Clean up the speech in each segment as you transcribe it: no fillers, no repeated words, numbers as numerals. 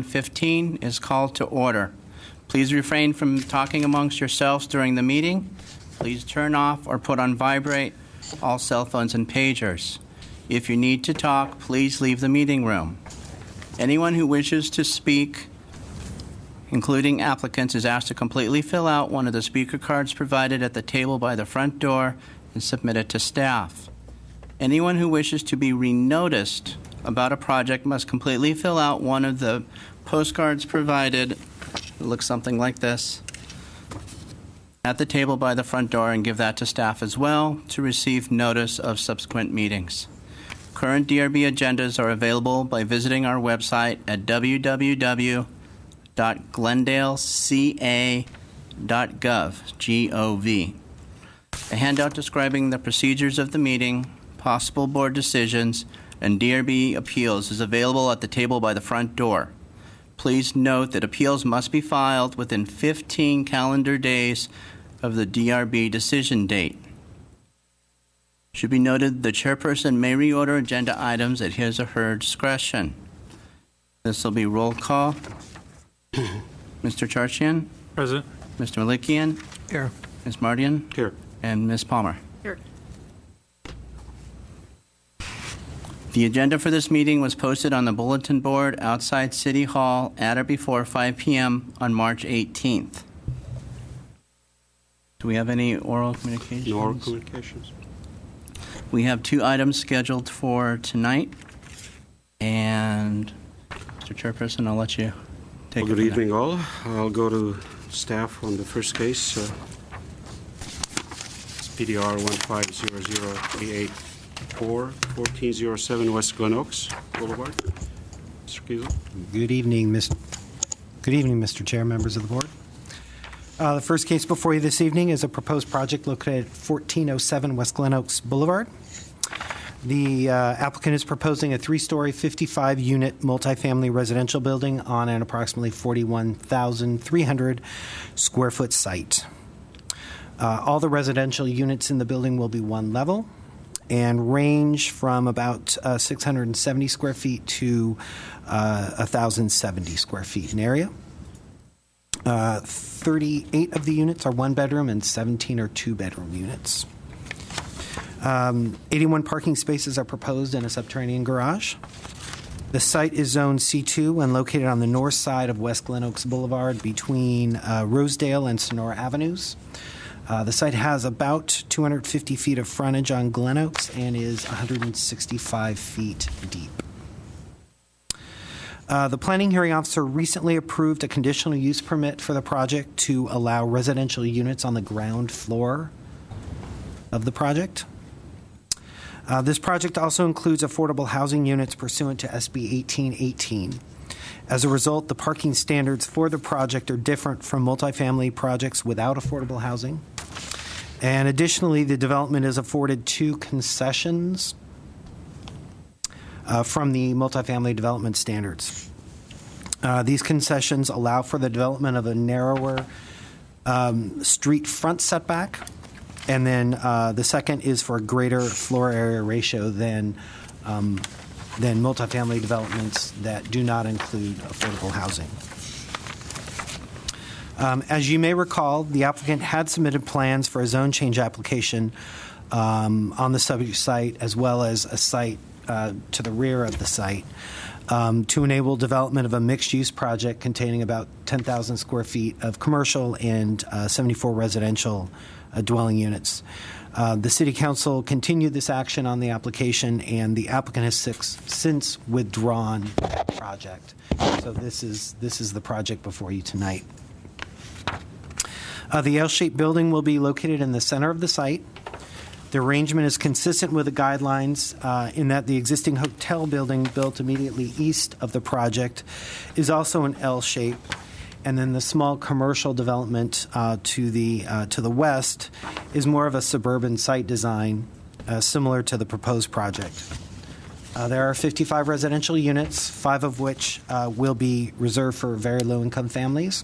2015 is called to order. Please refrain from talking amongst yourselves during the meeting. Please turn off or put on vibrate all cell phones and pagers. If you need to talk, please leave the meeting room. Anyone who wishes to speak, including applicants, is asked to completely fill out one of the speaker cards provided at the table by the front door and submit it to staff. Anyone who wishes to be re-noticed about a project must completely fill out one of the postcards provided. It looks something like this at the table by the front door, and give that to staff as well to receive notice of subsequent meetings. Current DRB agendas are available by visiting our website at www.glendaleca.gov. A handout describing the procedures of the meeting, possible board decisions, and DRB appeals is available at the table by the front door. Please note that appeals must be filed within 15 calendar days of the DRB decision date. Should be noted the chairperson may reorder agenda items at his or her discretion. This will be roll call. Mr. Charchian? Present. Mr. Malikian? Here. Ms. Mardian? Here. And Ms. Palmer? Here. The agenda for this meeting was posted on the bulletin board outside City Hall at or before 5 p.m. on March 18th. Do we have any oral communications? No oral communications. We have 2 items scheduled for tonight. And, Mr. Chairperson, I'll let you take it. Good evening, all. I'll go to staff on the first case. It's PDR 1500384, 1407 West Glen Oaks Boulevard. Mr. Kiesel. Good evening, Mr. Chair, members of the board. The first case before you this evening is a proposed project located at 1407 West Glen Oaks Boulevard. The applicant is proposing a 3-story, 55-unit multifamily residential building on an approximately 41,300 square foot site. All the residential units in the building will be one level and range from about 670 square feet to 1,070 square feet in area. 38 of the units are one-bedroom and 17 are two-bedroom units. 81 parking spaces are proposed in a subterranean garage. The site is zoned C2 and located on the north side of West Glen Oaks Boulevard between Rosedale and Sonora Avenues. The site has about 250 feet of frontage on Glen Oaks and is 165 feet deep. The planning hearing officer recently approved a conditional use permit for the project to allow residential units on the ground floor of the project. This project also includes affordable housing units pursuant to SB 1818. As a result, the parking standards for the project are different from multifamily projects without affordable housing. And additionally, the development is afforded 2 concessions from the multifamily development standards. These concessions allow for the development of a narrower street front setback, and then the second is for a greater floor area ratio than multifamily developments that do not include affordable housing. As you may recall, the applicant had submitted plans for a zone change application on the subject site, as well as a site to the rear of the site to enable development of a mixed-use project containing about 10,000 square feet of commercial and 74 residential dwelling units. The City Council continued this action on the application, and the applicant has since withdrawn the project. So this is the project before you tonight. The L-shaped building will be located in the center of the site. The arrangement is consistent with the guidelines in that the existing hotel building built immediately east of the project is also an L shape, and then the small commercial development to the west is more of a suburban site design, similar to the proposed project. There are 55 residential units, 5 of which will be reserved for very low-income families.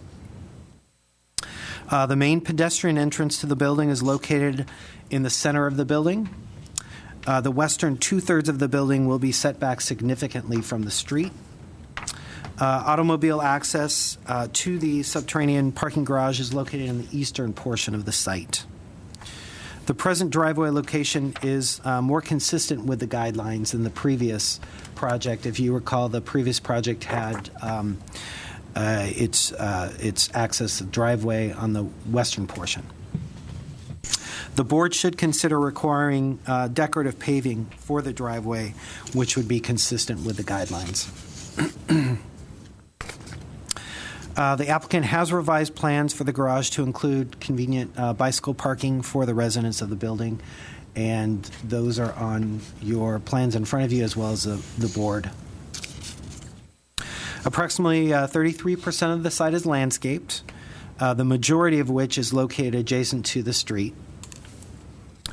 The main pedestrian entrance to the building is located in the center of the building. The western 2/3 of the building will be set back significantly from the street. Automobile access to the subterranean parking garage is located in the eastern portion of the site. The present driveway location is more consistent with the guidelines than the previous project. If you recall, the previous project had its access driveway on the western portion. The board should consider requiring decorative paving for the driveway, which would be consistent with the guidelines. The applicant has revised plans for the garage to include convenient bicycle parking for the residents of the building, and those are on your plans in front of you as well as the board. Approximately 33% of the site is landscaped, the majority of which is located adjacent to the street.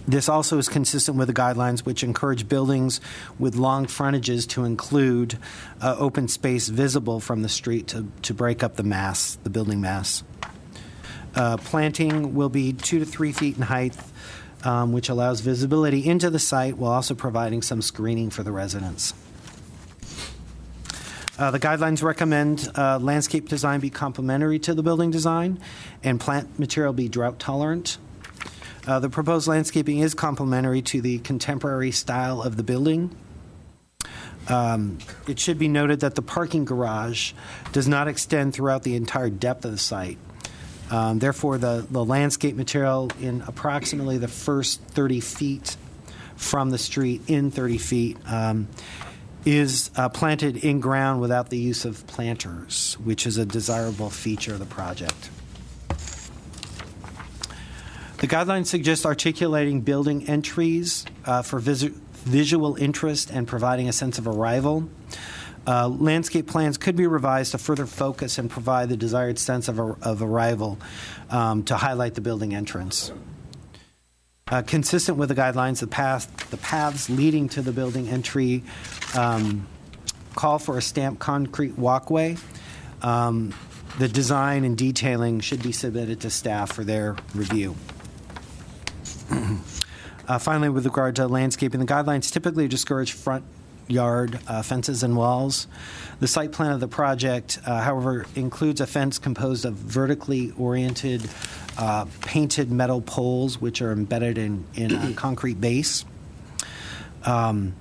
This also is consistent with the guidelines, which encourage buildings with long frontages to include open space visible from the street to break up the building mass. Planting will be 2 to 3 feet in height, which allows visibility into the site while also providing some screening for the residents. The guidelines recommend landscape design be complementary to the building design and plant material be drought tolerant. The proposed landscaping is complementary to the contemporary style of the building. It should be noted that the parking garage does not extend throughout the entire depth of the site. Therefore, the landscape material in approximately the first 30 feet from the street, in 30 feet, is planted in ground without the use of planters, which is a desirable feature of the project. The guidelines suggest articulating building entries for visual interest and providing a sense of arrival. Landscape plans could be revised to further focus and provide the desired sense of arrival to highlight the building entrance. Consistent with the guidelines, the paths leading to the building entry call for a stamped concrete walkway. The design and detailing should be submitted to staff for their review. Finally, with regard to landscaping, the guidelines typically discourage front yard fences and walls. The site plan of the project, however, includes a fence composed of vertically oriented painted metal poles which are embedded in a concrete base. As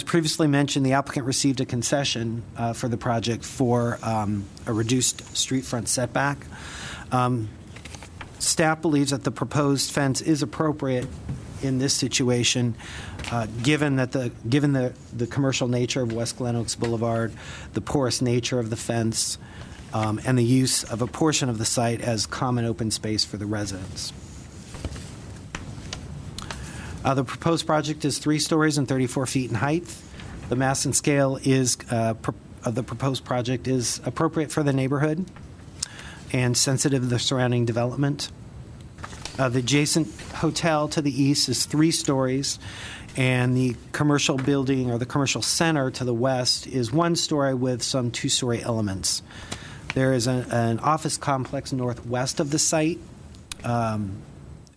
previously mentioned, the applicant received a concession for the project for a reduced street front setback. Staff believes that the proposed fence is appropriate in this situation, given the commercial nature of West Glen Oaks Boulevard, the porous nature of the fence, and the use of a portion of the site as common open space for the residents. The proposed project is 3 stories and 34 feet in height. The mass and scale of the proposed project is appropriate for the neighborhood and sensitive to the surrounding development. The adjacent hotel to the east is 3 stories, and the commercial building or the commercial center to the west is 1 story with some 2-story elements. There is an office complex northwest of the site,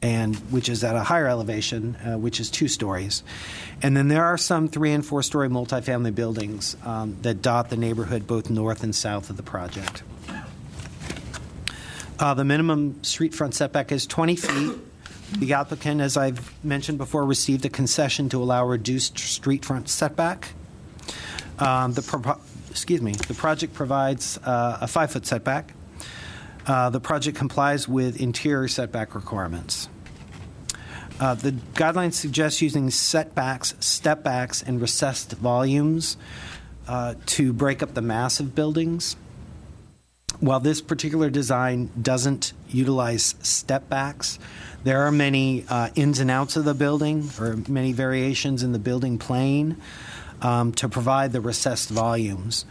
and which is at a higher elevation, which is 2 stories. And then there are some 3- and 4-story multifamily buildings that dot the neighborhood both north and south of the project. The minimum street front setback is 20 feet. The applicant, as I've mentioned before, received a concession to allow reduced street front setback. The project provides a 5-foot setback. The project complies with interior setback requirements. The guidelines suggest using setbacks, step-backs, and recessed volumes to break up the mass of buildings. While this particular design doesn't utilize step-backs, there are many ins and outs of the building, or many variations in the building plane to provide the recessed volumes.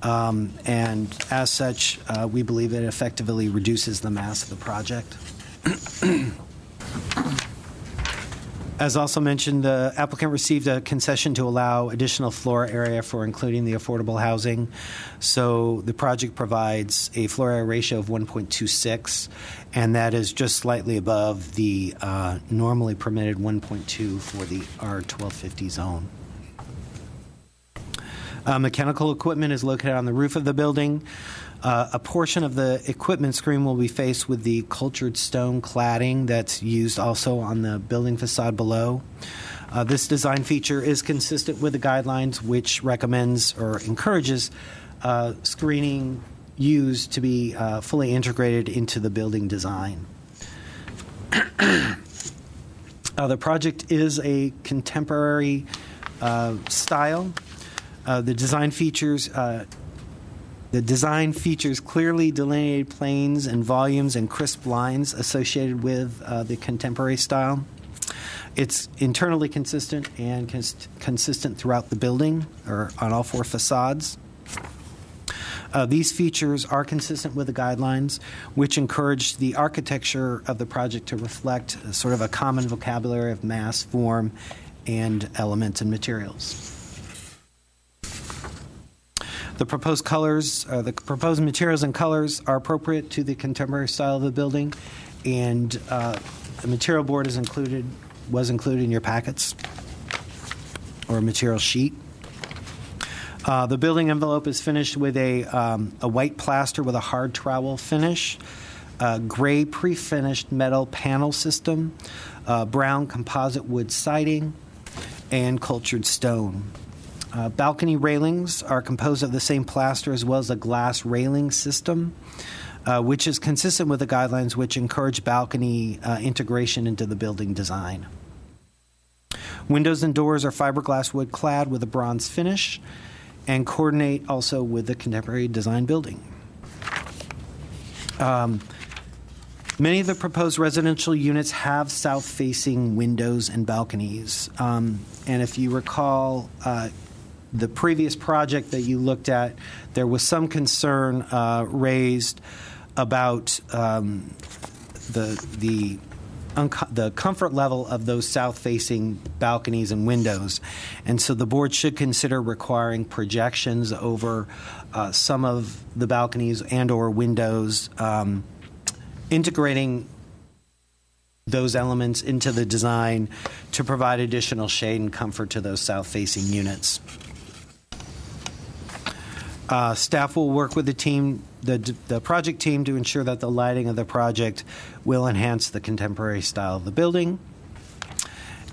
And as such, we believe it effectively reduces the mass of the project. As also mentioned, the applicant received a concession to allow additional floor area for including the affordable housing. So the project provides a floor area ratio of 1.26, and that is just slightly above the normally permitted 1.2 for the R1250 zone. Mechanical equipment is located on the roof of the building. A portion of the equipment screen will be faced with the cultured stone cladding that's used also on the building facade below. This design feature is consistent with the guidelines, which recommends or encourages screening used to be fully integrated into the building design. The project is a contemporary style. The design features clearly delineated planes and volumes and crisp lines associated with the contemporary style. It's internally consistent and consistent throughout the building or on all four facades. These features are consistent with the guidelines, which encourage the architecture of the project to reflect sort of a common vocabulary of mass, form, and elements and materials. The proposed colors, the proposed materials and colors are appropriate to the contemporary style of the building, and the material board was included in your packets or a material sheet. The building envelope is finished with a white plaster with a hard trowel finish, gray pre-finished metal panel system, brown composite wood siding, and cultured stone. Balcony railings are composed of the same plaster as well as a glass railing system, which is consistent with the guidelines which encourage balcony integration into the building design. Windows and doors are fiberglass wood clad with a bronze finish and coordinate also with the contemporary design building. Many of the proposed residential units have south-facing windows and balconies. And if you recall the previous project that you looked at, there was some concern raised about the comfort level of those south-facing balconies and windows. And so the board should consider requiring projections over some of the balconies and or windows, integrating those elements into the design to provide additional shade and comfort to those south-facing units. Staff will work with the team, the project team, to ensure that the lighting of the project will enhance the contemporary style of the building.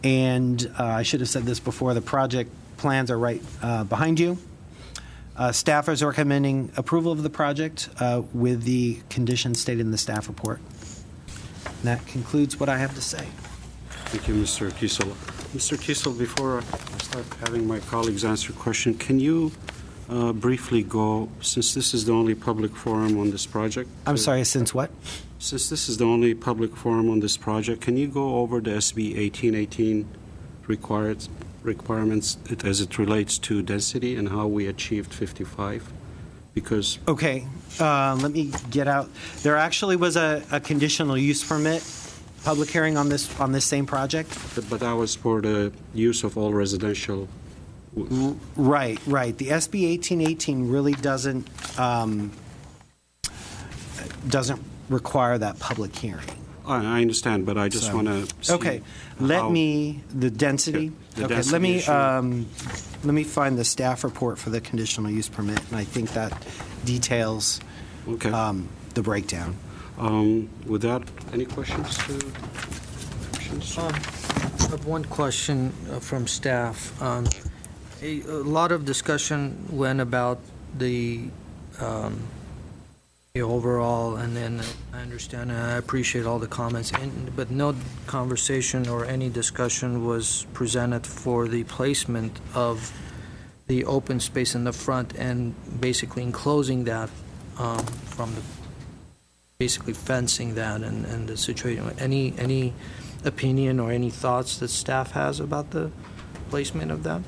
And I should have said this before, the project plans are right behind you. Staff is recommending approval of the project with the conditions stated in the staff report. And that concludes what I have to say. Thank you, Mr. Kiesel. Mr. Kiesel, before I start having my colleagues answer question, can you briefly go, since this is the only public forum on this project? I'm sorry, since what? Since this is the only public forum on this project, can you go over the SB 1818 requirements as it relates to density and how we achieved 55? Because okay, let me get out. There actually was a conditional use permit public hearing on this same project. But that was for the use of all residential. Right. The SB 1818 really doesn't require that public hearing. I understand, but I just want to see. Okay, the density. The okay, density let me find the staff report for the conditional use permit, and I think that details the breakdown. With that, any questions? I have one question from staff. A lot of discussion went about the overall, and then I understand and I appreciate all the comments, but no conversation or any discussion was presented for the placement of the open space in the front and basically enclosing that from the basically fencing that and the situation. Any opinion or any thoughts that staff has about the placement of that?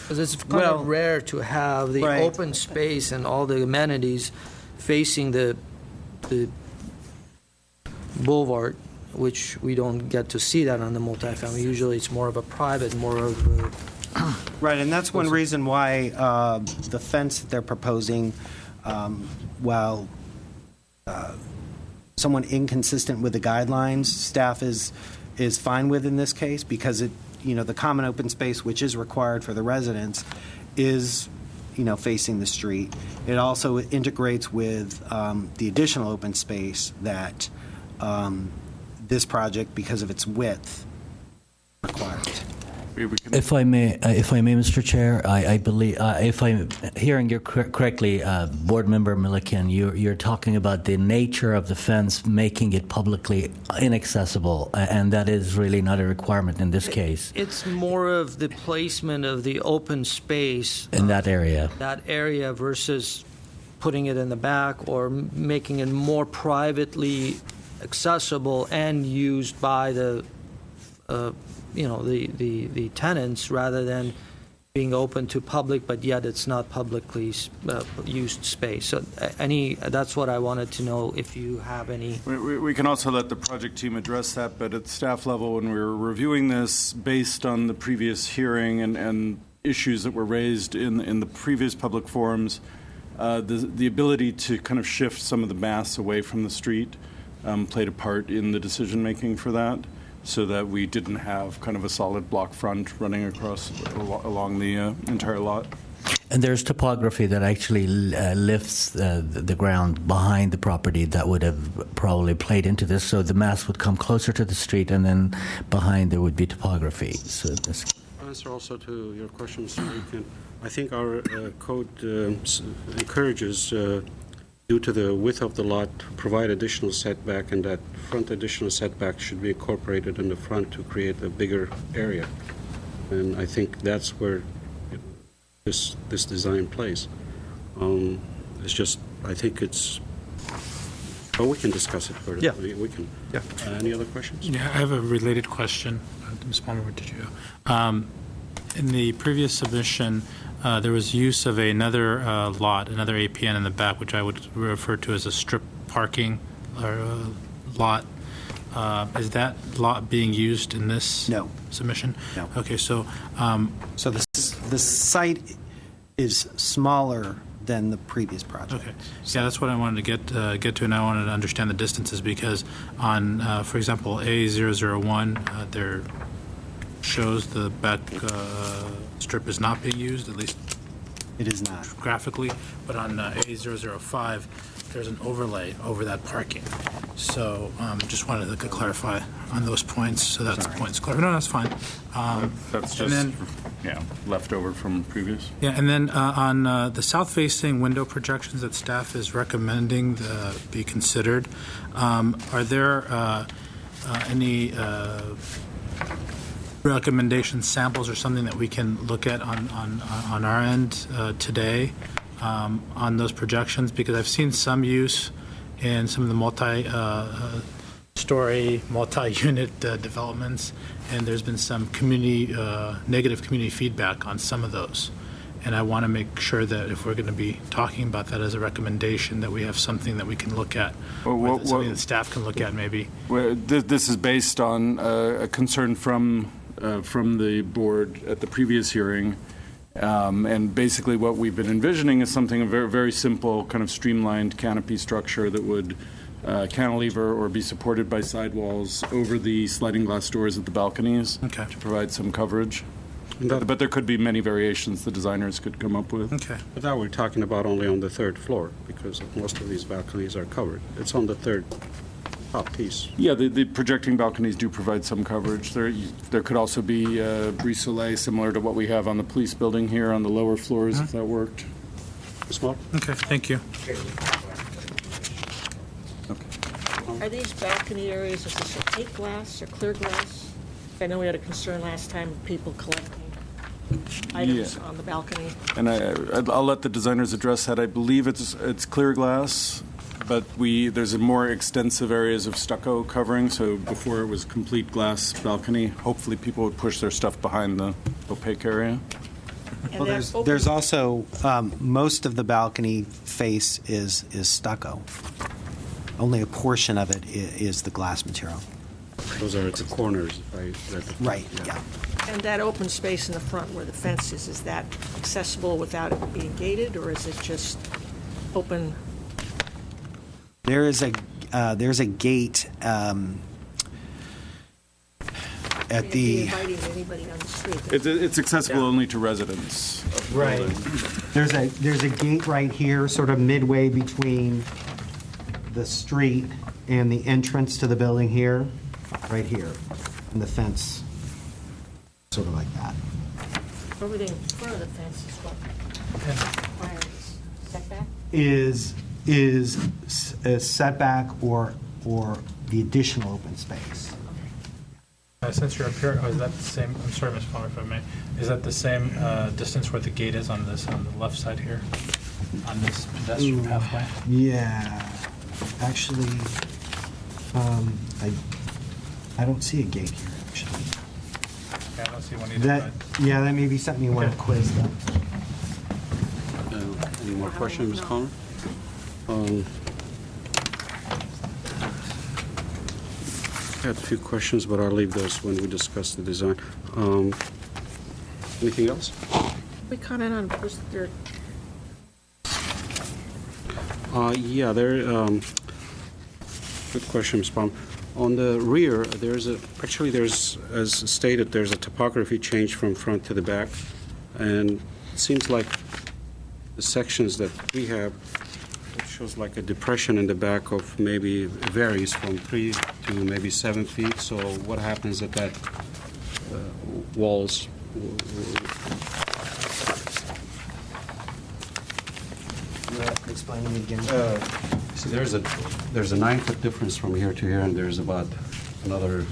Because it's kind of rare to have the open space and all the amenities facing the boulevard, which we don't get to see that on the multifamily. Usually it's more of a private, more of a... Right, and that's one reason why the fence that they're proposing, while somewhat inconsistent with the guidelines, staff is fine with in this case, because the common open space, which is required for the residents, is facing the street. It also integrates with the additional open space that this project, because of its width, requires. If I may, Mr. Chair, I believe, if I'm hearing you correctly, Board Member Milliken, you're talking about the nature of the fence making it publicly inaccessible, and that is really not a requirement in this case. It's more of the placement of the open space In that area. Versus putting it in the back or making it more privately accessible and used by the the tenants rather than being open to public, but yet it's not publicly used space. So that's what I wanted to know, if you have any. We can also let the project team address that, but at staff level, when we were reviewing this based on the previous hearing and issues that were raised in the previous public forums, the ability to kind of shift some of the mass away from the street played a part in the decision making for that, so that we didn't have kind of a solid block front running across along the entire lot. And there's topography that actually lifts the ground behind the property that would have probably played into this, so the mass would come closer to the street, and then behind there would be topography. So this Answer also to your question, Mr. Lincoln. I think our code encourages, due to the width of the lot, to provide additional setback, and that front additional setback should be incorporated in the front to create a bigger area. And I think that's where this design plays. It's just, I think it's, well, we can discuss it further. Yeah. We can. Yeah. Any other questions? Yeah, I have a related question. Ms. Palmer, where did you go? In the previous submission, there was use of another lot, another APN in the back, which I would refer to as a strip parking lot. Is that lot being used in this No. submission? No. Okay, so So the site is smaller than the previous project. okay, yeah, that's what I wanted to get to, and I wanted to understand the distances, because on, for example, A001, there shows the back strip is not being used, at least It is not. graphically, but on A005, there's an overlay over that parking. So just wanted to clarify on those points, so that's points clear. No, that's fine. That's and just, then, left over from previous. yeah, and then on the south-facing window projections that staff is recommending be considered, are there any recommendation samples or something that we can look at on our end today on those projections? Because I've seen some use in some of the multi-story, multi-unit developments, and there's been some negative community feedback on some of those. And I want to make sure that if we're going to be talking about that as a recommendation, that we have something that we can look at, something that staff can look at maybe. Well, this is based on a concern from the board at the previous hearing. And basically what we've been envisioning is something, a very, very simple kind of streamlined canopy structure that would cantilever or be supported by sidewalls over the sliding glass doors at the balconies Okay. to provide some coverage. But there could be many variations the designers could come up with. Okay. But that we're talking about only on the third floor, because most of these balconies are covered. It's on the third top piece. Yeah, the projecting balconies do provide some coverage. There could also be brise soleil similar to what we have on the police building here on the lower floors, if that worked. Small? Okay, thank you. Are these balcony areas, is this opaque glass or clear glass? I know we had a concern last time of people collecting items on the balcony. And I'll let the designers address that. I believe it's clear glass, but there's a more extensive areas of stucco covering. So before it was complete glass balcony, hopefully people would push their stuff behind the opaque area. And Well, there's also most of the balcony face is stucco. Only a portion of it is the glass material. Those are the corners. Right. Yeah. And that open space in the front where the fence is that accessible without it being gated, or is it just open? There's a gate. at Can't be the, inviting anybody on the street. It's accessible only to residents of the right, building. there's a gate right here, sort of midway between the street and the entrance to the building here, right here, and the fence, sort of like that. Everything in front of the fence is what requires setback? Is a setback or the additional open space. Since you're up here, is that the same, I'm sorry, Ms. Palmer, if I may, is that the same distance where the gate is on the left side here, on this pedestrian pathway? Yeah, actually, I don't see a gate here, actually. Yeah, I don't see one either. That may be something you want to quiz them. Any more questions, Ms. Palmer? I had a few questions, but I'll leave those when we discuss the design. Anything else? We comment on first, there, Yeah, good question, Ms. Palmer. On the rear, there's, as stated, there's a topography change from front to the back, and it seems like the sections that we have, it shows like a depression in the back of maybe, it varies from 3 to maybe 7 feet, so what happens at that walls? Explaining it again. See, there's a 9-foot difference from here to here, and there's about another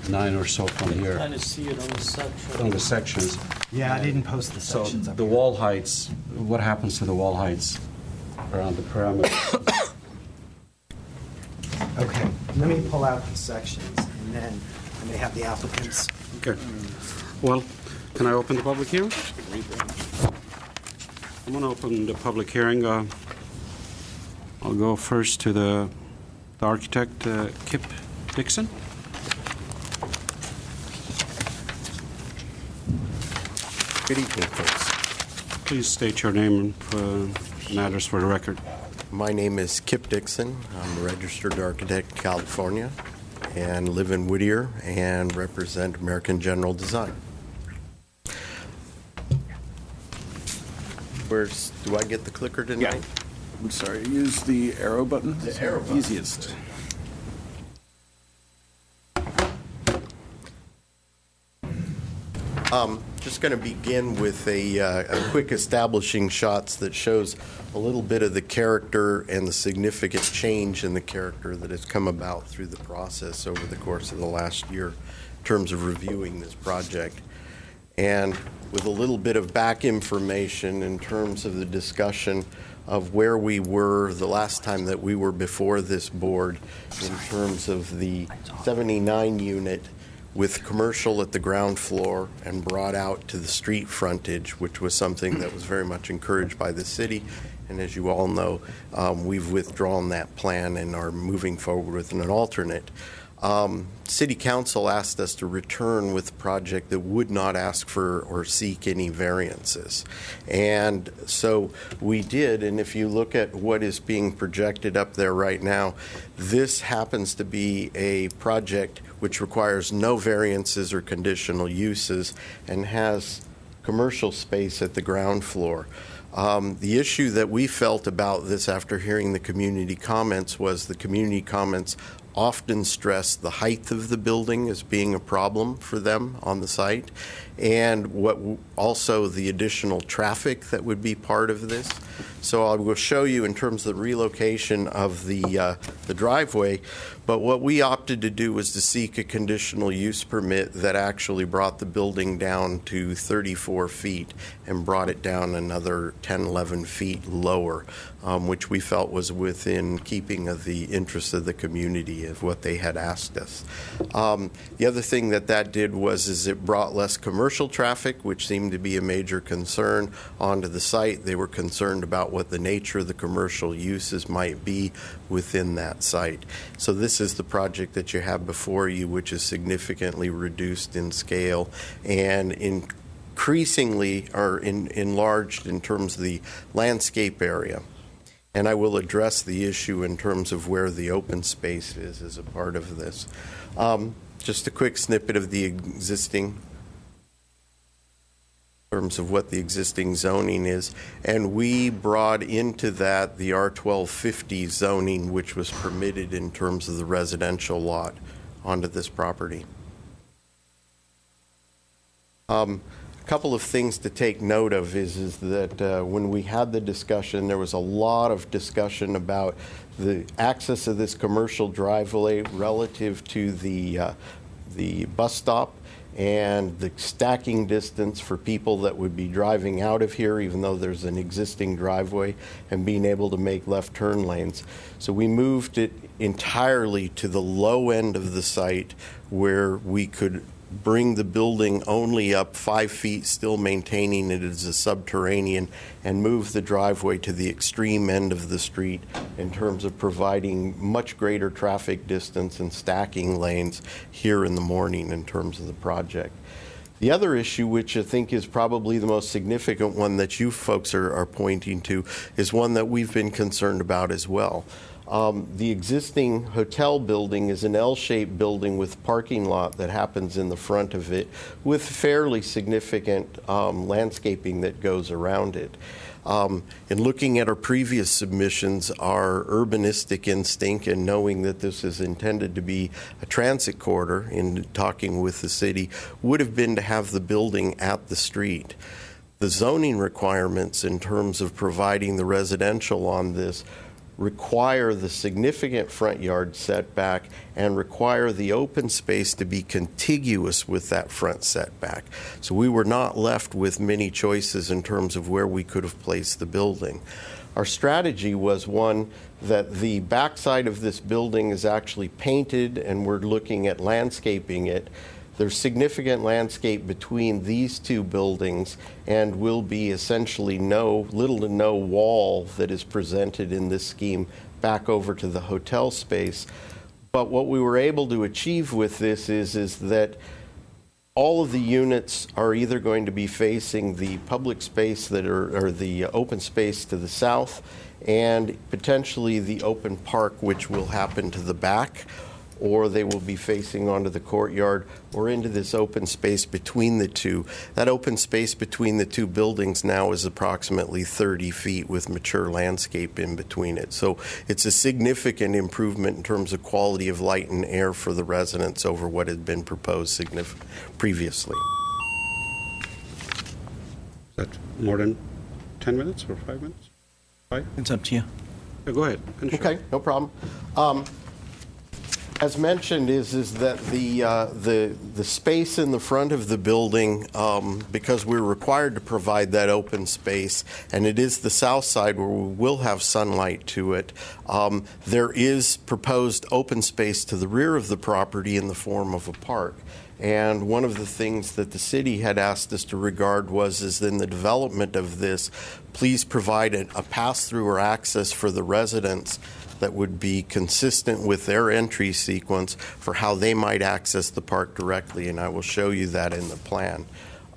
9 or so from here. Kind of see it on the section. On the sections. Yeah, I didn't post the So sections up the here. wall heights, what happens to the wall heights around the perimeter? Okay, let me pull out the sections, and then I may have the applicants. Okay. Well, can I open the public hearing? I'm going to open the public hearing. I'll go first to the architect, Kip Dixon. Good evening, folks. Please state your name and address for the record. My name is Kip Dixon. I'm a registered architect in California and live in Whittier and represent American General Design. Do I get the clicker tonight? I'm sorry, use the arrow button. The arrow button. Easiest. Just going to begin with a quick establishing shots that shows a little bit of the character and the significant change in the character that has come about through the process over the course of the last year in terms of reviewing this project. And with a little bit of back information in terms of the discussion of where we were the last time that we were before this board in terms of the 79 unit with commercial at the ground floor and brought out to the street frontage, which was something that was very much encouraged by the city. And as you all know, we've withdrawn that plan and are moving forward with an alternate. City Council asked us to return with a project that would not ask for or seek any variances. And so we did, and if you look at what is being projected up there right now, this happens to be a project which requires no variances or conditional uses and has commercial space at the ground floor. The issue that we felt about this after hearing the community comments was the community comments often stress the height of the building as being a problem for them on the site, and also the additional traffic that would be part of this. So I will show you in terms of the relocation of the driveway, but what we opted to do was to seek a conditional use permit that actually brought the building down to 34 feet and brought it down another 10, 11 feet lower, which we felt was within keeping of the interests of the community of what they had asked us. The other thing that did was it brought less commercial traffic, which seemed to be a major concern, onto the site. They were concerned about what the nature of the commercial uses might be within that site. So this is the project that you have before you, which is significantly reduced in scale and increasingly are enlarged in terms of the landscape area. And I will address the issue in terms of where the open space is as a part of this. Just a quick snippet of the existing, in terms of what the existing zoning is. And we brought into that the R1250 zoning, which was permitted in terms of the residential lot onto this property. A couple of things to take note of is that when we had the discussion, there was a lot of discussion about the access of this commercial driveway relative to the bus stop and the stacking distance for people that would be driving out of here, even though there's an existing driveway, and being able to make left turn lanes. So we moved it entirely to the low end of the site where we could bring the building only up 5 feet, still maintaining it as a subterranean, and move the driveway to the extreme end of the street in terms of providing much greater traffic distance and stacking lanes here in the morning in terms of the project. The other issue, which I think is probably the most significant one that you folks are pointing to, is one that we've been concerned about as well. The existing hotel building is an L-shaped building with parking lot that happens in the front of it with fairly significant landscaping that goes around it. In looking at our previous submissions, our urbanistic instinct and knowing that this is intended to be a transit corridor, in talking with the city, would have been to have the building at the street. The zoning requirements in terms of providing the residential on this require the significant front yard setback and require the open space to be contiguous with that front setback. So we were not left with many choices in terms of where we could have placed the building. Our strategy was one that the backside of this building is actually painted, and we're looking at landscaping it. There's significant landscape between these two buildings, and will be essentially little to no wall that is presented in this scheme back over to the hotel space. But what we were able to achieve with this is that all of the units are either going to be facing the public space or the open space to the south, and potentially the open park, which will happen to the back, or they will be facing onto the courtyard or into this open space between the two. That open space between the two buildings now is approximately 30 feet with mature landscape in between it. So it's a significant improvement in terms of quality of light and air for the residents over what had been proposed previously. Is that more than 10 minutes or 5 minutes? 5? It's up to you. Yeah, go ahead. Finish up. Okay, no problem. As mentioned, is that the space in the front of the building, because we're required to provide that open space, and it is the south side where we will have sunlight to it, there is proposed open space to the rear of the property in the form of a park. And one of the things that the city had asked us to regard is in the development of this, please provide a pass-through or access for the residents that would be consistent with their entry sequence for how they might access the park directly, and I will show you that in the plan.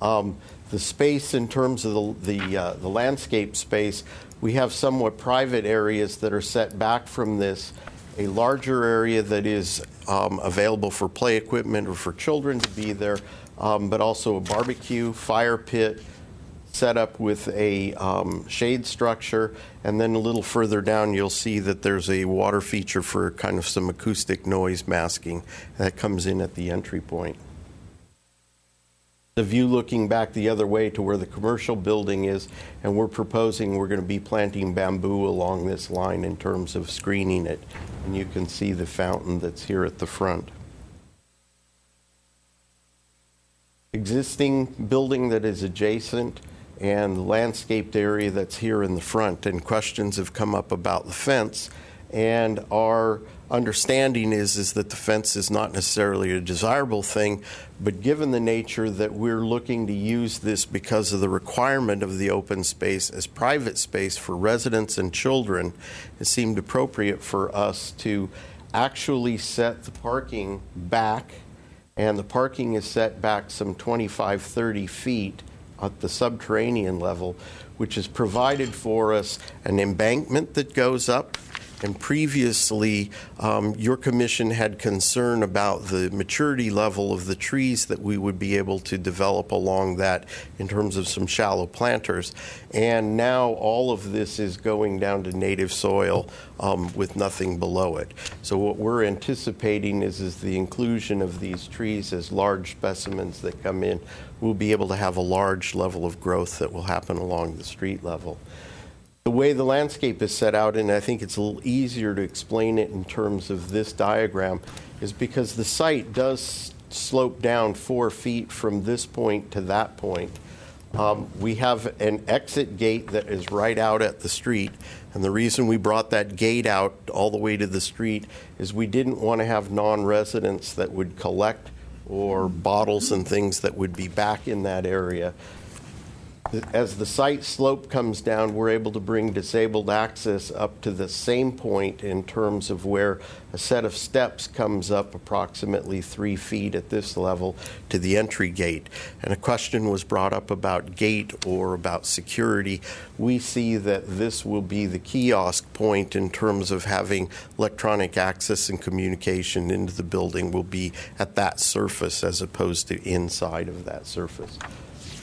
The space in terms of the landscape space, we have somewhat private areas that are set back from this, a larger area that is available for play equipment or for children to be there, but also a barbecue, fire pit, set up with a shade structure, and then a little further down you'll see that there's a water feature for kind of some acoustic noise masking that comes in at the entry point. The view looking back the other way to where the commercial building is, and we're going to be planting bamboo along this line in terms of screening it, and you can see the fountain that's here at the front. Existing building that is adjacent, and the landscaped area that's here in the front, and questions have come up about the fence, and our understanding is that the fence is not necessarily a desirable thing, but given the nature that we're looking to use this because of the requirement of the open space as private space for residents and children, it seemed appropriate for us to actually set the parking back, and the parking is set back some 25-30 feet at the subterranean level, which has provided for us an embankment that goes up, And previously, your commission had concern about the maturity level of the trees that we would be able to develop along that in terms of some shallow planters. And now all of this is going down to native soil with nothing below it. So what we're anticipating is the inclusion of these trees as large specimens that come in. We'll be able to have a large level of growth that will happen along the street level. The way the landscape is set out, and I think it's a little easier to explain it in terms of this diagram, is because the site does slope down 4 feet from this point to that point. We have an exit gate that is right out at the street, and the reason we brought that gate out all the way to the street is we didn't want to have non-residents that would collect or bottles and things that would be back in that area. As the site slope comes down, we're able to bring disabled access up to the same point in terms of where a set of steps comes up approximately 3 feet at this level to the entry gate. And a question was brought up about gate or about security. We see that this will be the kiosk point in terms of having electronic access and communication into the building will be at that surface as opposed to inside of that surface.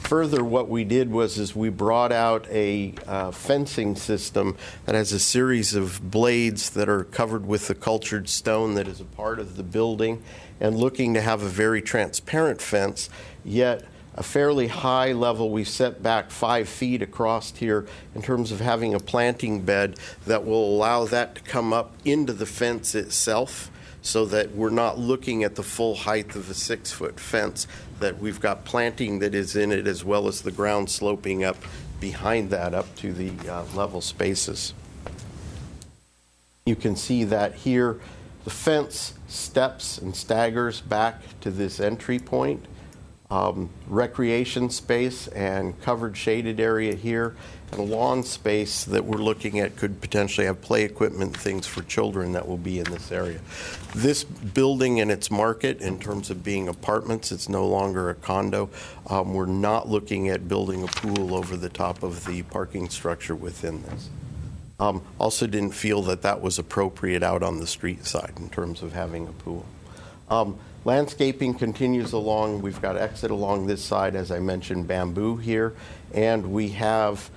Further, what we did was we brought out a fencing system that has a series of blades that are covered with the cultured stone that is a part of the building, and looking to have a very transparent fence, yet a fairly high level. We set back 5 feet across here in terms of having a planting bed that will allow that to come up into the fence itself, so that we're not looking at the full height of a 6-foot fence, that we've got planting that is in it as well as the ground sloping up behind that up to the level spaces. You can see that here. The fence steps and staggers back to this entry point. Recreation space and covered shaded area here, and a lawn space that we're looking at could potentially have play equipment, things for children that will be in this area. This building and its market in terms of being apartments, it's no longer a condo. We're not looking at building a pool over the top of the parking structure within this. Also didn't feel that that was appropriate out on the street side in terms of having a pool. Landscaping continues along. We've got exit along this side, as I mentioned, bamboo here, and we have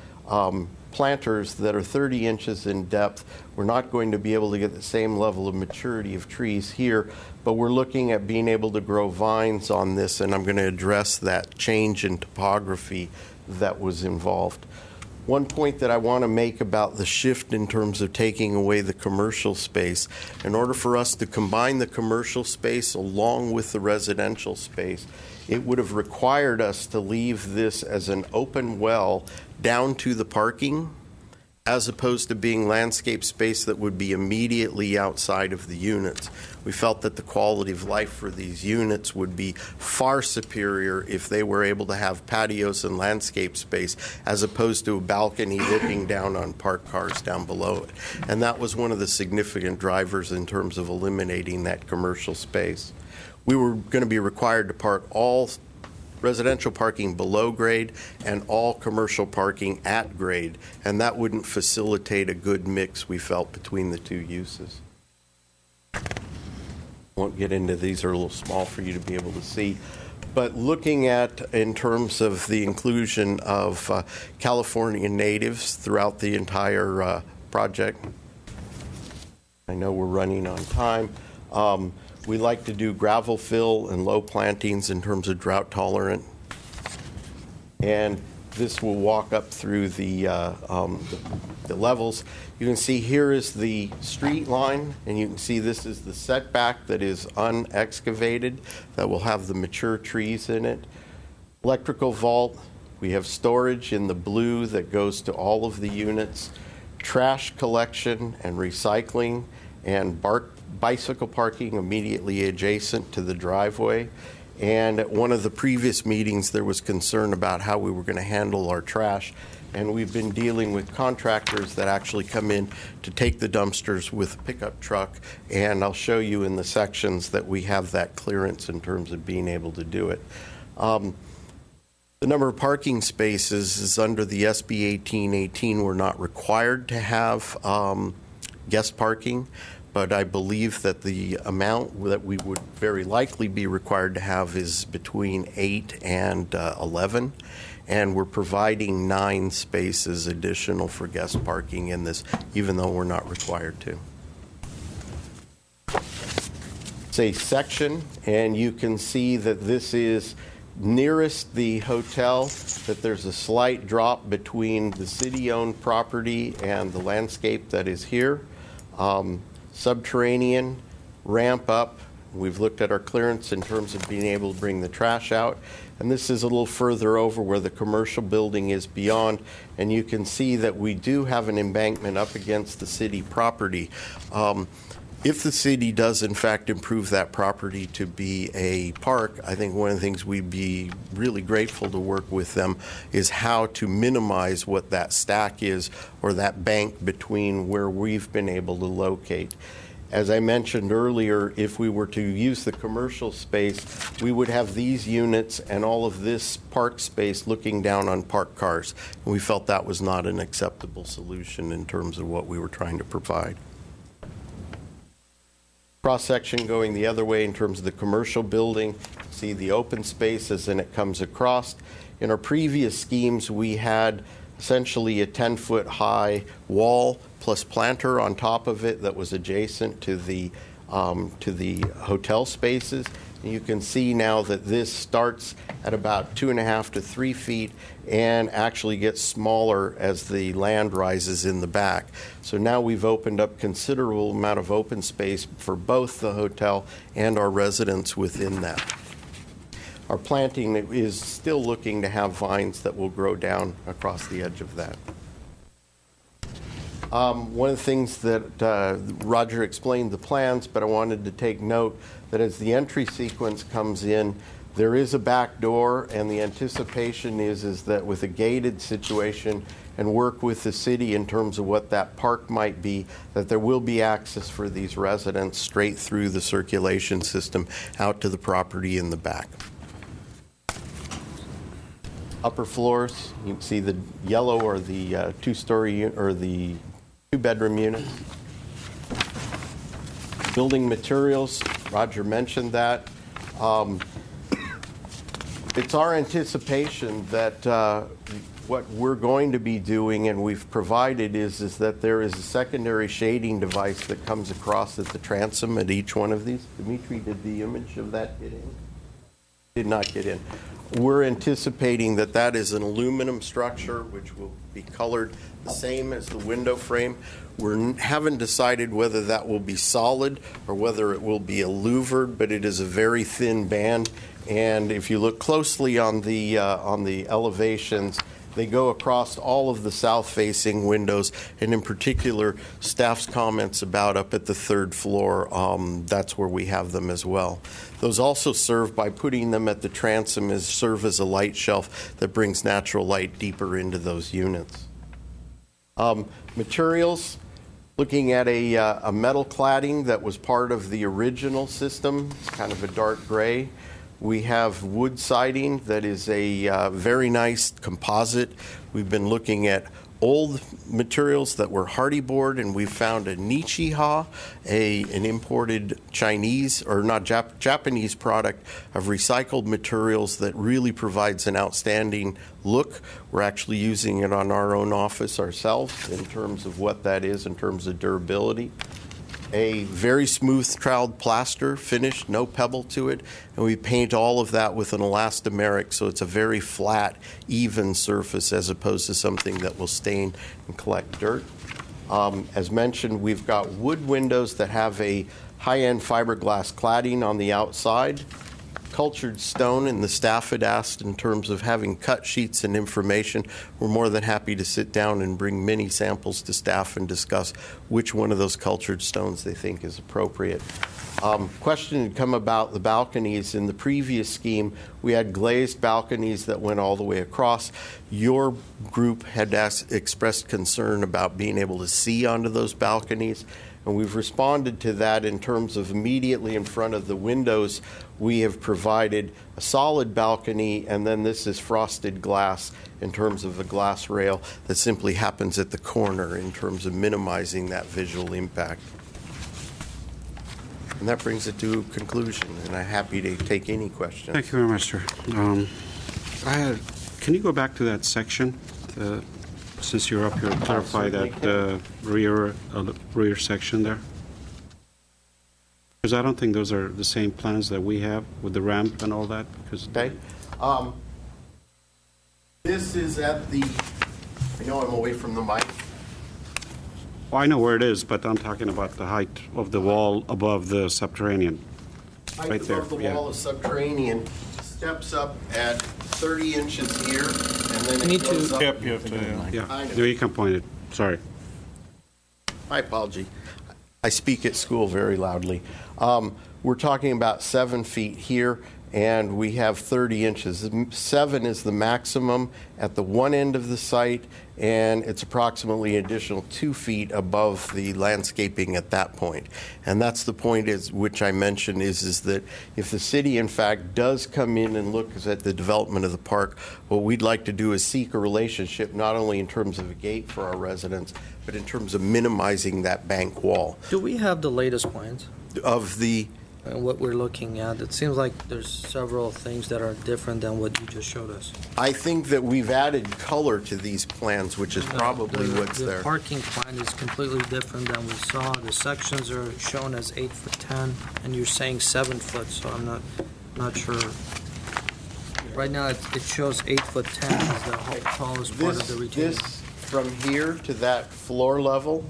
planters that are 30 inches in depth. We're not going to be able to get the same level of maturity of trees here, but we're looking at being able to grow vines on this, and I'm going to address that change in topography that was involved. One point that I want to make about the shift in terms of taking away the commercial space, in order for us to combine the commercial space along with the residential space, it would have required us to leave this as an open well down to the parking, as opposed to being landscape space that would be immediately outside of the units. We felt that the quality of life for these units would be far superior if they were able to have patios and landscape space as opposed to a balcony looking down on parked cars down below it. And that was one of the significant drivers in terms of eliminating that commercial space. We were going to be required to park all residential parking below grade and all commercial parking at grade, and that wouldn't facilitate a good mix, we felt, between the two uses. Won't get into these, are a little small for you to be able to see. But looking at, in terms of the inclusion of California natives throughout the entire project, I know we're running on time. We like to do gravel fill and low plantings in terms of drought tolerant. And this will walk up through the levels. You can see here is the street line, and you can see this is the setback that is unexcavated, that will have the mature trees in it. Electrical vault, we have storage in the blue that goes to all of the units. Trash collection and recycling, and bicycle parking immediately adjacent to the driveway. And at one of the previous meetings, there was concern about how we were going to handle our trash. And we've been dealing with contractors that actually come in to take the dumpsters with a pickup truck. And I'll show you in the sections that we have that clearance in terms of being able to do it. The number of parking spaces is under the SB 1818. We're not required to have guest parking, but I believe that the amount that we would very likely be required to have is between 8 and 11. And we're providing 9 spaces additional for guest parking in this, even though we're not required to. It's a section, and you can see that this is nearest the hotel, that there's a slight drop between the city-owned property and the landscape that is here. Subterranean, ramp up. We've looked at our clearance in terms of being able to bring the trash out. And this is a little further over where the commercial building is beyond. And you can see that we do have an embankment up against the city property. If the city does, in fact, improve that property to be a park, I think one of the things we'd be really grateful to work with them is how to minimize what that stack is or that bank between where we've been able to locate. As I mentioned earlier, if we were to use the commercial space, we would have these units and all of this park space looking down on parked cars. And we felt that was not an acceptable solution in terms of what we were trying to provide. Cross-section going the other way in terms of the commercial building. See the open spaces and it comes across. In our previous schemes, we had essentially a 10-foot high wall plus planter on top of it that was adjacent to the hotel spaces. And you can see now that this starts at about 2.5 to 3 feet and actually gets smaller as the land rises in the back. So now we've opened up considerable amount of open space for both the hotel and our residents within that. Our planting is still looking to have vines that will grow down across the edge of that. One of the things that Roger explained the plans, but I wanted to take note that as the entry sequence comes in, there is a back door, and the anticipation is that with a gated situation and work with the city in terms of what that park might be, that there will be access for these residents straight through the circulation system out to the property in the back. Upper floors, you can see the yellow or the two-story or the two-bedroom unit. Building materials, Roger mentioned that. It's our anticipation that what we're going to be doing, and we've provided, is that there is a secondary shading device that comes across at the transom at each one of these. Dimitri, did the image of that get in? Did not get in. We're anticipating that that is an aluminum structure which will be colored the same as the window frame. We haven't decided whether that will be solid or whether it will be a louvered, but it is a very thin band. And if you look closely on the elevations, they go across all of the south-facing windows, and in particular, staff's comments about up at the third floor, that's where we have them as well. Those also serve, by putting them at the transom, serve as a light shelf that brings natural light deeper into those units. Materials, looking at a metal cladding that was part of the original system, it's kind of a dark gray. We have wood siding that is a very nice composite. We've been looking at old materials that were hardy board, and we found a Nichiha, an imported Chinese, or not Japanese product of recycled materials that really provides an outstanding look. We're actually using it on our own office ourselves in terms of what that is in terms of durability. A very smooth troweled plaster finish, no pebble to it, and we paint all of that with an elastomeric, so it's a very flat, even surface as opposed to something that will stain and collect dirt. As mentioned, we've got wood windows that have a high-end fiberglass cladding on the outside. Cultured stone, and the staff had asked in terms of having cut sheets and information. We're more than happy to sit down and bring mini samples to staff and discuss which one of those cultured stones they think is appropriate. Question had come about the balconies. In the previous scheme, we had glazed balconies that went all the way across. Your group had expressed concern about being able to see onto those balconies. And we've responded to that in terms of immediately in front of the windows, we have provided a solid balcony, and then this is frosted glass in terms of a glass rail that simply happens at the corner in terms of minimizing that visual impact. And that brings it to a conclusion, and I'm happy to take any questions. Thank you very much, sir. Can you go back to that section, since you're up here, clarify that rear section there? Because I don't think those are the same plans that we have with the ramp and all that. Because Okay. This is at the, I know I'm away from the mic. Well, I know where it is, but I'm talking about the height of the wall above the subterranean. Height Right there, above the yeah. wall is subterranean, steps up at 30 inches here, and then Need it to- goes up. Yep, you have to, Yeah, Kind of. no, you can point it, sorry. My apology. I speak at school very loudly. We're talking about 7 feet here, and we have 30 inches. 7 is the maximum at the one end of the site, and it's approximately an additional 2 feet above the landscaping at that point. And that's the point which I mentioned is that if the city, in fact, does come in and looks at the development of the park, what we'd like to do is seek a relationship not only in terms of a gate for our residents, but in terms of minimizing that bank wall Do we have the latest plans of the. and what we're looking at? It seems like there's several things that are different than what you just showed us. I think that we've added color to these plans, which is probably what's The there. parking plan is completely different than we saw. The sections are shown as 8 foot 10, and you're saying 7 foot, so I'm not sure. Right now, it shows 8 foot 10 as the tallest part of the retaining. This, from here to that floor level,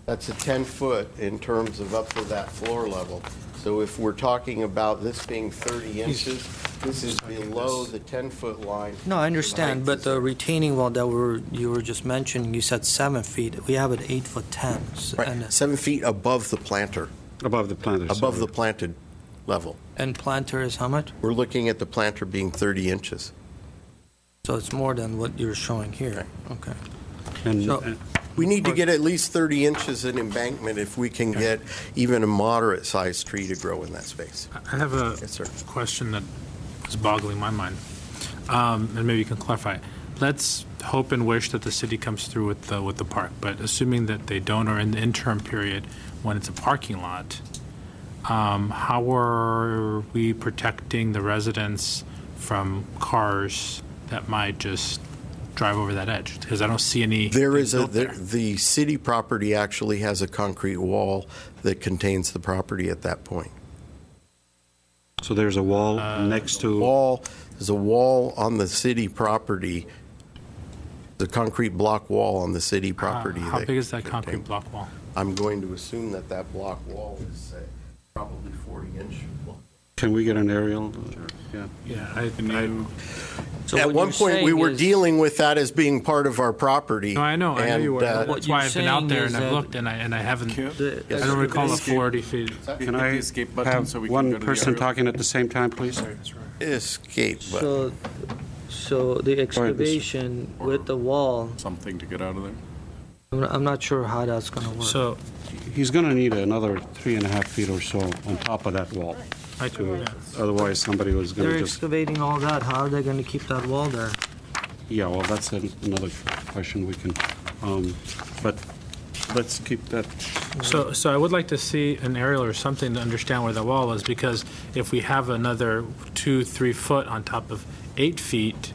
that's a 10-foot in terms of up to that floor level. So if we're talking about this being 30 inches, this is below the 10-foot line. No, I understand, but the retaining wall that you were just mentioning, you said 7 feet. We have it 8 foot 10. Right, 7 feet above the planter, Above the planters. above the planted level. And planter is how much? We're looking at the planter being 30 inches. So it's more than what you're showing here. Okay. And, So- We need to get at least 30 inches in embankment if we can get even a moderate-sized tree to grow in that space. I have a Yes, sir. question that is boggling my mind, and maybe you can clarify. Let's hope and wish that the city comes through with the park, but assuming that they don't, or in the interim period when it's a parking lot, how are we protecting the residents from cars that might just drive over that edge? Because I don't see any. There is built there. the city property actually has a concrete wall that contains the property at that point. so there's a wall next to. There's a wall on the city property, the concrete block wall on the city property. How big is that contains- concrete block wall? I'm going to assume that that block wall is probably 40-inch. Can we get an aerial? Yeah. Yeah, So At what one you're point, we saying were is- dealing with that as being part of our property. no, I know you were. And, That's What why you're I've been out saying there is and I've that- looked and I haven't. The- I don't recall the Escape. 40 feet. Can I the escape button have so we can one go to the person aerial? talking at the same time, please? Escape button. So the excavation with the wall, Something to get out of there. I'm not sure how that's going to work. So, He's going to need another 3.5 feet or so on top of that wall. Otherwise, somebody was going They're to just. excavating all that. How are they going to keep that wall there? Yeah, well, that's another question we can. But let's keep that. So I would like to see an aerial or something to understand where the wall is, because if we have another 2-3 foot on top of 8 feet,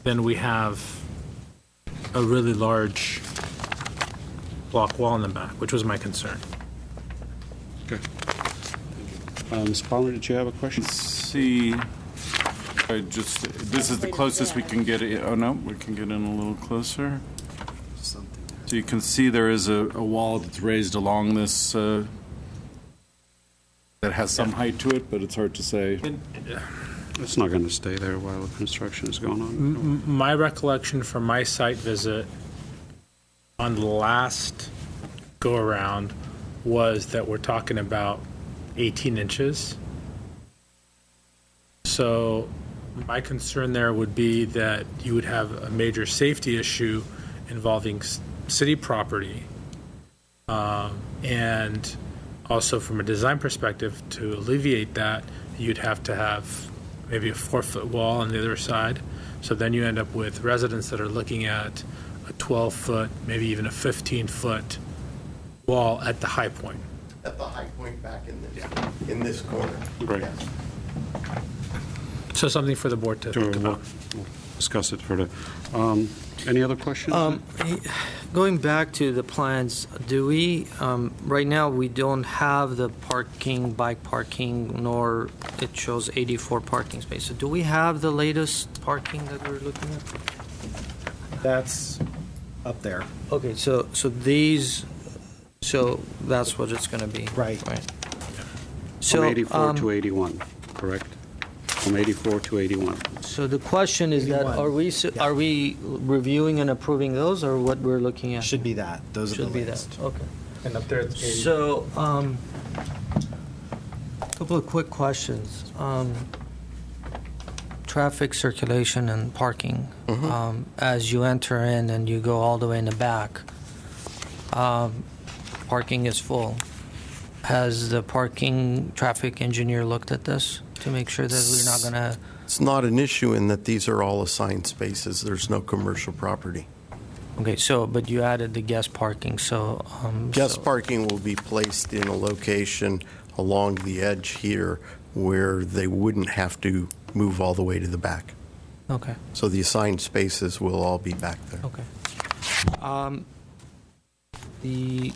then we have a really large block wall in the back, which was my concern. Okay. Ms. Palmer, did you have a question? See, this is the closest we can get. Oh, no, we can get in a little closer. So you can see there is a wall that's raised along this, that has some height to it, but it's hard to say. It's not going to stay there while the construction is going on. My recollection from my site visit on the last go-around was that we're talking about 18 inches. So my concern there would be that you would have a major safety issue involving city property And also from a design perspective, to alleviate that, you'd have to have maybe a 4-foot wall on the other side. So then you end up with residents that are looking at a 12-foot, maybe even a 15-foot wall at the high point. At the high point back in this corner. Right. Yes. So something for the board to think about. We'll discuss it further. Any other questions? Going back to the plans, do we, right now, we don't have the bike parking, nor it shows 84 parking spaces. Do we have the latest parking that we're looking at? That's up there. Okay, so that's what it's going to be. Right. From 84 to 81, correct? From 84 to 81. So the question is that, 81. are we reviewing and approving those, or what we're looking at? Should be that. Those are Should the be that, latest. okay. And up there it's 80. So, a couple of quick questions. Traffic circulation and parking. As you enter in and you go all the way in the back, parking is full. Has the parking traffic engineer looked at this to make sure that we're not going to? It's not an issue in that these are all assigned spaces. There's no commercial property. Okay, so, but you added the guest parking, so. Guest parking will be placed in a location along the edge here where they wouldn't have to move all the way to the back. Okay, So the assigned spaces will all be back there. okay. The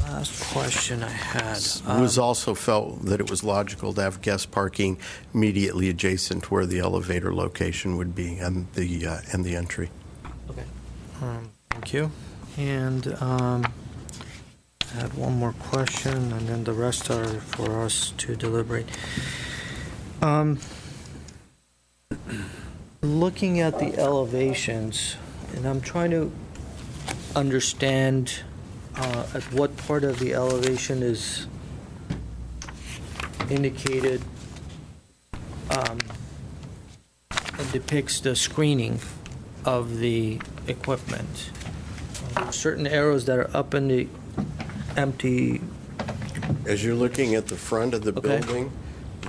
last question I had. It was also felt that it was logical to have guest parking immediately adjacent to where the elevator location would be and the entry. Okay. Thank you. And I had one more question, and then the rest are for us to deliberate. Looking at the elevations, and I'm trying to understand at what part of the elevation is indicated it depicts the screening of the equipment. Certain arrows that are up in the empty. As you're looking at the front of the Okay. building,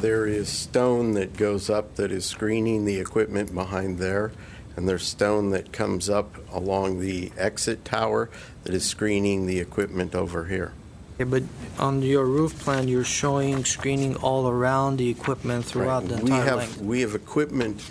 there is stone that goes up that is screening the equipment behind there, and there's stone that comes up along the exit tower that is screening the equipment over here. Okay, but on your roof plan, you're showing screening all around the equipment throughout the Right. entire length. We have equipment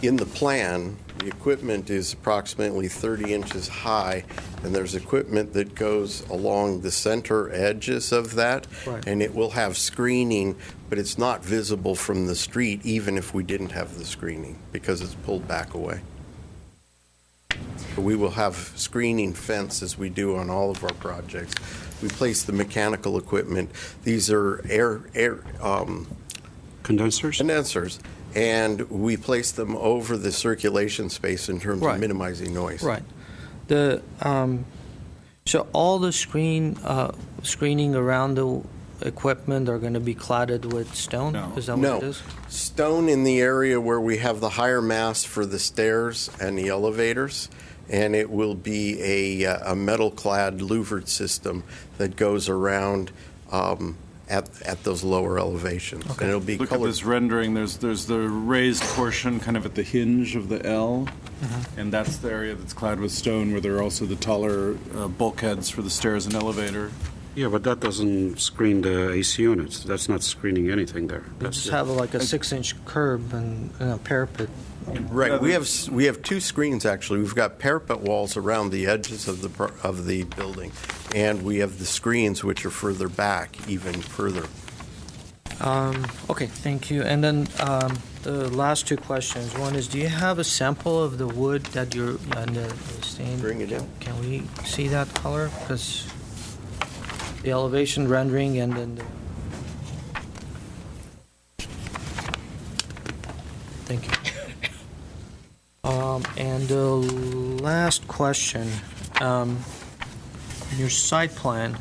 in the plan. The equipment is approximately 30 inches high, and there's equipment that goes along the center edges of that, Right. and it will have screening, but it's not visible from the street, even if we didn't have the screening, because it's pulled back away. We will have screening fence as we do on all of our projects. We place the mechanical equipment. These are Condensers? condensers, and we place them over the circulation space in terms Right. of minimizing noise. Right. The so all the screening around the equipment are going to be cladded with stone? No. Is that what No. it is? Stone in the area where we have the higher mass for the stairs and the elevators, and it will be a metal-clad louvered system that goes around at those lower elevations. And it'll be Look at colored. this rendering, there's the raised portion kind of at the hinge of the L, and that's the area that's clad with stone where there are also the taller bulkheads for the stairs and elevator. Yeah, but that doesn't screen the AC units. That's not screening anything there. You That's just have like a 6-inch curb and a parapet. Right. Yeah, We have two screens, actually. We've got parapet walls around the edges of the building, and we have the screens which are further back, even further. Okay, thank you. And then the last two questions. One is, do you have a sample of the wood that you're and the stain? Bring it in. Can we see that color? Because the elevation rendering and then the... Thank you. And the last question, your site plan.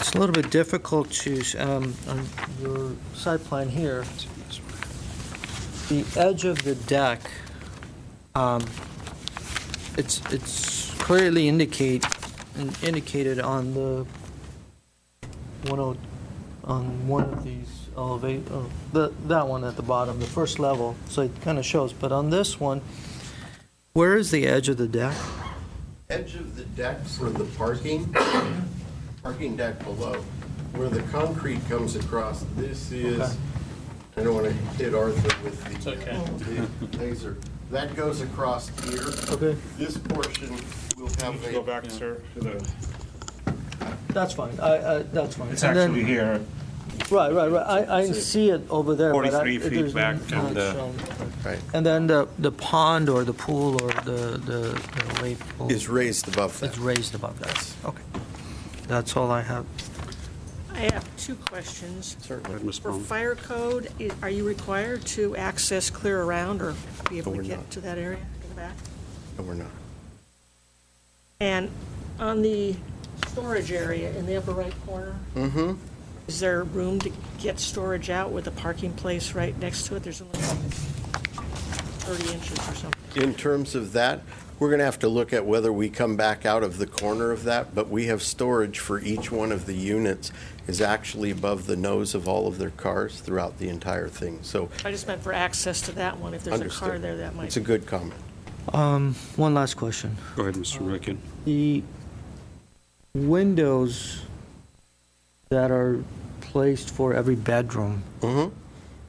It's a little bit difficult to, on your site plan here, The edge of the deck, it's clearly indicated on the on one of these that one at the bottom, the first level. So it kind of shows. But on this one, where is the edge of the deck? Edge of the deck for the parking deck below, where the concrete comes across. This is, Okay. I don't want to hit Arthur with the okay. the laser. That goes across here. Okay. This portion will have Go a, back, sir, to the, That's fine. That's fine. it's And then- actually here. Right. I see it over there. but 43 feet there's back not and, shown. right, And then the pond or the pool or the lake pool is raised above that. it's raised above that. Okay. That's all I have. I have two questions. Go ahead, Ms. For Palmer. fire code, are you required to access clear around or be able No, to we're get not. to that area in the back? No, we're not. And on the storage area in the upper right corner, Mm-hmm. is there room to get storage out with a parking place right next to it? There's only 30 inches or something. In terms of that, we're going to have to look at whether we come back out of the corner of that, but we have storage for each one of the units is actually above the nose of all of their cars throughout the entire thing. So I just meant for access to that one. If there's a car understood. there, that might. It's a good comment. One last question. Go ahead, Mr. Milliken. The windows that are placed for every bedroom, Mhm.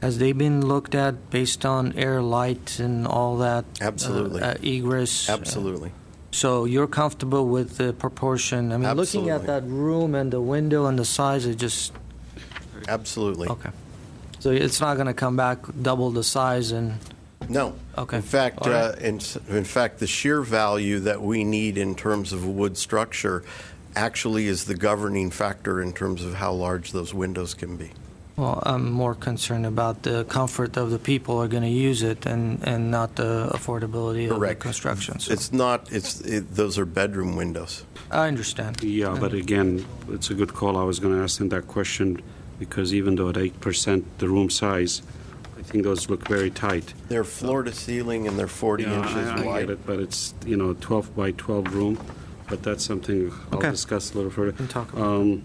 has they been looked at based on air, light, and all that? Absolutely. Egress? Absolutely. So you're comfortable with the proportion? I mean, looking at Absolutely. that room and the window and the size, it just, Absolutely. okay. So it's not going to come back double the size and, No. Okay. In fact, All right. in fact, the shear value that we need in terms of a wood structure actually is the governing factor in terms of how large those windows can be. well, I'm more concerned about the comfort of the people who are going to use it and not the affordability of the Correct. construction. So It's not. Those are bedroom windows. I understand. Yeah, but again, it's a good call. I was going to ask him that question because even though at 8% the room size, I think those look very tight. They're floor to ceiling and they're 40 Yeah, inches I wide. get it, but it's, 12 by 12 room, but that's something I'll Okay. discuss a little further. Can talk about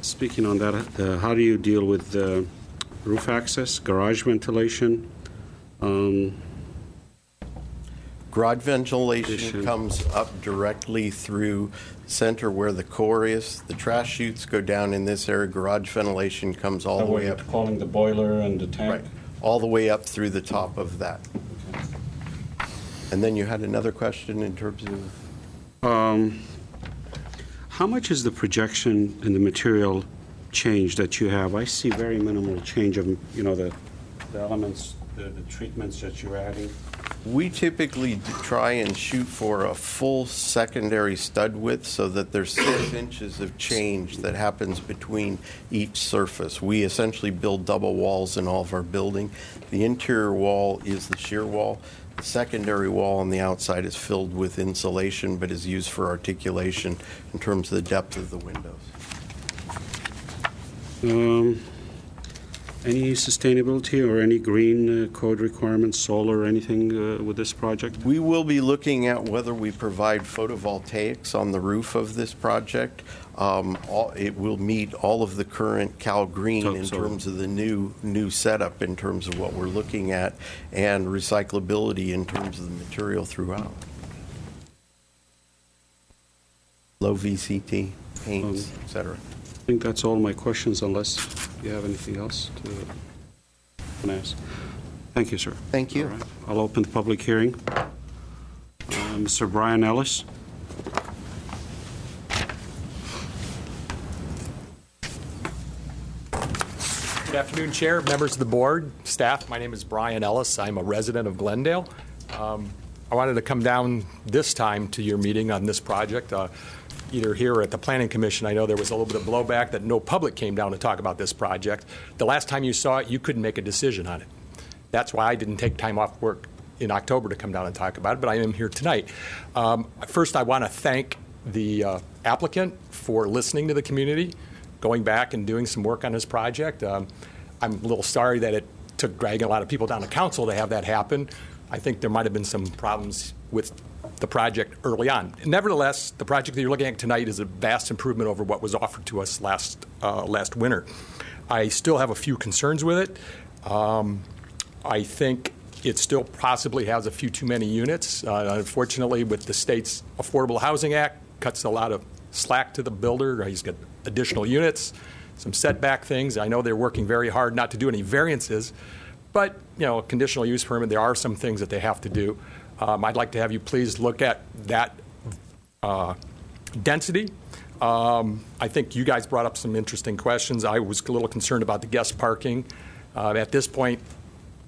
Speaking on that, how do you deal with roof access, garage ventilation? Garage ventilation Addition. comes up directly through center where the core is. The trash chutes go down in this area. Garage ventilation comes all the way up. Calling the boiler and the tank? Right, all the way up through the top of that. And then you had another question in terms of, How much is the projection in the material change that you have? I see very minimal change of, the elements, the treatments that you're adding. we typically try and shoot for a full secondary stud width so that there's 6 inches of change that happens between each surface. We essentially build double walls in all of our building. The interior wall is the shear wall. The secondary wall on the outside is filled with insulation but is used for articulation in terms of the depth of the windows. Any sustainability or any green code requirements, solar or anything with this project? We will be looking at whether we provide photovoltaics on the roof of this project. It will meet all of the current Cal Green in So- terms of the new setup, in terms of what we're looking at, and recyclability in terms of the material throughout. Low VCT, paints, et cetera. I think that's all my questions unless you have anything else to ask. Thank you, sir. Thank you. All right. I'll open the public hearing. Mr. Brian Ellis. Good afternoon, Chair, members of the board, staff. My name is Brian Ellis. I'm a resident of Glendale. I wanted to come down this time to your meeting on this project, either here or at the Planning Commission. I know there was a little bit of blowback that no public came down to talk about this project. The last time you saw it, you couldn't make a decision on it. That's why I didn't take time off work in October to come down and talk about it, but I am here tonight. First, I want to thank the applicant for listening to the community, going back and doing some work on this project. I'm a little sorry that it took dragging a lot of people down to council to have that happen. I think there might have been some problems with the project early on. Nevertheless, the project that you're looking at tonight is a vast improvement over what was offered to us last winter. I still have a few concerns with it. I think it still possibly has a few too many units. Unfortunately, with the state's Affordable Housing Act, cuts a lot of slack to the builder. He's got additional units, some setback things. I know they're working very hard not to do any variances, but, a conditional use permit, there are some things that they have to do. I'd like to have you please look at that density. I think you guys brought up some interesting questions. I was a little concerned about the guest parking. At this point,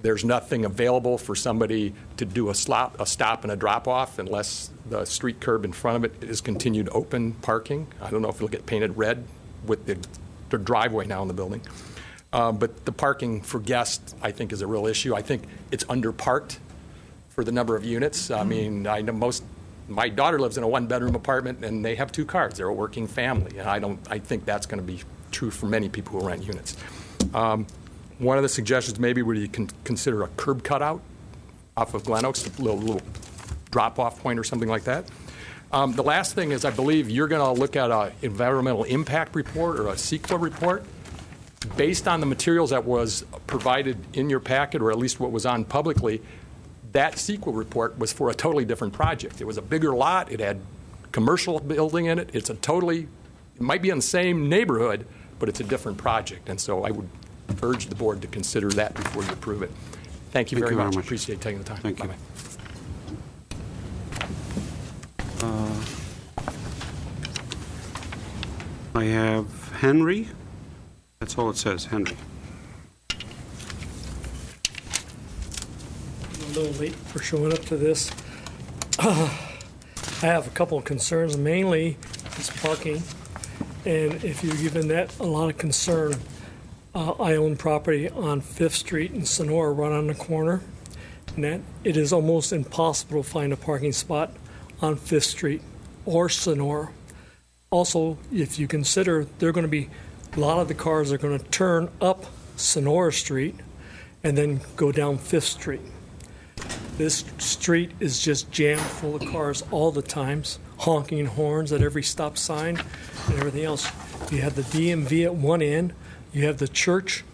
there's nothing available for somebody to do a stop and a drop-off unless the street curb in front of it is continued open parking. I don't know if it'll get painted red with the driveway now in the building. But the parking for guests, I think, is a real issue. I think it's underparked for the number of units. I mean, I know my daughter lives in a one-bedroom apartment, and they have 2 cars. They're a working family, and I think that's going to be true for many people who rent units. One of the suggestions maybe would you consider a curb cutout off of Glen Oaks, a little drop-off point or something like that. The last thing is I believe you're going to look at an environmental impact report or a CEQA report. Based on the materials that was provided in your packet, or at least what was on publicly, that CEQA report was for a totally different project. It was a bigger lot. It had commercial building in it. It might be in the same neighborhood, but it's a different project. And so I would urge the board to consider that before you approve it. Thank you very much. Appreciate taking the time. Thank you. I have Henry. That's all it says, Henry. A little late for showing up to this. I have a couple of concerns. Mainly is parking. And if you're giving that a lot of concern, I own property on 5th Street in Sonora, right on the corner, and that it is almost impossible to find a parking spot on 5th Street or Sonora. Also, if you consider a lot of the cars are going to turn up Sonora Street and then go down 5th Street. This street is just jammed full of cars all the times, honking horns at every stop sign and everything else. You have the DMV at one end, you have the church,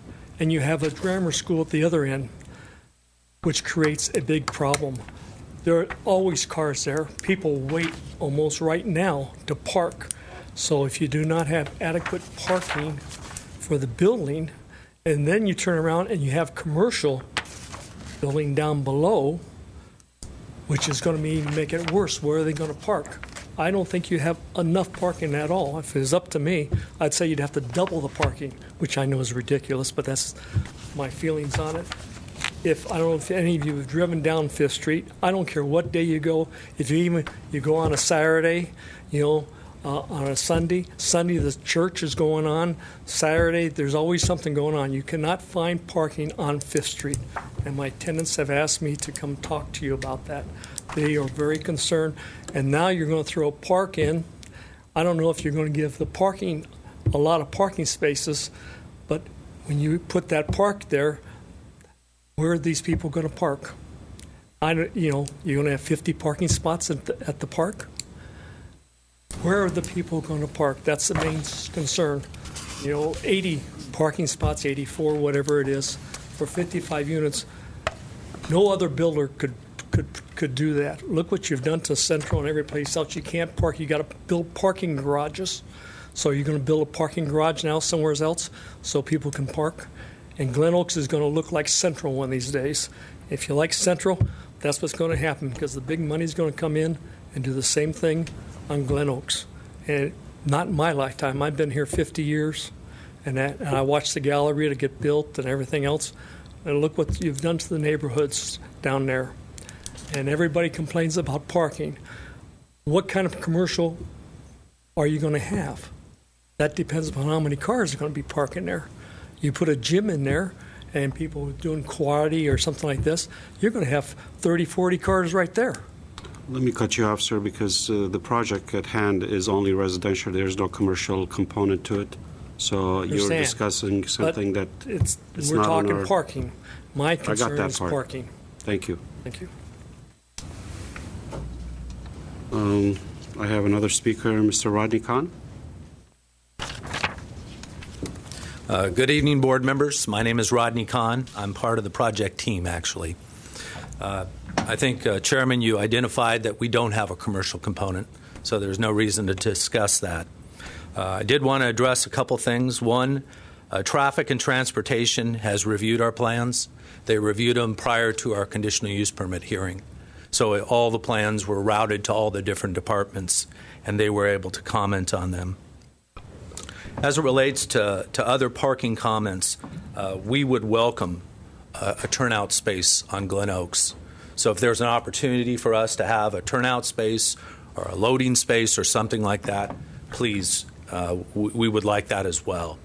and you have a grammar school at the other end, which creates a big problem. There are always cars there. People wait almost right now to park. So if you do not have adequate parking for the building, and then you turn around and you have commercial building down below, which is going to make it worse, where are they going to park? I don't think you have enough parking at all. If it was up to me, I'd say you'd have to double the parking, which I know is ridiculous, but that's my feelings on it. I don't know if any of you have driven down 5th Street. I don't care what day you go. If you go on a Saturday, on a Sunday the church is going on. Saturday, there's always something going on. You cannot find parking on 5th Street. And my tenants have asked me to come talk to you about that. They are very concerned. And now you're going to throw a park in. I don't know if you're going to give the parking a lot of parking spaces, but when you put that park there, where are these people going to park? You're going to have 50 parking spots at the park? Where are the people going to park? That's the main concern. 80 parking spots, 84, whatever it is, for 55 units. No other builder could do that. Look what you've done to Central and every place else. You can't park. You got to build parking garages. So you're going to build a parking garage now somewhere else so people can park. And Glen Oaks is going to look like Central one of these days. If you like Central, that's what's going to happen, because the big money is going to come in and do the same thing on Glen Oaks. And not in my lifetime. I've been here 50 years, and I watched the Galleria to get built and everything else. And look what you've done to the neighborhoods down there. And everybody complains about parking. What kind of commercial are you going to have? That depends upon how many cars are going to be parking there. You put a gym in there, and people doing quality or something like this, you're going to have 30, 40 cars right there. Let me cut you off, sir, because the project at hand is only residential. There's no commercial component to it. So you're discussing something that it's we're not on talking our... parking. My got concern that is part. parking. Thank you. Thank you. I have another speaker, Mr. Rodney Khan. Good evening, board members. My name is Rodney Kahn. I'm part of the project team, actually. I think, Chairman, you identified that we don't have a commercial component, so there's no reason to discuss that. I did want to address a couple things. One, Traffic and Transportation has reviewed our plans. They reviewed them prior to our conditional use permit hearing. So all the plans were routed to all the different departments, and they were able to comment on them. As it relates to other parking comments, we would welcome a turnout space on Glen Oaks. So if there's an opportunity for us to have a turnout space or a loading space or something like that, please, we would like that as well.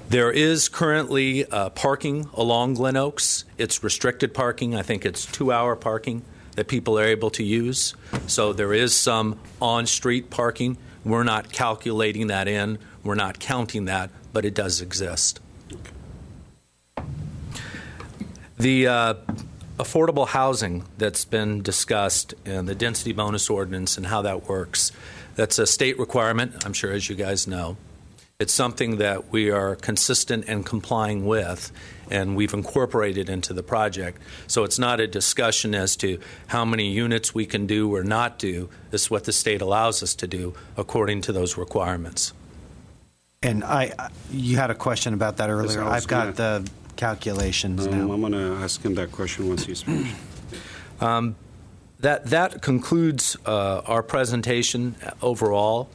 There is currently parking along Glen Oaks. It's restricted parking. I think it's 2-hour parking that people are able to use. So there is some on-street parking. We're not calculating that in. We're not counting that, but it does exist. The affordable housing that's been discussed and the density bonus ordinance and how that works, that's a state requirement, I'm sure, as you guys know. It's something that we are consistent and complying with, and we've incorporated into the project. So it's not a discussion as to how many units we can do or not do. This is what the state allows us to do according to those requirements. And you had a question about that earlier. Yes, I've got the calculations now. I'm going to ask him that question once he's finished. That concludes our presentation overall.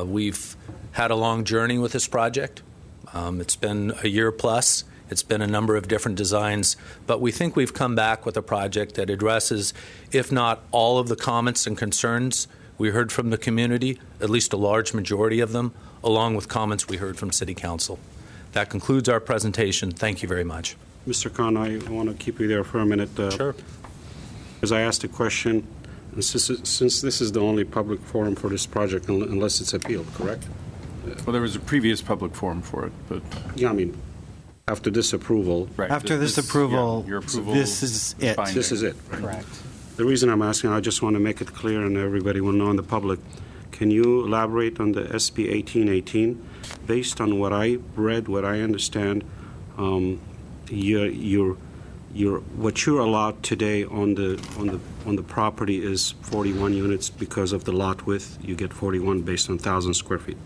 We've had a long journey with this project. It's been a year plus. It's been a number of different designs, but we think we've come back with a project that addresses, if not all of the comments and concerns we heard from the community, at least a large majority of them, along with comments we heard from City Council. That concludes our presentation. Thank you very much. Mr. Khan, I want to keep you there for a minute. Sure. As I asked a question, and since this is the only public forum for this project, unless it's appealed, correct? Well, there was a previous public forum for it, but Yeah, I mean, after this approval, right, After this approval, yeah, your approval, this is it. binding. this is it. Right? Correct. The reason I'm asking, I just want to make it clear and everybody will know in the public. Can you elaborate on the SB 1818? Based on what I read, what I understand, what you're allowed today on the property is 41 units because of the lot width. You get 41 based on 1,000 square feet.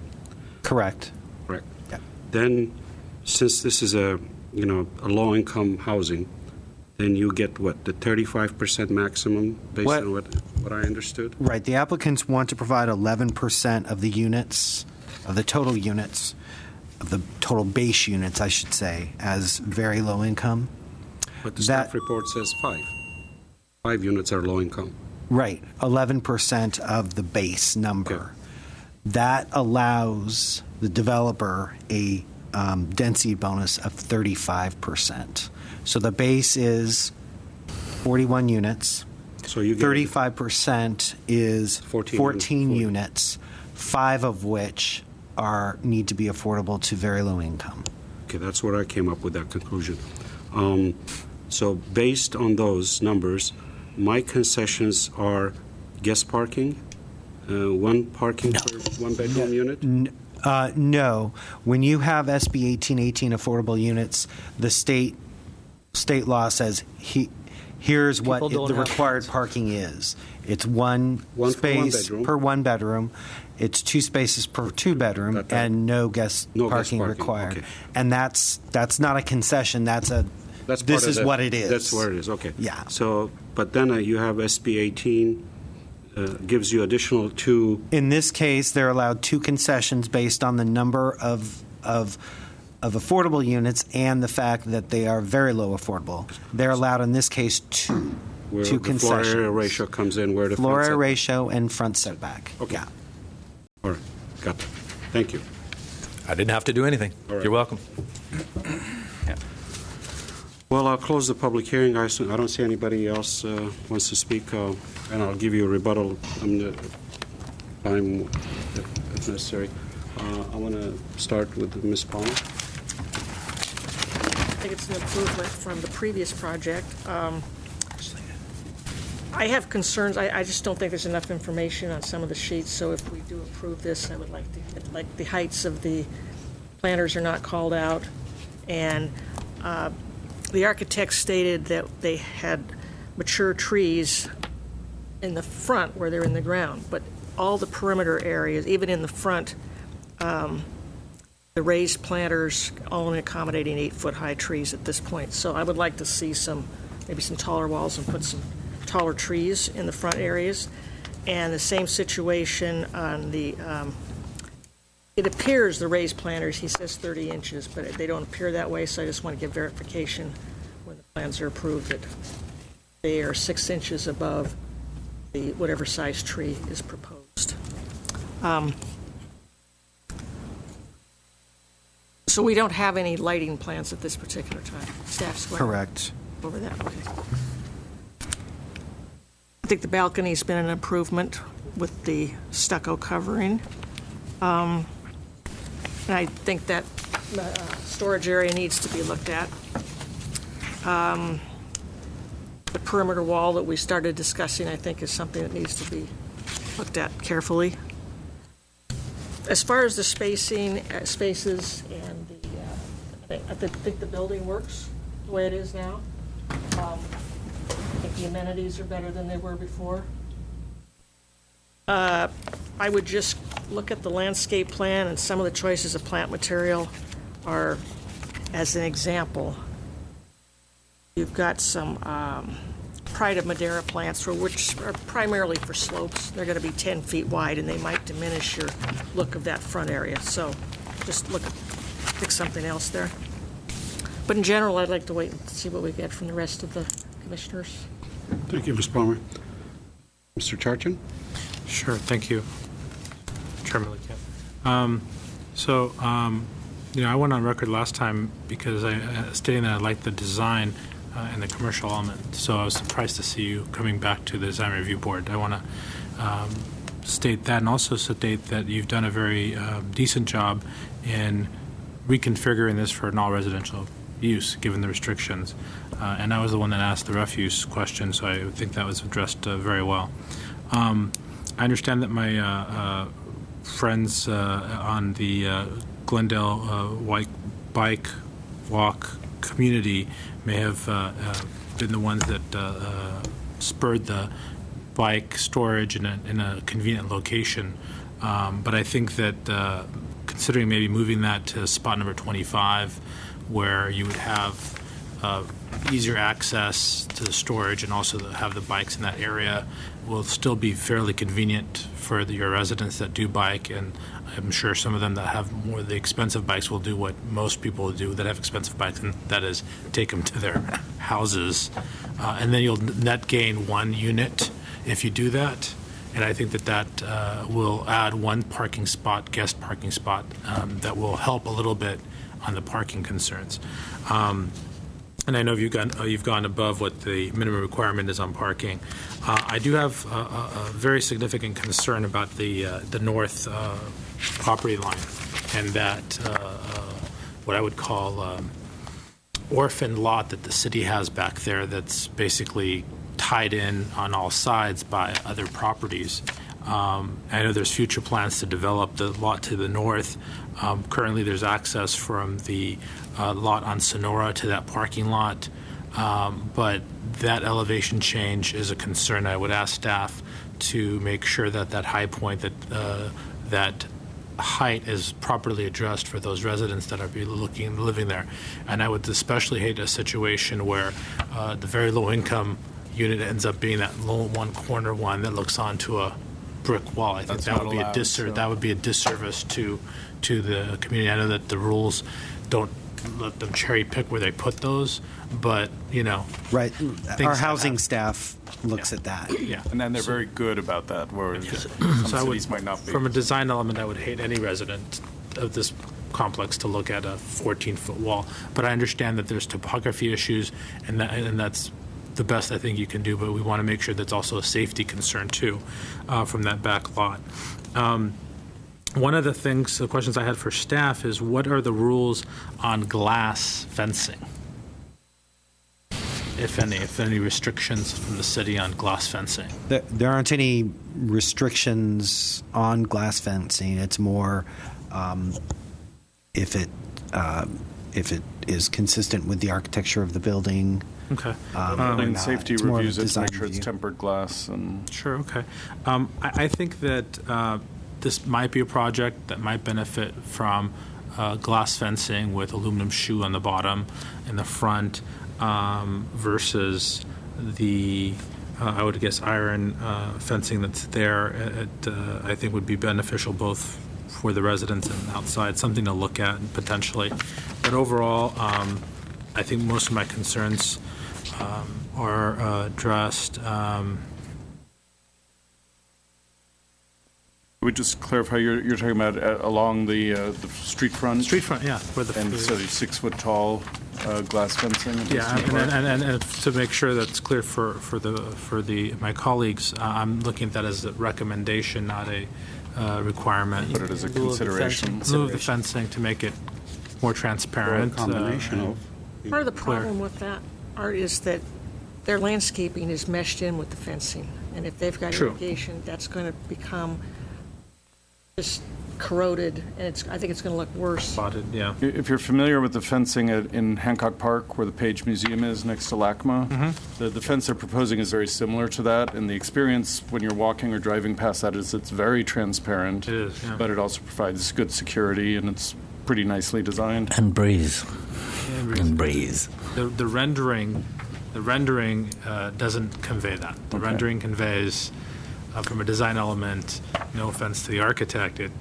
Correct. Correct. Yeah. Then, since this is a low-income housing, then you get what, the 35% maximum based on what I understood. Right. The applicants want to provide 11% of the units, of the total units, of the total base units, I should say, as very low income. But the staff report says 5. 5 units are low income. Right. 11% of the base number. Okay. That allows the developer a density bonus of 35%. So the base is 41 units. So you get 35% is 14 units. units, 5 of which need to be affordable to very low income. Okay, that's where I came up with that conclusion. So based on those numbers, my concessions are guest parking, one parking per one-bedroom unit? No. When you have SB 1818 affordable units, the state law says here's what People don't the have required parking is. It's one One for one space bedroom. per one bedroom. It's 2 spaces per 2 bedroom, Got that. and no guest No guest parking parking, required. okay. And that's not a concession. That's This part of is what it is. That's what it is, okay. Yeah. So, but then you have SB 18, gives you additional 2. In this case, they're allowed 2 concessions based on the number of affordable units and the fact that they are very low affordable. They're allowed in this case 2 Where two the floor concessions. area ratio comes in, where the Floor front area setback- ratio and front setback. Okay. Yeah. All right, got that. Thank you. I didn't have to do anything. All right. You're welcome. Well, I'll close the public hearing. I don't see anybody else wants to speak, and I'll give you a rebuttal time if necessary. I want to start with Ms. Palmer. think it's an improvement from the previous project. I have concerns. I just don't think there's enough information on some of the sheets, so if we do approve this, I would like to get, like, the heights of the planters are not called out, and the architect stated that they had mature trees in the front where they're in the ground, but all the perimeter areas, even in the front, the raised planters only accommodating 8-foot-high trees at this point. So I would like to see maybe some taller walls and put some taller trees in the front areas. And the same situation on the, it appears the raised planters, he says 30 inches, but they don't appear that way, so I just want to give verification when the plans are approved that they are 6 inches above the whatever size tree is proposed. So we don't have any lighting plans at this particular time. Staff's going Correct. over that. Okay. I think the balcony's been an improvement with the stucco covering. And I think that storage area needs to be looked at. The perimeter wall that we started discussing, I think, is something that needs to be looked at carefully. As far as the spaces and I think the building works the way it is now. I think the amenities are better than they were before. I would just look at the landscape plan, and some of the choices of plant material are, as an example, you've got some Pride of Madeira plants, which are primarily for slopes. They're going to be 10 feet wide, and they might diminish your look of that front area. So just pick something else there. But in general, I'd like to wait and see what we get from the rest of the commissioners. Thank you, Ms. Palmer. Mr. Charchin? Sure, thank you, Chairman Lickett. I went on record last time because stating that I liked the design and the commercial element. So I was surprised to see you coming back to the Design Review Board. I want to state that, and also state that you've done a very decent job in reconfiguring this for an all-residential use, given the restrictions. And I was the one that asked the refuse question, so I think that was addressed very well. I understand that my friends on the Glendale bike walk community may have been the ones that spurred the bike storage in a convenient location. But I think that considering maybe moving that to spot number 25, where you would have easier access to the storage and also have the bikes in that area, will still be fairly convenient for your residents that do bike, and I'm sure some of them that have more of the expensive bikes will do what most people do that have expensive bikes, and that is take them to their houses. And then you'll net gain 1 unit if you do that. And I think that will add 1 parking spot, guest parking spot, that will help a little bit on the parking concerns. And I know you've gone above what the minimum requirement is on parking. I do have a very significant concern about the north property line, and that what I would call orphan lot that the city has back there that's basically tied in on all sides by other properties. I know there's future plans to develop the lot to the north. Currently, there's access from the lot on Sonora to that parking lot, but that elevation change is a concern. I would ask staff to make sure that that high point, that height is properly addressed for those residents that are living there. And I would especially hate a situation where the very low income unit ends up being that low one corner one that looks onto a brick wall. I think that would be a disservice. That would be a disservice to the community. I know that the rules don't let them cherry pick where they put those, but right. Our housing staff looks at that. Yeah, and then they're very good about that. Whereas some cities might not be. From a design element, I would hate any resident of this complex to look at a 14-foot wall. But I understand that there's topography issues, and that's the best I think you can do, but we want to make sure that's also a safety concern too from that back lot. One of the questions I had for staff is, what are the rules on glass fencing? if any restrictions from the city on glass fencing? There aren't any restrictions on glass fencing. It's more if it is consistent with the architecture of the building. Okay. Building safety It's more of a reviews it to design make sure it's review. tempered glass and. Sure, okay. I think that this might be a project that might benefit from glass fencing with aluminum shoe on the bottom and the front versus the, I would guess, iron fencing that's there. I think would be beneficial both for the residents and outside, something to look at potentially. But overall, I think most of my concerns are addressed. We just clarify, you're talking about along the street front? Street front, yeah. Where the, And so 6 foot tall glass fencing? yeah, and to make sure that's clear for my colleagues, I'm looking at that as a recommendation, not a requirement. Put it as a In lieu of the consideration. fencing. Move the fencing to make it more Or a transparent. combination of. Part of the Clear. problem with that, Art, is that their landscaping is meshed in with the fencing. And if they've got True. irrigation, that's going to become just corroded, and I think it's going to look worse. Spotted, yeah. If you're familiar with the fencing in Hancock Park, where the Page Museum is next to LACMA, the fence they're proposing is very similar to that, and the experience when you're walking or driving past that is it's very transparent. It is, yeah. But it also provides good security, and it's pretty nicely designed. And breeze. Yeah, And breeze. The rendering doesn't convey that. The Okay. rendering conveys, from a design element, no offense to the architect, it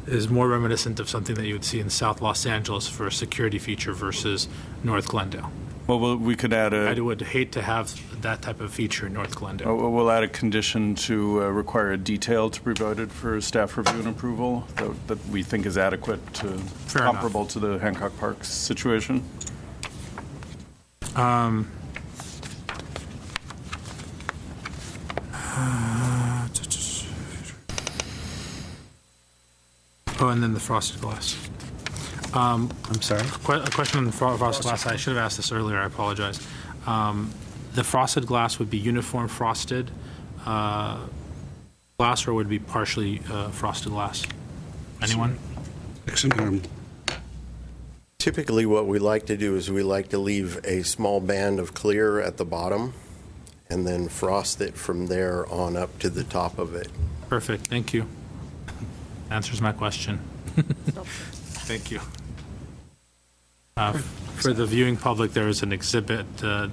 is more reminiscent of something that you would see in South Los Angeles for a security feature versus North Glendale. Well, we could add I would hate to have that type of feature in North Glendale. We'll add a condition to require a detail to be provided for staff review and approval that we think is adequate to Fair enough. comparable to the Hancock Park situation. Oh, and then the frosted glass. I'm sorry? A question on the frosted glass. I should have asked this earlier. I apologize. The frosted glass would be uniform frosted glass, or would it be partially frosted glass? Anyone? Typically, what we like to do is we like to leave a small band of clear at the bottom and then frost it from there on up to the top of it. Perfect. Thank you. Answers my question. Thank you. For the viewing public, there is an exhibit that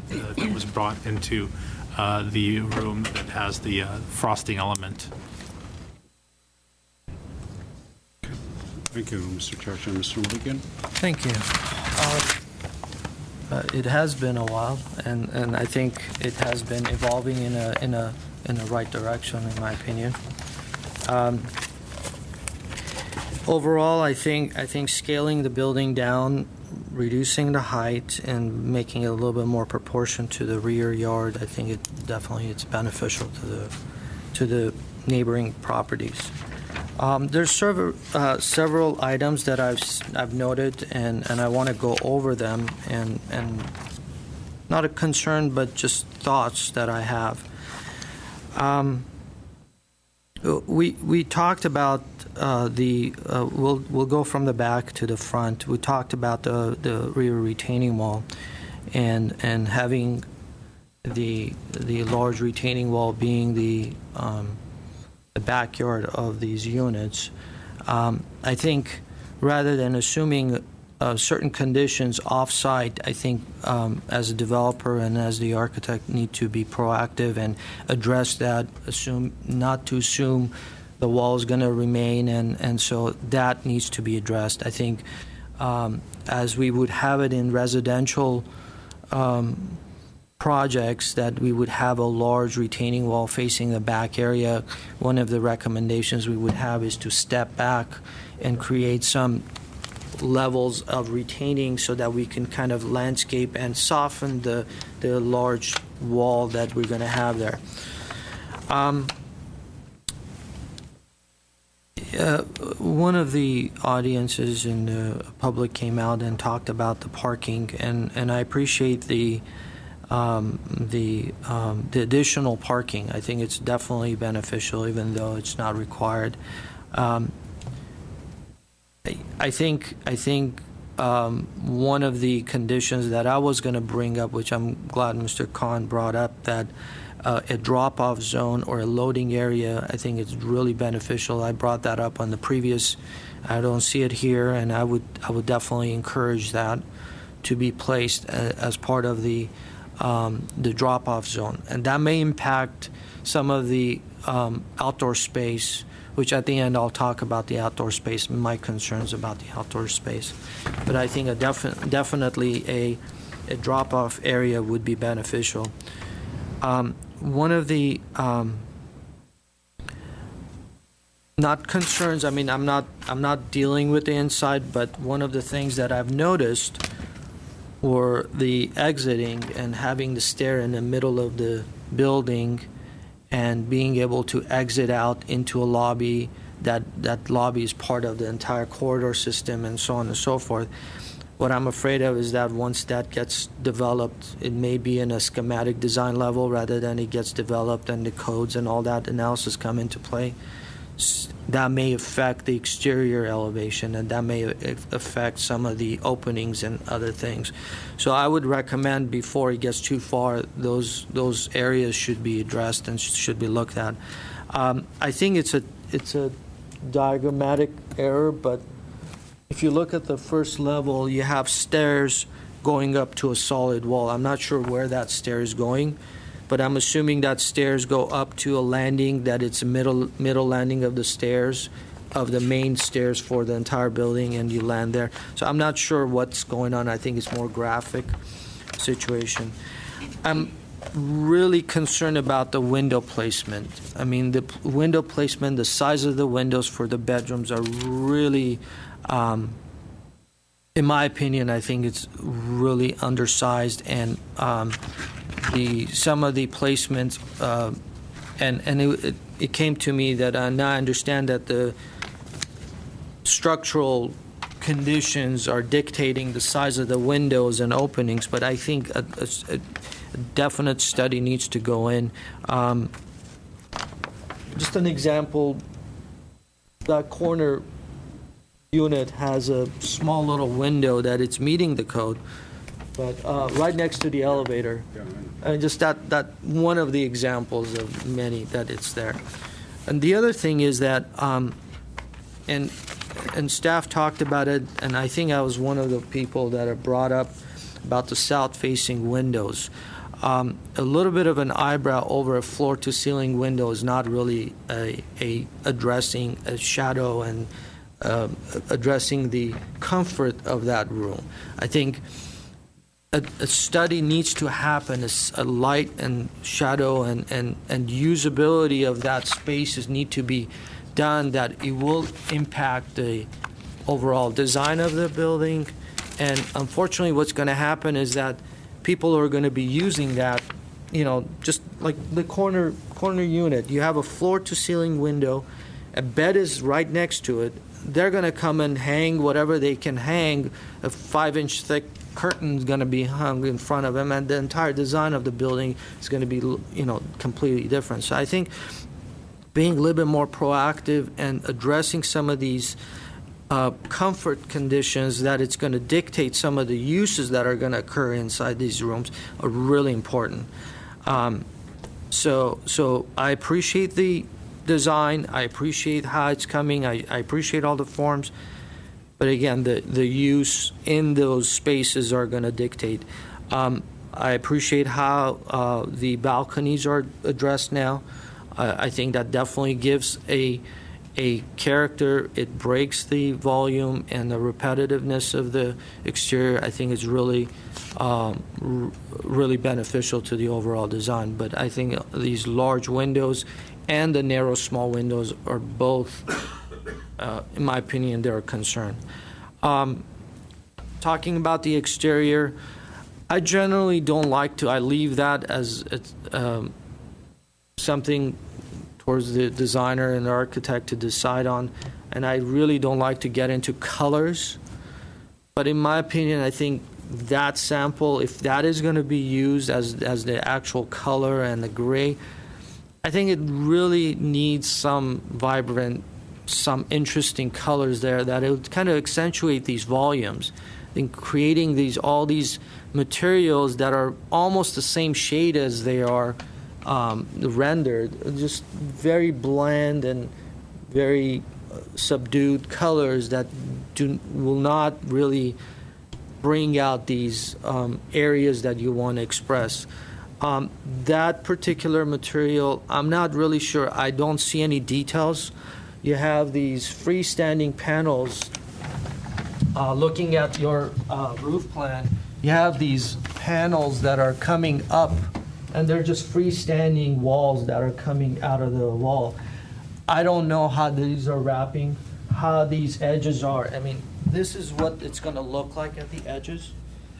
was brought into the room that has the frosting element. Thank you, Mr. Chair. Mr. Mulligan? Thank you. It has been a while, and I think it has been evolving in a right direction, in my opinion. Overall, I think scaling the building down, reducing the height, and making it a little bit more proportion to the rear yard, I think it's beneficial to the neighboring properties. There's several items that I've noted, and I want to go over them, and not a concern, but just thoughts that I have. We talked about we'll go from the back to the front. We talked about the rear retaining wall, and having the large retaining wall being the backyard of these units. I think rather than assuming certain conditions off-site, I think as a developer and as the architect need to be proactive and address that, not to assume the wall is going to remain, and so that needs to be addressed. I think as we would have it in residential projects, that we would have a large retaining wall facing the back area. One of the recommendations we would have is to step back and create some levels of retaining so that we can kind of landscape and soften the large wall that we're going to have there. One of the audiences in the public came out and talked about the parking, and I appreciate the additional parking. I think it's definitely beneficial, even though it's not required. I think one of the conditions that I was going to bring up, which I'm glad Mr. Khan brought up, that a drop-off zone or a loading area, I think it's really beneficial. I brought that up on the previous. I don't see it here, and I would definitely encourage that to be placed as part of the drop-off zone, and that may impact some of the outdoor space, which at the end I'll talk about the outdoor space, my concerns about the outdoor space. But I think definitely a drop-off area would be beneficial. One of the not concerns. I mean, I'm not dealing with the inside, but one of the things that I've noticed were the exiting and having the stair in the middle of the building and being able to exit out into a lobby. That lobby is part of the entire corridor system and so on and so forth. What I'm afraid of is that once that gets developed, it may be in a schematic design level rather than it gets developed and the codes and all that analysis come into play. That may affect the exterior elevation, and that may affect some of the openings and other things. So I would recommend before it gets too far, those areas should be addressed and should be looked at. I think it's a diagrammatic error, but if you look at the first level, you have stairs going up to a solid wall. I'm not sure where that stair is going, but I'm assuming that stairs go up to a landing, that it's a middle landing of the stairs, of the main stairs for the entire building, and you land there. So I'm not sure what's going on. I think it's more graphic situation. I'm really concerned about the window placement. I mean, the window placement, the size of the windows for the bedrooms are really, in my opinion, I think it's really undersized, and some of the placements, and it came to me that now I understand that the structural conditions are dictating the size of the windows and openings, but I think a definite study needs to go in. Just an example, that corner unit has a small little window that it's meeting the code, but right next to the elevator. And just that one of the examples of many that it's there. And the other thing is that, and staff talked about it, and I think I was one of the people that are brought up about the south-facing windows. A little bit of an eyebrow over a floor-to-ceiling window is not really addressing a shadow and addressing the comfort of that room. I think a study needs to happen. A light and shadow and usability of that spaces need to be done, that it will impact the overall design of the building. And unfortunately, what's going to happen is that people are going to be using that, just like the corner unit. You have a floor-to-ceiling window, a bed is right next to it. They're going to come and hang whatever they can hang. A 5-inch thick curtain is going to be hung in front of them, and the entire design of the building is going to be, completely different. So I think being a little bit more proactive and addressing some of these comfort conditions that it's going to dictate some of the uses that are going to occur inside these rooms are really important. So I appreciate the design. I appreciate how it's coming. I appreciate all the forms. But again, the use in those spaces are going to dictate. I appreciate how the balconies are addressed now. I think that definitely gives a character. It breaks the volume and the repetitiveness of the exterior. I think it's really, really beneficial to the overall design. But I think these large windows and the narrow, small windows are both, in my opinion, they're a concern. Talking about the exterior, I generally don't like to. I leave that as something towards the designer and the architect to decide on, and I really don't like to get into colors. But in my opinion, I think that sample, if that is going to be used as the actual color and the gray, I think it really needs some vibrant, some interesting colors there that it would kind of accentuate these volumes. I think creating all these materials that are almost the same shade as they are rendered, just very bland and very subdued colors that will not really bring out these areas that you want to express. That particular material, I'm not really sure. I don't see any details. You have these freestanding panels. Looking at your roof plan, you have these panels that are coming up, and they're just freestanding walls that are coming out of the wall. I don't know how these are wrapping, how these edges are. I mean, this is what it's going to look like at the edges.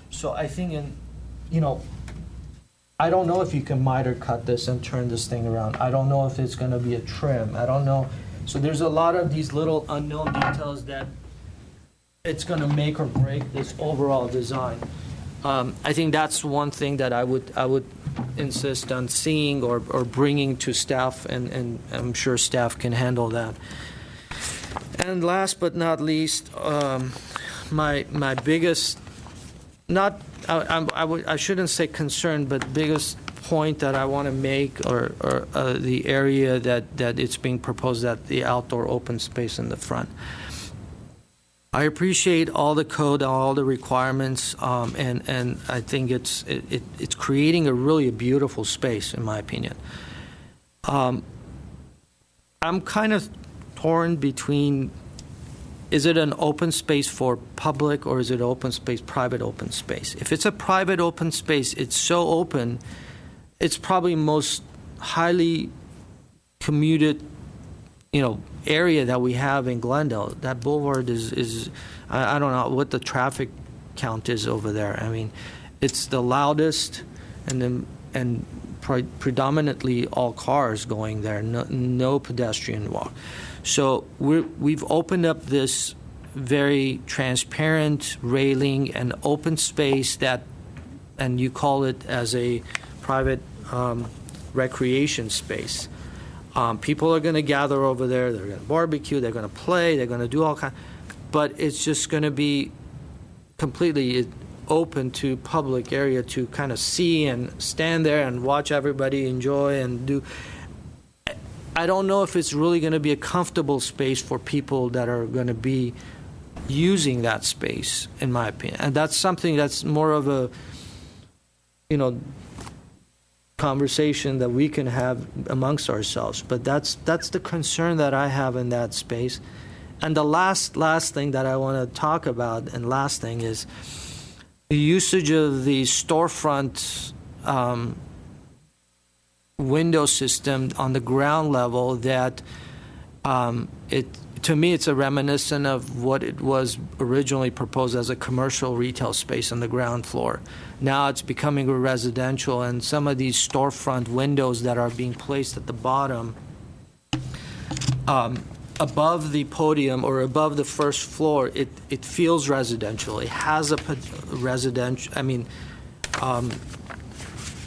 So I think, I don't know if you can miter cut this and turn this thing around. I don't know if it's going to be a trim. I don't know. So there's a lot of these little unknown details that it's going to make or break this overall design. I think that's one thing that I would insist on seeing or bringing to staff, and I'm sure staff can handle that. And last but not least, my biggest, I shouldn't say concern, but biggest point that I want to make, or the area that it's being proposed at the outdoor open space in the front. I appreciate all the code, all the requirements, and I think it's creating a really beautiful space, in my opinion. I'm kind of torn between, is it an open space for public or is it open space, private open space? If it's a private open space, it's so open, it's probably most highly commuted, area that we have in Glendale. That boulevard is I don't know what the traffic count is over there. I mean, it's the loudest, and predominantly all cars going there. No pedestrian walk. So we've opened up this very transparent railing and open space and you call it as a private recreation space. People are going to gather over there. They're going to barbecue. They're going to play. They're going to do all kinds. But it's just going to be completely open to public area to kind of see and stand there and watch everybody enjoy and do. I don't know if it's really going to be a comfortable space for people that are going to be using that space, in my opinion. And that's something that's more of a, conversation that we can have amongst ourselves. But that's the concern that I have in that space. And the last thing that I want to talk about, and last thing, is the usage of the storefront window system on the ground level. That to me, it's a reminiscent of what it was originally proposed as a commercial retail space on the ground floor. Now it's becoming a residential, and some of these storefront windows that are being placed at the bottom, above the podium or above the first floor, it feels residential. It has a residential,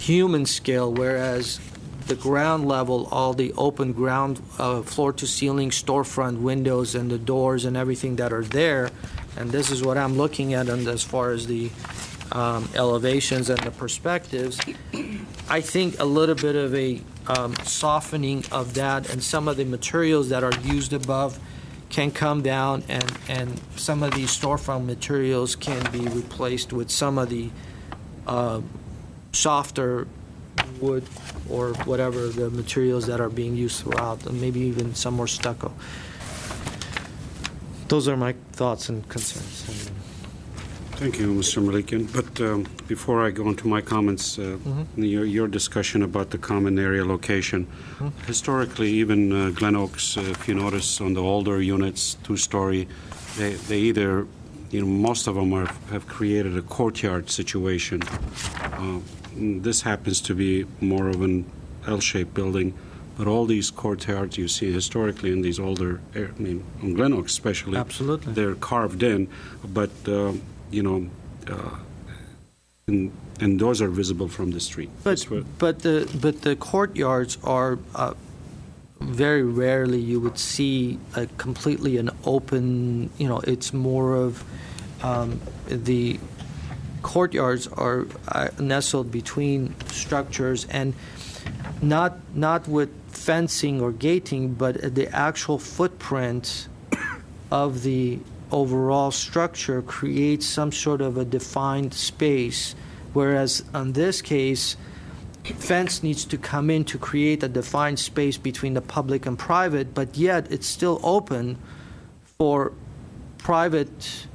human scale, whereas the ground level, all the open ground, floor-to-ceiling storefront windows and the doors and everything that are there, and this is what I'm looking at, and as far as the elevations and the perspectives, I think a little bit of a softening of that, and some of the materials that are used above can come down, and some of these storefront materials can be replaced with some of the softer wood or whatever the materials that are being used throughout, and maybe even some more stucco. Those are my thoughts and concerns. Thank you, Mr. Malikian. But before I go into my comments, your discussion about the common area location, historically, even Glen Oaks, if you notice on the older units, two-story, they either, most of them have created a courtyard situation. This happens to be more of an L-shaped building. but all these courtyards you see historically in these older, I mean, on Glen Oaks especially, Absolutely. they're carved in, but, and those are visible from the street. That's what- But the courtyards are, very rarely you would see a completely an open, it's more of, the courtyards are nestled between structures, and not with fencing or gating, but the actual footprint of the overall structure creates some sort of a defined space, whereas in this case, fence needs to come in to create a defined space between the public and private, but yet it's still open for private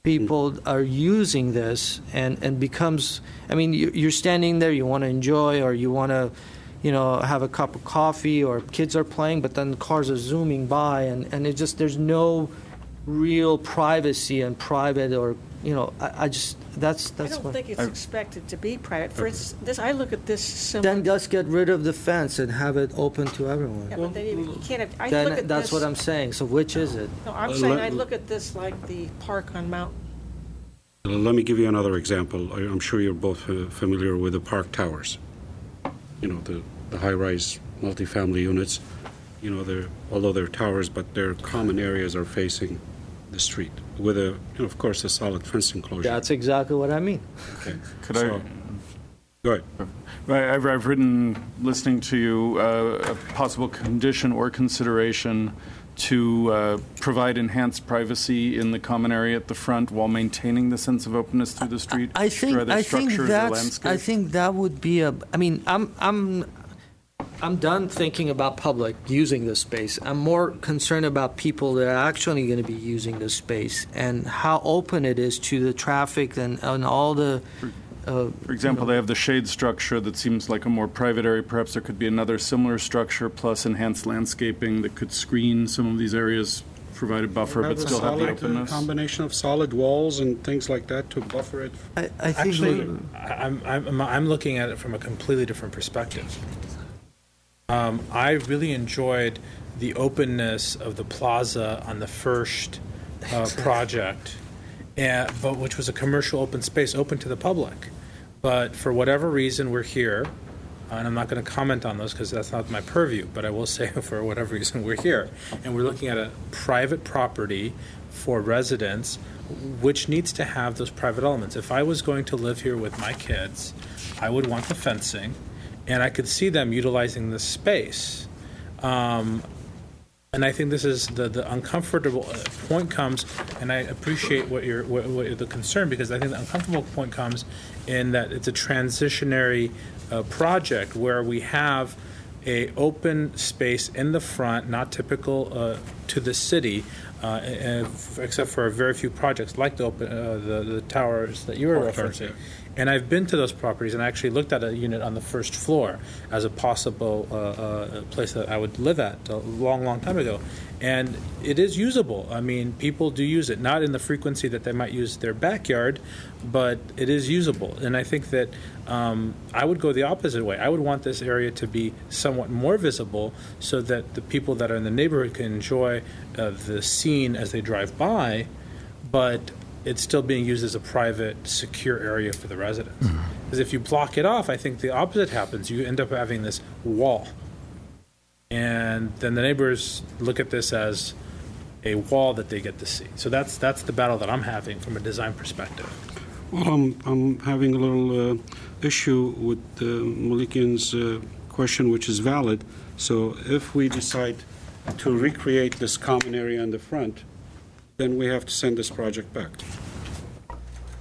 people are using this, and becomes, I mean, you're standing there, you want to enjoy, or you want to, have a cup of coffee, or kids are playing, but then cars are zooming by, and it just, there's no real privacy and private, or, I just, that's I don't what. think it's expected to be private. For instance, I look at this similar. Then let's get rid of the fence and have it open to everyone. Yeah, but then you can't have, I look Then at that's this. what I'm saying. So which is it? No, I'm saying I look at this like the park on Mount. Let me give you another example. I'm sure you're both familiar with the park towers. The high-rise multifamily units. Although they're towers, but their common areas are facing the street with of course, a solid fence enclosure. That's exactly what I mean. Okay. Could I? Go ahead. I've written, listening to you, a possible condition or consideration to provide enhanced privacy in the common area at the front while maintaining the sense of openness through the street. I think that would be I mean, I'm done thinking about public using this space. I'm more concerned about people that are actually going to be using this space and how open it is to the traffic and all the. For example, they have the shade structure that seems like a more private area. Perhaps there could be another similar structure plus enhanced landscaping that could screen some of these areas, provide a buffer, but still have the openness. Combination of solid walls and things like that to buffer it. I think Actually, I'm looking at it from a completely different perspective. I really enjoyed the openness of the plaza on the first project, but which was a commercial open space open to the public. But for whatever reason, we're here, and I'm not going to comment on those because that's not my purview, but I will say for whatever reason, we're here, and we're looking at a private property for residents, which needs to have those private elements. If I was going to live here with my kids, I would want the fencing, and I could see them utilizing this space. And I think this is the uncomfortable point comes, and I appreciate what the concern, because I think the uncomfortable point comes in that it's a transitionary project where we have a open space in the front, not typical to the city, except for very few projects like the towers that you were referencing. And I've been to those properties and actually looked at a unit on the first floor as a possible place that I would live at a long, long time ago. And it is usable. I mean, people do use it, not in the frequency that they might use their backyard, but it is usable. And I think that I would go the opposite way. I would want this area to be somewhat more visible so that the people that are in the neighborhood can enjoy the scene as they drive by, but it's still being used as a private, secure area for the residents. Because if you block it off, I think the opposite happens. You end up having this wall. And then the neighbors look at this as a wall that they get to see. So that's the battle that I'm having from a design perspective. Well, I'm having a little issue with Malikian's question, which is valid. So if we decide to recreate this common area in the front, then we have to send this project back.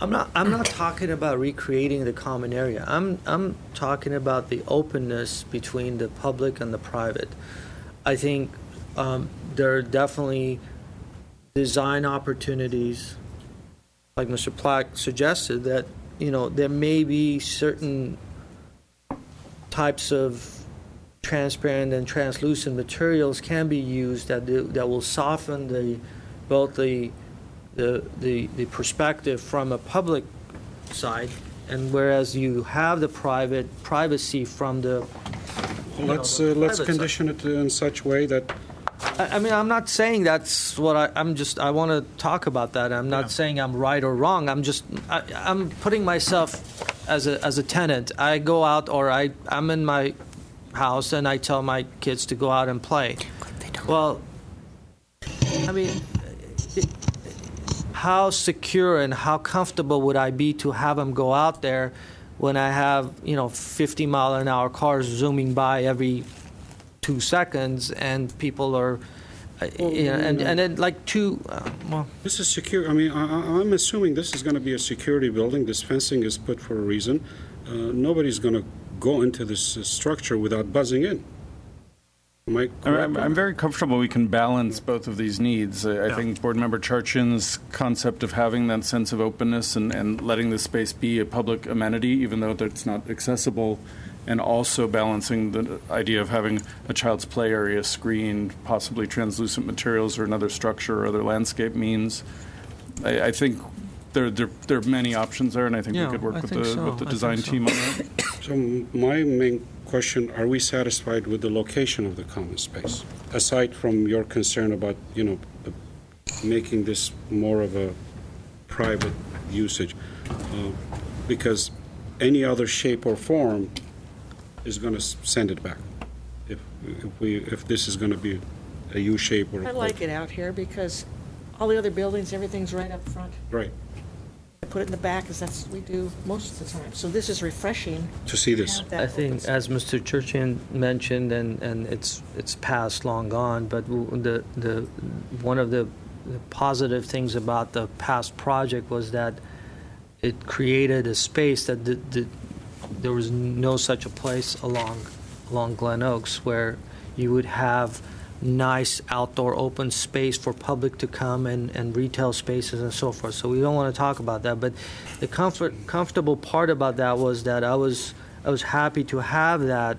I'm not talking about recreating the common area. I'm talking about the openness between the public and the private. I think there are definitely design opportunities, like Mr. Plack suggested, that there may be certain types of transparent and translucent materials can be used that will soften both the perspective from a public side, and whereas you have the privacy from the Let's the private side. condition it in such way that I mean, I'm not saying that's what I want to talk about that. I'm not saying I'm right or wrong. I'm putting myself as a tenant. I go out, or I'm in my house and I tell my kids to go out and play. Well, I mean, how secure and how comfortable would I be to have them go out there when I have, 50-mile-an-hour cars zooming by every 2 seconds, and people are, and then like well. this is secure. I mean, I'm assuming this is going to be a security building. This fencing is put for a reason. Nobody's going to go into this structure without buzzing in. Am I correct? I'm very comfortable we can balance both of these needs. I think Board Member Charchin's concept of having that sense of openness and letting the space be a public amenity, even though it's not accessible, and also balancing the idea of having a child's play area screened, possibly translucent materials or another structure or other landscape means. I think there are many options there, and I think we could work with the design team on that. So my main question, are we satisfied with the location of the common space? Aside from your concern about, making this more of a private usage, because any other shape or form is going to send it back. If this is going to be a U shape or I like it out here because all the other buildings, everything's right up front. Right. I put it in the back because that's what we do most of the time. So this is refreshing. To see this. have that I think, open as Mr. Churchin mentioned, and it's past, long gone, but the one of the positive things about the past project was that it created a space that there was no such a place along Glen Oaks where you would have nice outdoor open space for public to come and retail spaces and so forth. So we don't want to talk about that, but the comfortable part about that was that I was happy to have that,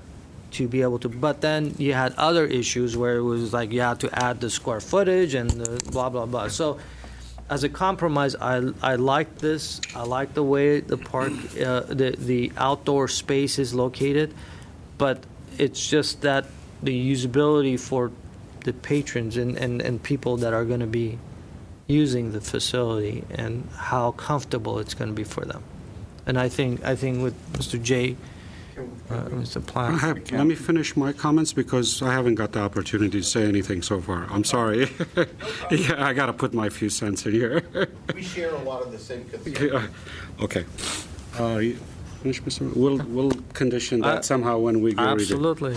to be able to. But then you had other issues where it was like you had to add the square footage and the blah blah blah. So as a compromise, I like this. I like the way the park, the outdoor space is located, but it's just that the usability for the patrons and people that are going to be using the facility, and how comfortable it's going to be for them. And I think with Mr. J, Mr. Platt. Let me finish my comments because I haven't got the opportunity to say anything so far. I'm sorry. Yeah, I got to put my few cents in here. We share a lot of the same concerns. Yeah. Okay. You finish, Mr. We'll condition that somehow when we go read it. Absolutely.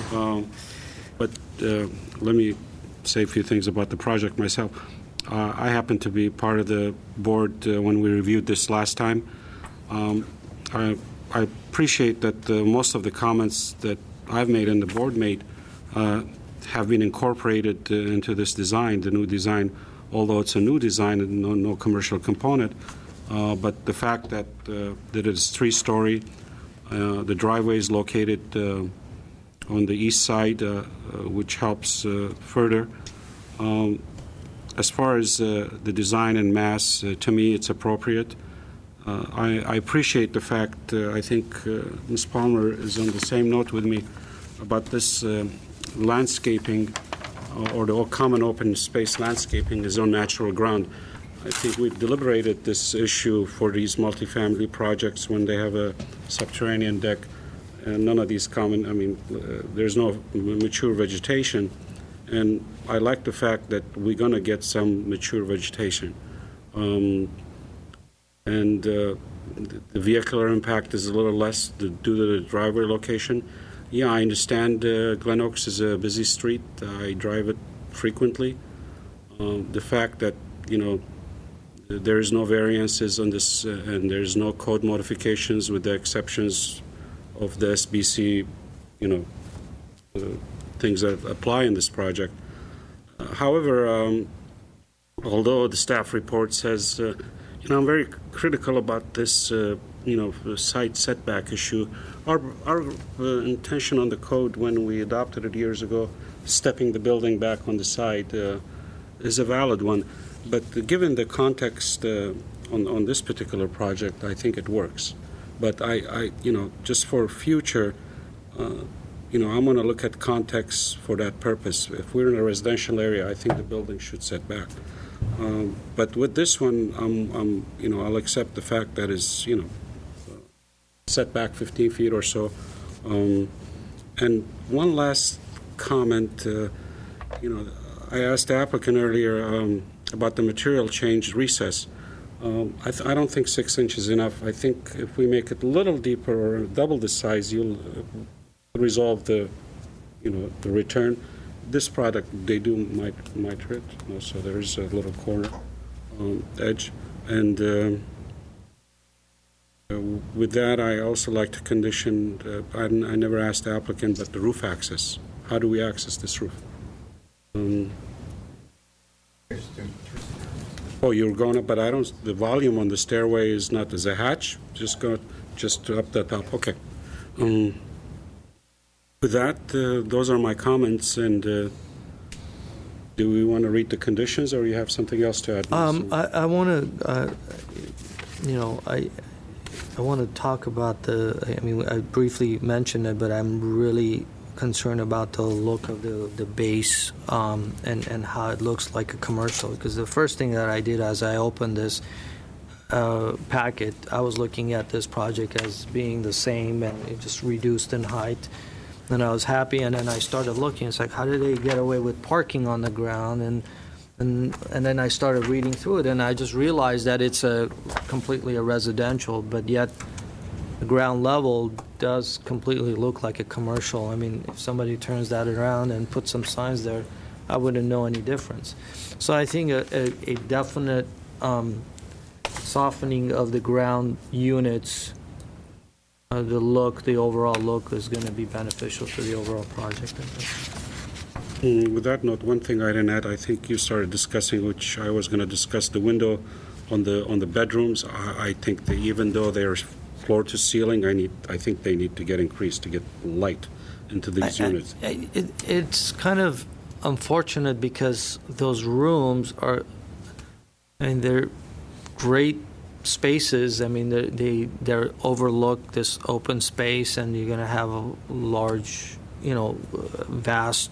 But let me say a few things about the project myself. I happen to be part of the board when we reviewed this last time. I appreciate that most of the comments that I've made and the board made have been incorporated into this design, the new design, although it's a new design and no commercial component. But the fact that it is 3-story, the driveway is located on the east side, which helps further. As far as the design and mass, to me, it's appropriate. I appreciate the fact, I think Ms. Palmer is on the same note with me about this landscaping or the common open space landscaping is on natural ground. I think we've deliberated this issue for these multifamily projects when they have a subterranean deck, and none of these there's no mature vegetation. And I like the fact that we're going to get some mature vegetation. And the vehicular impact is a little less due to the driveway location. Yeah, I understand Glen Oaks is a busy street. I drive it frequently. The fact that, there is no variances on this and there's no code modifications with the exceptions of the SBC, things that apply in this project. However, although the staff report says, I'm very critical about this, site setback issue. Our intention on the code when we adopted it years ago, stepping the building back on the side, is a valid one. But given the context on this particular project, I think it works. But I just for future, I'm going to look at context for that purpose. If we're in a residential area, I think the building should set back. But with this one, I'll accept the fact that is, set back 15 feet or so. And one last comment, I asked the applicant earlier about the material change recess. I don't think 6 inches is enough. I think if we make it a little deeper or double the size, you'll resolve the return. This product, they do might hurt, so there's a little corner edge. And with that, I also like to condition, I never asked the applicant, but the roof access. How do we access this roof? Oh, you're going up, but the volume on the stairway is not as a hatch, just up the top. Okay. With that, those are my comments, and do we want to read the conditions, or you have something else to add? I want to, I want to talk about I briefly mentioned it, but I'm really concerned about the look of the base and how it looks like a commercial. Because the first thing that I did as I opened this packet, I was looking at this project as being the same and it just reduced in height. And I was happy, and then I started looking. It's like, how did they get away with parking on the ground? And then I started reading through it, and I just realized that it's completely a residential, but yet the ground level does completely look like a commercial. I mean, if somebody turns that around and puts some signs there, I wouldn't know any difference. So I think a definite softening of the ground units, the overall look is going to be beneficial to the overall project. With that note, one thing I didn't add, I think you started discussing, which I was going to discuss, the window on the bedrooms. I think that even though they're floor to ceiling, I think they need to get increased to get light into these units. It's kind of unfortunate because those rooms they're great spaces. I mean, they're overlook this open space, and you're going to have a large, vast,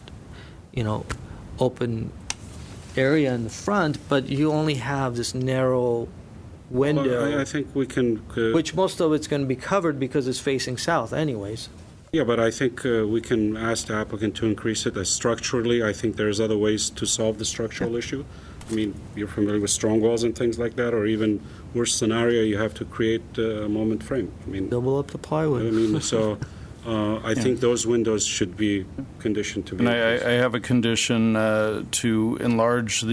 open area in the front, but you only have this narrow window. Well, I think we can... which most of it's going to be covered because it's facing south anyways. Yeah, but I think we can ask the applicant to increase it structurally. I think there's other ways to solve the structural issue. I mean, you're familiar with strong walls and things like that, or even worst scenario, you have to create a moment frame. I mean, double up the plywood. I mean, so I think those windows should be conditioned to be. And I have a condition to enlarge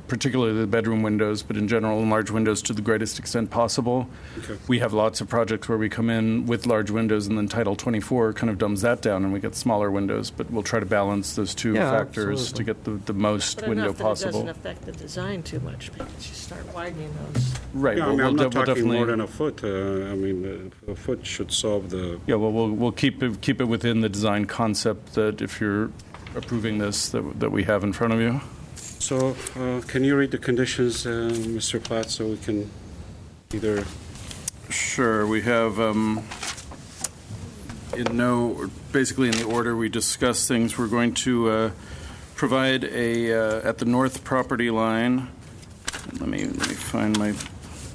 particularly the bedroom windows, but in general, enlarge windows to the greatest extent possible. Okay. We have lots of projects where we come in with large windows, and then Title 24 kind of dumbs that down, and we get smaller windows. But we'll try to balance those two factors to get the most but window enough possible. That it doesn't affect the design too much because you start widening those. Right. Yeah, well, I'm not talking definitely, more than a foot. I mean, a foot should solve the... Yeah, well, we'll keep it within the design concept that if you're approving this, that we have in front of you. So can you read the conditions, Mr. Platt, so we can either... Sure. We have, basically in the order we discuss things, we're going to provide at the north property line, let me find my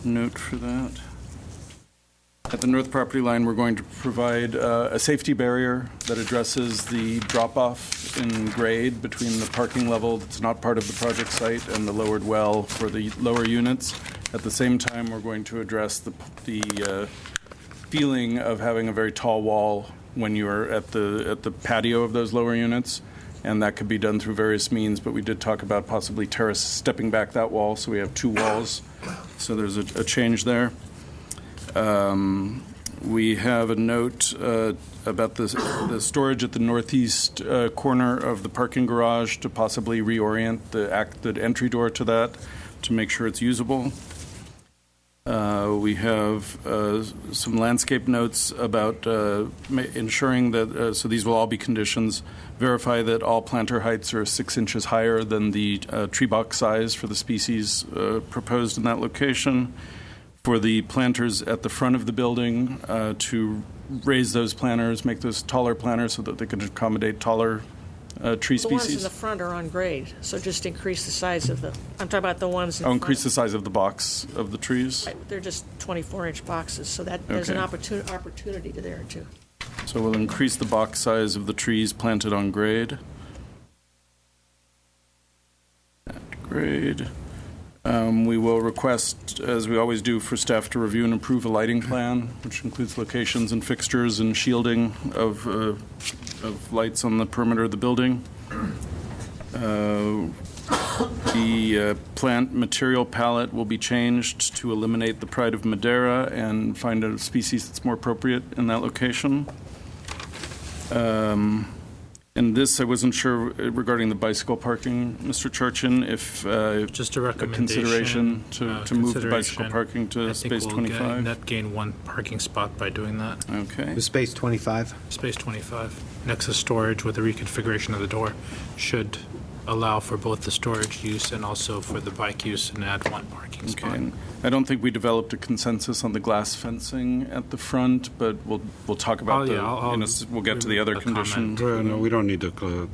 note for that. At the north property line, we're going to provide a safety barrier that addresses the drop-off in grade between the parking level that's not part of the project site and the lowered well for the lower units. At the same time, we're going to address the feeling of having a very tall wall when you're at the patio of those lower units, and that could be done through various means, but we did talk about possibly stepping back that wall, so we have two walls. So there's a change there. We have a note about the storage at the northeast corner of the parking garage to possibly reorient the entry door to that to make sure it's usable. We have some landscape notes about ensuring that, so these will all be conditions, verify that all planter heights are 6 inches higher than the tree box size for the species proposed in that location. for the planters at the front of the building to raise those planters, make those taller planters so that they could accommodate taller tree The ones in species. the front are on grade, so just increase the size of the, I'm talking about the ones in Oh, front. increase the size of the box of the trees. Right, they're just 24-inch boxes, so that there's an Okay. opportunity to there, too. So we'll increase the box size of the trees planted on grade. At grade. We will request, as we always do, for staff to review and approve a lighting plan, which includes locations and fixtures and shielding of lights on the perimeter of the building. The plant material palette will be changed to eliminate the Pride of Madeira and find a species that's more appropriate in that location. And this, I wasn't sure regarding the bicycle parking, Mr. Churchin, if Just a recommendation. consideration to move the bicycle consideration. parking to I think space we'll 25. net gain one parking spot by doing that. Okay. The space 25. Space 25. Nexus storage with the reconfiguration of the door should allow for both the storage use and also for the bike use and add one parking Okay. spot. And I don't think we developed a consensus on the glass fencing at the front, but we'll talk about we'll get to the other conditions. No, we don't need to.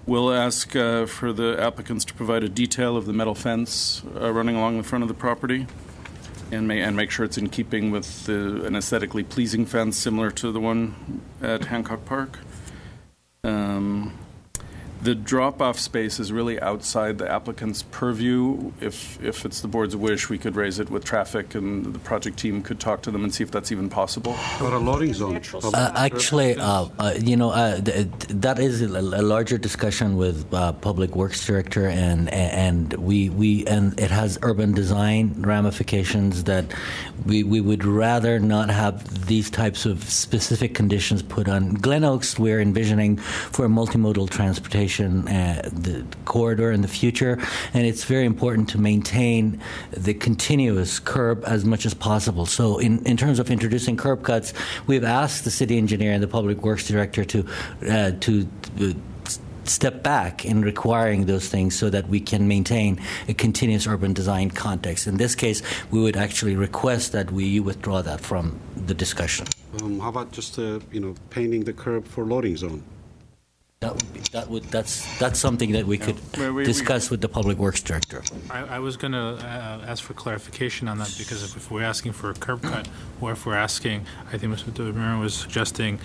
We'll ask for the applicants to provide a detail of the metal fence running along the front of the property and make sure it's in keeping with an aesthetically pleasing fence similar to the one at Hancock Park. The drop-off space is really outside the applicant's purview. If it's the board's wish, we could raise it with traffic, and the project team could talk to them and see if that's even possible. Or a loading zone. Actually, that is a larger discussion with Public Works Director, and it has urban design ramifications that we would rather not have these types of specific conditions put on. Glen Oaks, we're envisioning for a multimodal transportation the corridor in the future, and it's very important to maintain the continuous curb as much as possible. So in terms of introducing curb cuts, we've asked the city engineer and the Public Works Director to step back in requiring those things so that we can maintain a continuous urban design context. In this case, we would actually request that you withdraw that from the discussion. How about just painting the curb for loading zone? That's something that we could discuss with the Public Works Director. I was going to ask for clarification on that, because if we're asking for a curb cut, or if we're asking, I think Mr. DeMiro was suggesting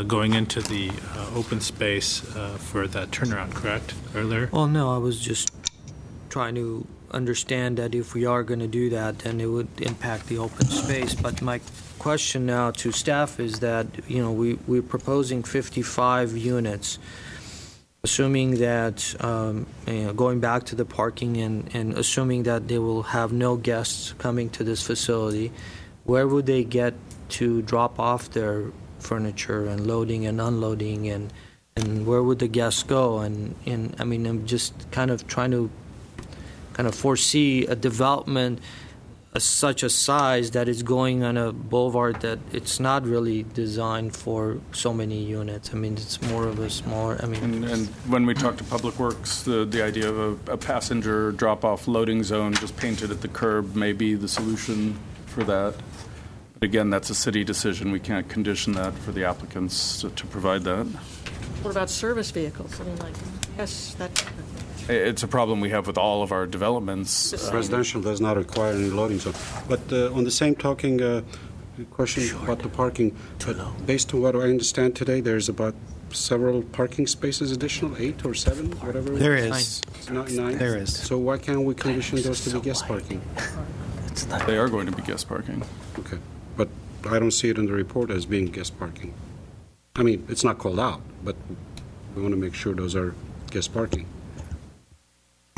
going into the open space for that turnaround, correct, earlier? Well, no, I was just trying to understand that if we are going to do that, then it would impact the open space. But my question now to staff is that, we're proposing 55 units, assuming that, going back to the parking and assuming that they will have no guests coming to this facility, where would they get to drop off their furniture and loading and unloading, and where would the guests go? And I mean, I'm just kind of trying to foresee a development such a size that is going on a boulevard that it's not really designed for so many units. I mean, it's more of a smaller, And when we talk to Public Works, the idea of a passenger drop-off loading zone just painted at the curb may be the solution for that. But again, that's a city decision. We can't condition that for the applicants to provide that. What about service vehicles? I mean, yes, that kind of thing. It's a problem we have with all of our developments. Residential does not require any loading zone. But on the same talking question about the parking, based on what I understand today, there's about several parking spaces additional, 8 or 7, whatever. There is. It's not 9. There is. So why can't we condition those to be guest parking? They are going to be guest parking. Okay. But I don't see it in the report as being guest parking. I mean, it's not called out, but we want to make sure those are guest parking.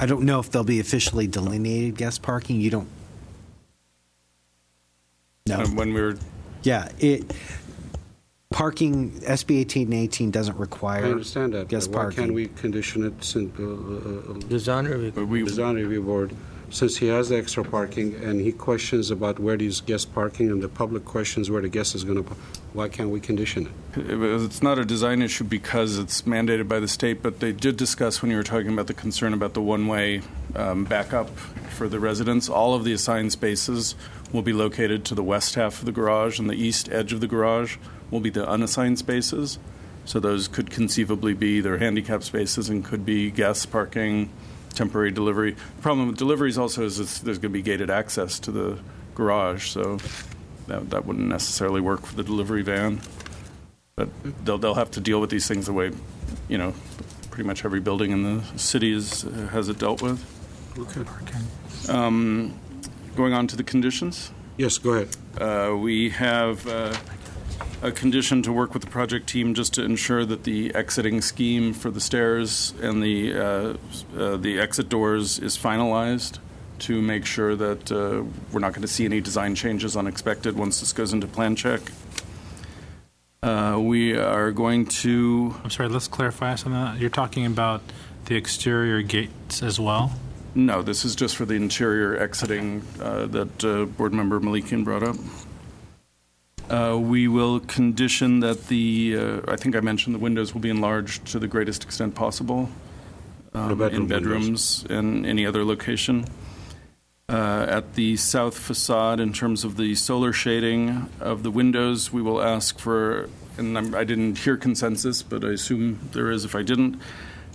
I don't know if they'll be officially delineated guest parking. You don't. No. When we were Yeah, parking, SB 18 and 18 doesn't require I understand that. guest But why parking. can't we condition it design review. design review board since he has the extra parking and he questions about where these guests parking and the public questions where the guest is going to, why can't we condition it? It's not a design issue because it's mandated by the state, but they did discuss when you were talking about the concern about the one-way backup for the residents. All of the assigned spaces will be located to the west half of the garage, and the east edge of the garage will be the unassigned spaces. So those could conceivably be their handicap spaces and could be guest parking, temporary delivery. The problem with deliveries also is there's going to be gated access to the garage, so that wouldn't necessarily work for the delivery van. But they'll have to deal with these things the way, pretty much every building in the city has it dealt with. Okay. Going on to the conditions. Yes, go ahead. We have a condition to work with the project team just to ensure that the exiting scheme for the stairs and the exit doors is finalized, to make sure that we're not going to see any design changes unexpected once this goes into plan check. We are going to... I'm sorry, let's clarify something. You're talking about the exterior gates as well? No, this is just for the interior exiting that Board Member Malikian brought up. We will condition that I think I mentioned the windows will be enlarged to the greatest extent possible in bedrooms and any other location. At the south facade, in terms of the solar shading of the windows, we will ask for, and I didn't hear consensus, but I assume there is if I didn't,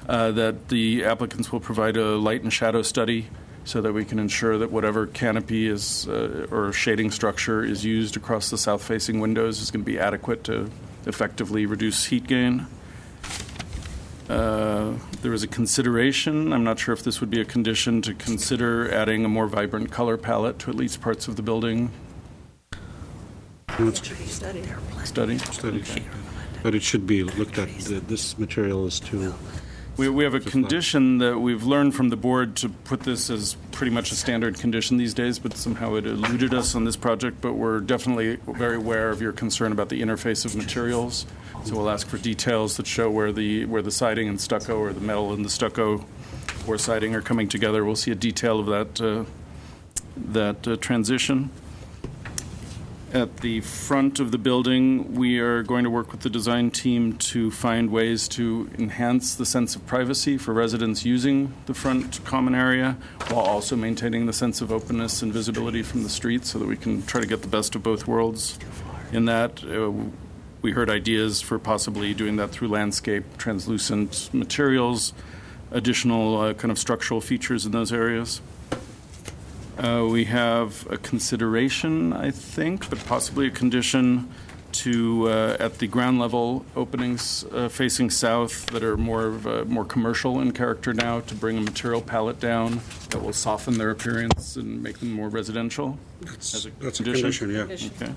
that the applicants will provide a light and shadow study so that we can ensure that whatever canopy is or shading structure is used across the south-facing windows is going to be adequate to effectively reduce heat gain. There is a consideration, I'm not sure if this would be a condition, to consider adding a more vibrant color palette to at least parts of the building. Study. Okay. But it should be looked at, this material is too... We have a condition that we've learned from the board to put this as pretty much a standard condition these days, but somehow it eluded us on this project. But we're definitely very aware of your concern about the interface of materials. So we'll ask for details that show where the siding and stucco, or the metal and the stucco or siding, are coming together. We'll see a detail of that transition. At the front of the building, we are going to work with the design team to find ways to enhance the sense of privacy for residents using the front common area, while also maintaining the sense of openness and visibility from the street, so that we can try to get the best of both worlds. In that, we heard ideas for possibly doing that through landscape, translucent materials, additional kind of structural features in those areas. We have a consideration, I think, but possibly a condition to, at the ground level openings facing south that are more commercial in character now, to bring a material palette down that will soften their appearance and make them more residential. That's a condition, yeah. Okay.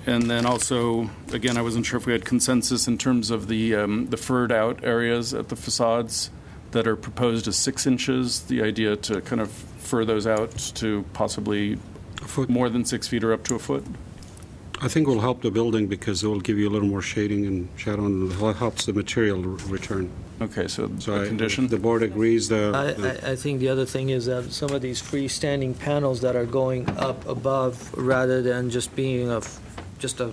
And then also, again, I wasn't sure if we had consensus in terms of the furred out areas at the facades that are proposed as 6 inches, the idea to kind of fur those out to possibly more than 6 feet or up to a foot? I think it will help the building because it will give you a little more shading and shadow, and it helps the material return. Okay, so a condition? If the board agrees, I think the other thing is that some of these freestanding panels that are going up above, rather than just being just a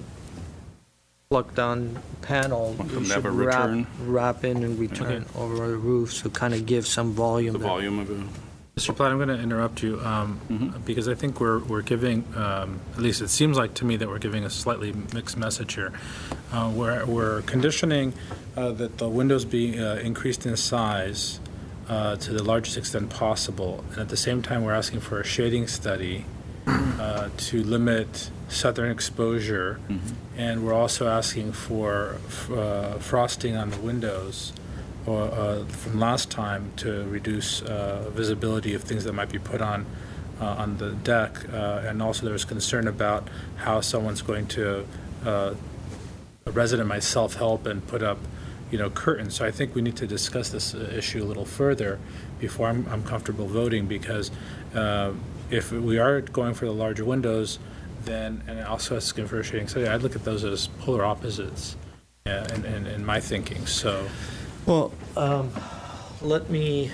plug-down panel, Want them you to have should a return? wrap in and return over the roof, so kind of give some volume. The volume of it. Mr. Platt, I'm going to interrupt you because I think we're giving, at least it seems like to me that we're giving a slightly mixed message here. We're conditioning that the windows be increased in size to the largest extent possible, and at the same time we're asking for a shading study to limit southern exposure, and we're also asking for frosting on the windows from last time to reduce visibility of things that might be put on the deck, and also there's concern about how someone's going to, a resident might self-help and put up curtains. So I think we need to discuss this issue a little further before I'm comfortable voting, because if we are going for the larger windows, then, and also asking for a shading study, I'd look at those as polar opposites in my thinking. So, Well, let me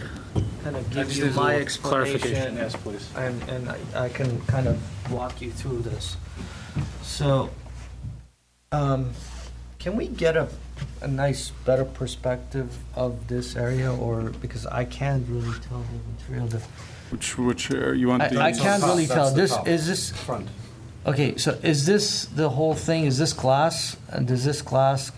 kind of I give just you need a my little explanation. clarification. Yes, please. And I can kind of walk you through this. So, can we get a nice, better perspective of this area, or, because I can't really tell the material. Which you want the... I can't really tell. That's Is this... Front. Okay, so is this the whole thing? Is this glass? And is this glass?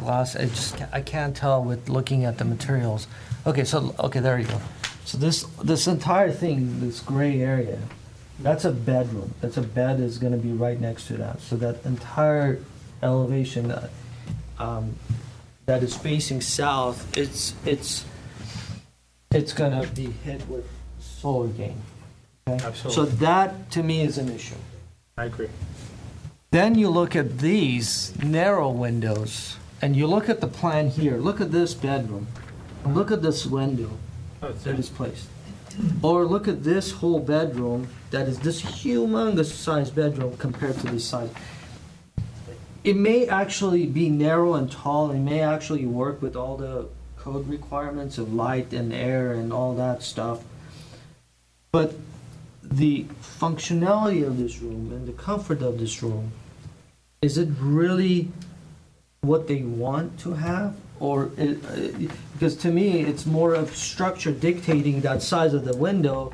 I can't tell with looking at the materials. Okay, there you go. So this entire thing, this gray area, that's a bedroom. That's a bed is going to be right next to that. So that entire elevation that is facing south, it's going to be hit with solar gain. Okay? Absolutely. So that to me is an issue. I agree. Then you look at these narrow windows, and you look at the plan here. Look at this bedroom, and look at this window that is placed. Or look at this whole bedroom that is this humongous sized bedroom compared to this size. It may actually be narrow and tall. It may actually work with all the code requirements of light and air and all that stuff. But the functionality of this room and the comfort of this room, is it really what they want to have? Or because to me, it's more of structure dictating that size of the window,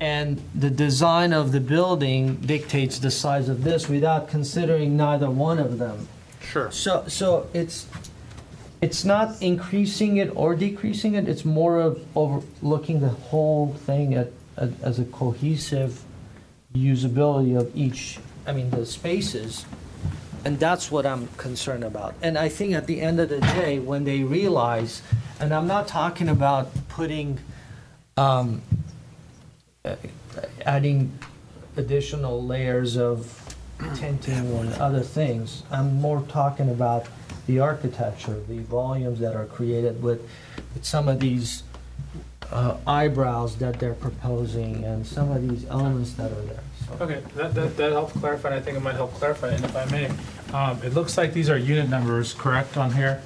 and the design of the building dictates the size of this without considering neither one of them. Sure. So it's not increasing it or decreasing it. It's more of overlooking the whole thing as a cohesive usability of each. I mean, the spaces. And that's what I'm concerned about. And I think at the end of the day, when they realize, and I'm not talking about putting, adding additional layers of tinting and other things. I'm more talking about the architecture, the volumes that are created with some of these eyebrows that they're proposing and some of these elements that are there. So. Okay, that helps clarify, and I think it might help clarify. And if I may, it looks like these are unit numbers, correct, on here?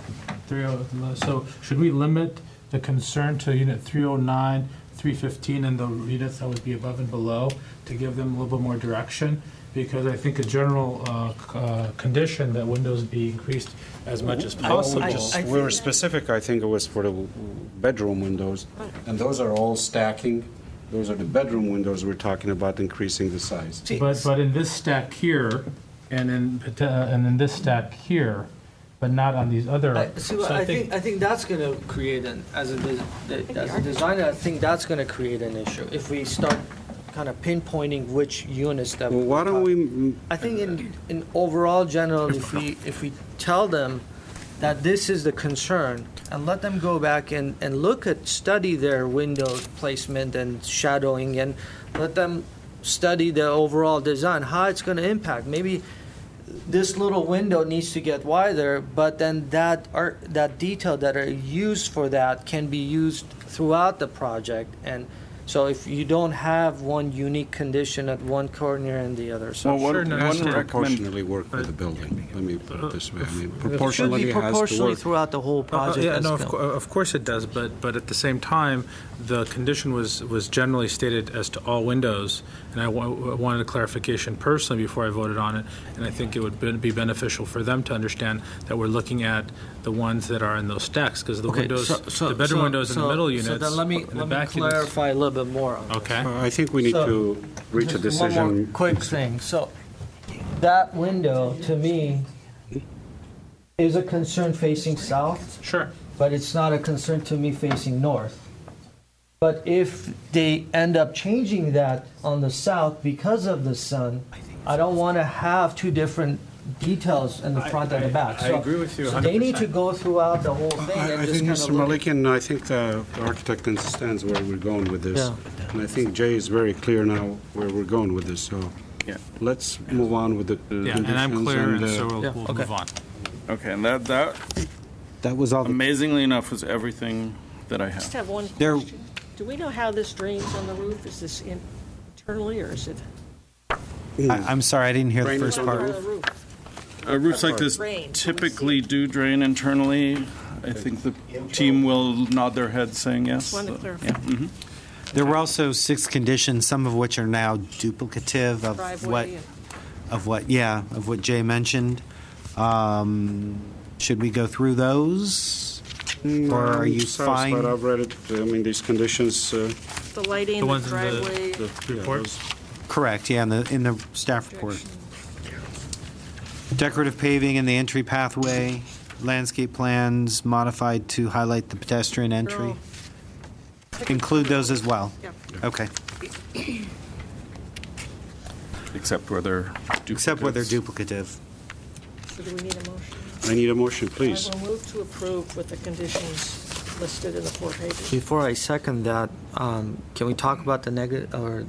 So should we limit the concern to unit 309, 315, and the units that would be above and below to give them a little bit more direction? Because I think a general condition that windows be increased as much as possible. We were specific, I think it was for the bedroom windows, and those are all stacking. Those are the bedroom windows we're talking about increasing the size. But in this stack here, and in this stack here, but not on these other. I think that's going to create as a designer. I think that's going to create an issue if we start kind of pinpointing which units that. Well, why don't we? I think in overall general, if we tell them that this is the concern, and let them go back and study their window placement and shadowing, and let them study the overall design, how it's going to impact. Maybe this little window needs to get wider, but then that detail that are used for that can be used throughout the project. And so if you don't have one unique condition at one corner and the other. So well, it has to proportionally work with the building. Let me put it this way. I mean, proportionally it should be proportionally throughout the whole project. Of course it does. But at the same time, the condition was generally stated as to all windows, and I wanted a clarification personally before I voted on it. And I think it would be beneficial for them to understand that we're looking at the ones that are in those stacks, because the windows, the bedroom windows in the middle units. So then let me clarify a little bit more on okay. I think we need to reach a decision. One more quick thing. So that window, to me, is a concern facing south. Sure. But it's not a concern to me facing north. But if they end up changing that on the south because of the sun, I don't want to have two different details in the front and the back. I agree with you 100%. So they need to go throughout the whole thing and I just think, kind Mr. of look Malikian, I think the architect understands where we're going with this. Yeah. And I think Jay is very clear now where we're going with this. So let's move on with the and I'm clear, and so we'll okay. move on. Okay, and that was all. Amazingly enough was everything that I Just have. have one question. Do we know how this drains on the roof? Is this internally, or is it? I'm sorry, I didn't hear the first part. The roof? Roofs like this typically do drain internally. I think the team will nod their heads saying yes. Just wanted to clarify. Yeah. There were also 6 conditions, some of which are now duplicative Driveway of what Jay mentioned. Should we go through those? Or are you Satisfied. fine? I've read it. I mean, these conditions. the lighting, The the ones in driveway. the report? Correct, yeah, in the staff report. Decorative paving in the entry pathway, landscape plans modified to highlight the pedestrian entry. Include those as well? Yeah. Okay. Except where they're duplicates. Except where they're duplicative. So do we need a motion? I need a motion, please. I will move to approve with the conditions listed in the 4 pages. Before I second that, can we talk about the negative, or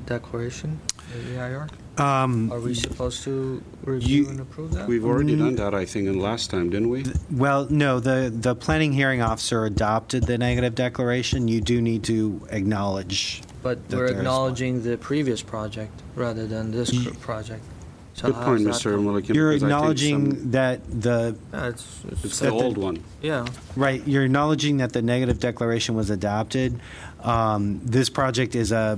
declaration, the EIR? Are we supposed to review and approve that? We've already done that, I think, in last time, didn't we? Well, no, the planning hearing officer adopted the negative declaration. You do need to acknowledge. But that we're there is acknowledging the previous project rather than this project. So Good how's point, that Mr. come- Mulligan. You're because I think acknowledging that the, Yeah, It's the old one. yeah. right, you're acknowledging that the negative declaration was adopted. This project is a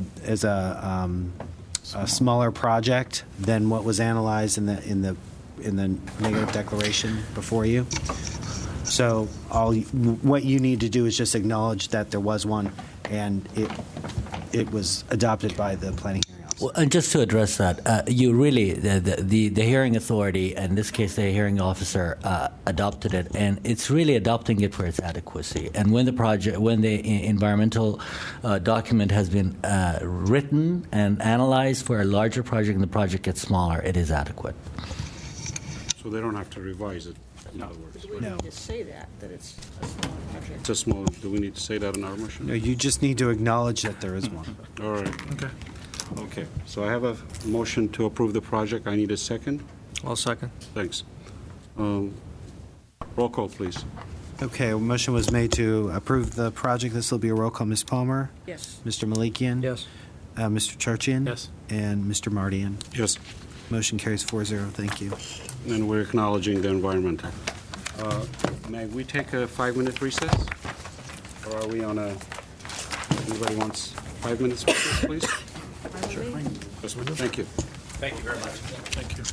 smaller project than what was analyzed in the negative declaration before you. So what you need to do is just acknowledge that there was one, and it was adopted by the planning hearing officer. Well, and just to address that, you really, the hearing authority, in this case the hearing officer, adopted it, and it's really adopting it for its adequacy. And when the environmental document has been written and analyzed for a larger project and the project gets smaller, it is adequate. So they don't have to revise it, in other words. Do we need to say that it's a small project? It's a small, do we need to say that in our motion? No, you just need to acknowledge that there is one. All right. Okay, so I have a motion to approve the project. I need a second. I'll second. Thanks. Roll call, please. Okay, a motion was made to approve the project. This will be a roll call. Ms. Palmer? Yes. Mr. Malikian? Yes. Mr. Charchian? Yes. And Mr. Mardian? Yes. Motion carries 4-0. Thank you. And we're acknowledging the environmental. May we take a 5-minute recess? Or are we on a, anybody wants 5 minutes recess, please? Sure. Yes, ma'am. Thank you. Thank you very much. Thank you.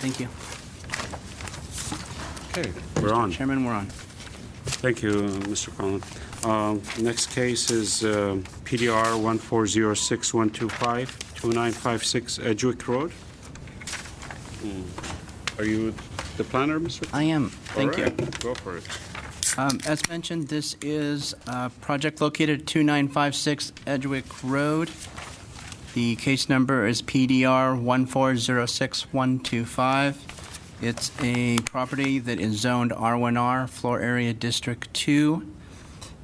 Thank you. Okay, we're on. Chairman, we're on. Thank you, Mr. Collin. Next case is PDR 1406125, 2956 Edgewick Road. Are you the planner, Mr.? I am. Thank you. Go for it. As mentioned, this is a project located at 2956 Edgewick Road. The case number is PDR 1406125. It's a property that is zoned R1R, Floor Area District 2.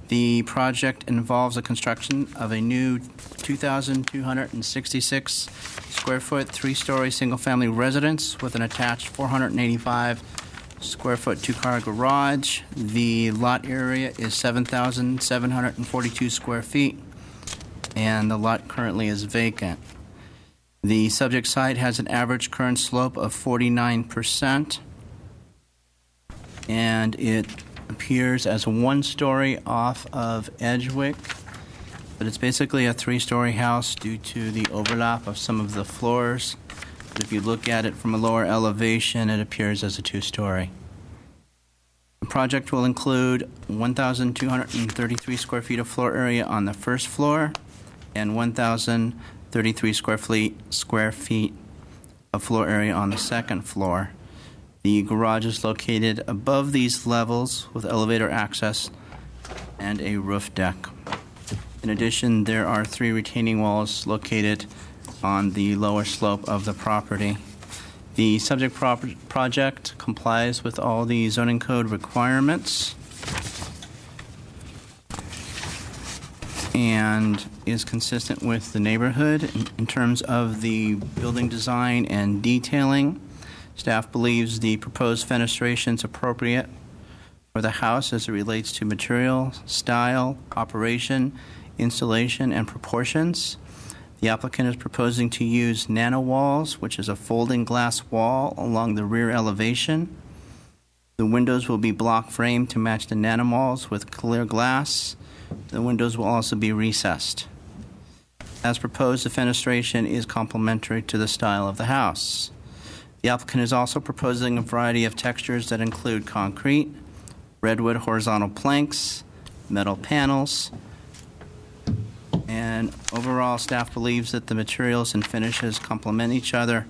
The project involves the construction of a new 2,266 square foot, three-story single-family residence with an attached 485 square foot two-car garage. The lot area is 7,742 square feet, and the lot currently is vacant. The subject site has an average current slope of 49%, and it appears as a one-story off of Edgewick, but it's basically a three-story house due to the overlap of some of the floors. But if you look at it from a lower elevation, it appears as a two-story. The project will include 1,233 square feet of floor area on the first floor and 1,033 square feet of floor area on the second floor. The garage is located above these levels with elevator access and a roof deck. In addition, there are 3 retaining walls located on the lower slope of the property. The subject project complies with all the zoning code requirements and is consistent with the neighborhood in terms of the building design and detailing. Staff believes the proposed fenestration is appropriate for the house as it relates to material, style, operation, installation, and proportions. The applicant is proposing to use nano walls, which is a folding glass wall along the rear elevation. The windows will be block framed to match the nano walls with clear glass. The windows will also be recessed. As proposed, the fenestration is complementary to the style of the house. The applicant is also proposing a variety of textures that include concrete, redwood horizontal planks, metal panels, and overall, staff believes that the materials and finishes complement each other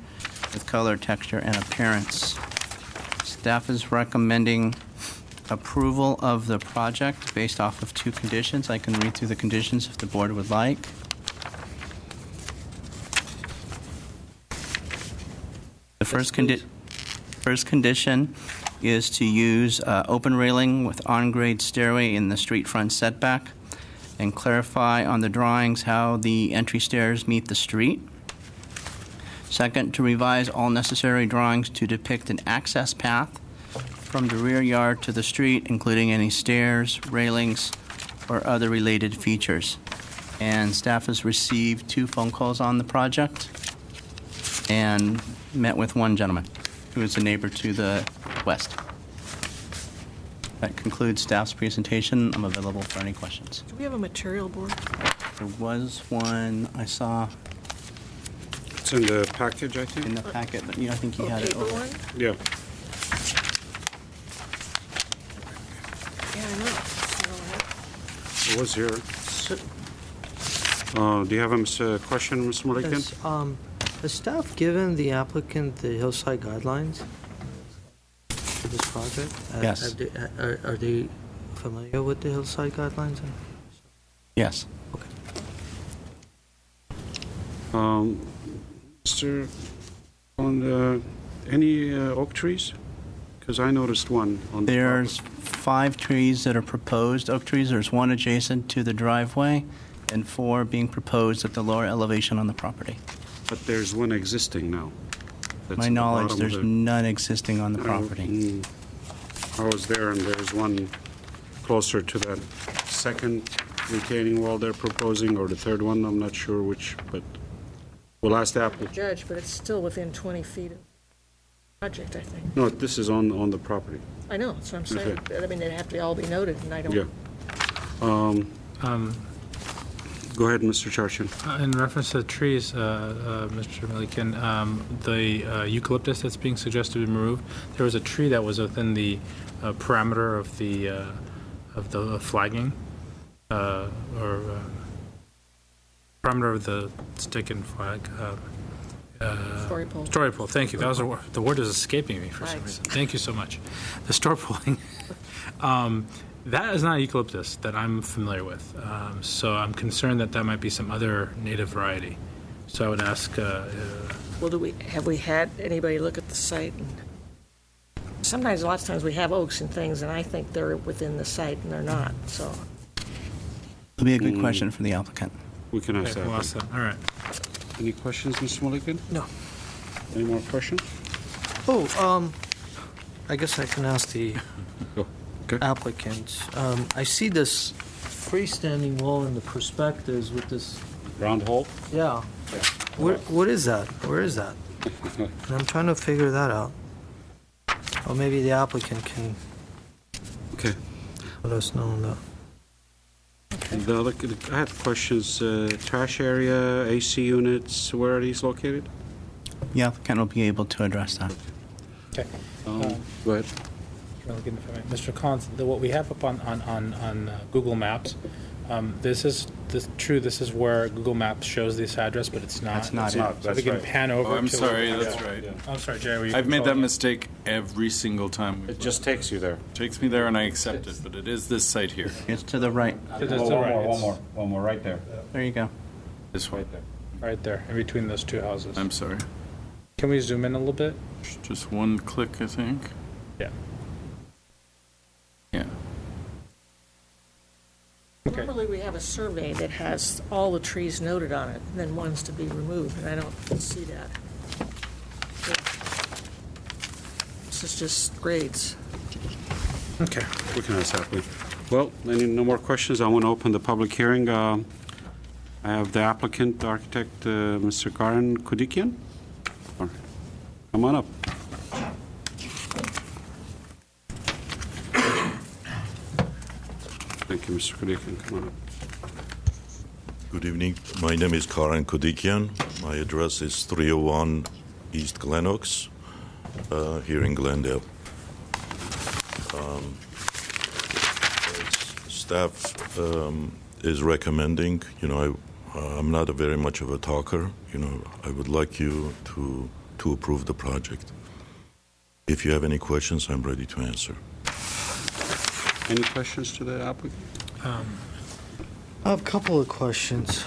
with color, texture, and appearance. Staff is recommending approval of the project based off of 2 conditions. I can read through the conditions if the board would like. The first condition is to use open railing with on-grade stairway in the street front setback, and clarify on the drawings how the entry stairs meet the street. Second, to revise all necessary drawings to depict an access path from the rear yard to the street, including any stairs, railings, or other related features. And staff has received 2 phone calls on the project and met with one gentleman who is a neighbor to the west. That concludes staff's presentation. I'm available for any questions. Do we have a material board? There was one I saw It's in the package, I think? in the packet, but I think he had it Paper over. one? Yeah. Yeah, I know. It was here. So, Do you have a question, Mr. Malikian? Has staff given the applicant the hillside guidelines for this project? Yes. Are they familiar with the hillside guidelines? Yes. Okay. Mr. On any oak trees? Because I noticed one on the There's property. 5 trees that are proposed, oak trees. There's 1 adjacent to the driveway and 4 being proposed at the lower elevation on the property. But there's one existing now. That's My at the knowledge, bottom of there's the- none existing on the property. I was there, and there's one closer to that second retaining wall they're proposing, or the third one, I'm not sure which, but we'll ask the applicant. Judge, but it's still within 20 feet of the project, I think. No, this is on the property. I know, that's what I'm saying. I mean, they'd have to all be noted, and I don't. Yeah. Go ahead, Mr. Charchin. In reference to the trees, Mr. Milliken, the eucalyptus that's being suggested to be removed, there was a tree that was within the parameter of the flagging, or parameter of the stick and flag. Story pole. Story pole. Thank you. That was the word is escaping me for some Flags. reason. Thank you so much. The story polling. That is not eucalyptus that I'm familiar with. So I'm concerned that that might be some other native variety. So I would ask. Well, have we had anybody look at the site? And sometimes, lots of times, we have oaks and things, and I think they're within the site, and they're not. So It'll be a good question for the applicant. We can ask we'll that. ask that. All right. Any questions, Mr. Milliken? No. Any more questions? I guess I can ask the Go. Okay. applicant. I see this freestanding wall in the perspectives with this. Round hole? Yeah. What is that? Where is that? And I'm trying to figure that out. Or maybe the applicant can Okay. let us know on that. I had questions. Trash area, AC units, where are these located? The applicant will be able to address that. Okay. Go ahead. Mr. Collins, what we have up on Google Maps, this is true. This is where Google Maps shows this address, but it's not. That's not it. So if we can pan over. Oh, I'm to sorry, where- that's right. I'm sorry, Jerry. I've made that mistake every single time. It just takes you there. Takes me there and I accept it, but it is this site here. It's to the right. One more, right there. There you go. This one. Right there, in between those two houses. I'm sorry. Can we zoom in a little bit? Just one click, I think. Yeah. Yeah. Okay. normally we have a survey that has all the trees noted on it, and then ones to be removed, and I don't see that. This is just grades. Okay. We can ask that. Well, no more questions. I want to open the public hearing. I have the applicant, architect, Mr. Karan Kudikian. All right. Come on up. Thank you, Mr. Kudikian. Come on up. Good evening. My name is Karan Kudikian. My address is 301 East Glenox, here in Glendale. Staff is recommending, I'm not very much of a talker. I would like you to approve the project. If you have any questions, I'm ready to answer. Any questions to the applicant? I have a couple of questions.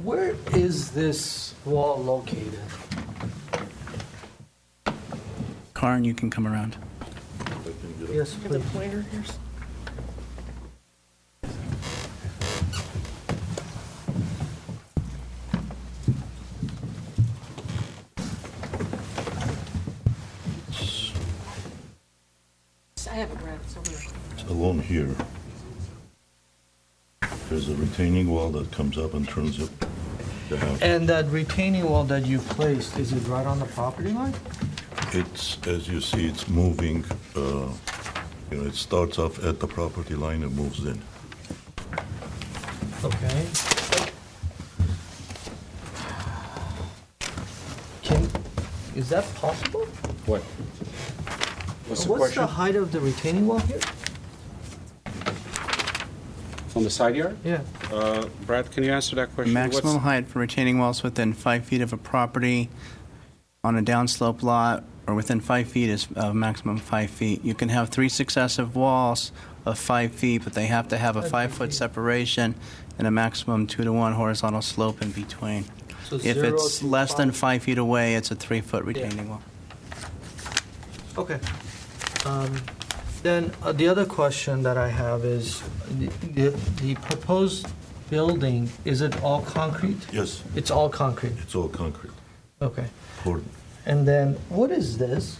Where is this wall located? Karan, you can come around. Yes, Give the please. pointer here. I have it, Brad. It's over there. It's along here. There's a retaining wall that comes up and turns up the house. And that retaining wall that you placed, is it right on the property line? It's, as you see, it's moving. It starts off at the property line and moves in. Okay. Is that possible? What? What's the What's question? the height of the retaining wall here? On the side yard? Yeah. Brad, can you answer that question? Maximum What's- height for retaining walls within 5 feet of a property on a downslope lot or within 5 feet is a maximum 5 feet. You can have 3 successive walls of 5 feet, but they have to have a 5-foot separation and a maximum 2-to-1 horizontal slope in between. So If 0 it's to less than 5. 5 feet away, it's a 3-foot retaining wall. Okay. Then the other question that I have is, the proposed building, is it all concrete? Yes, It's all concrete, it's all concrete. okay. Poured. And then, what is this?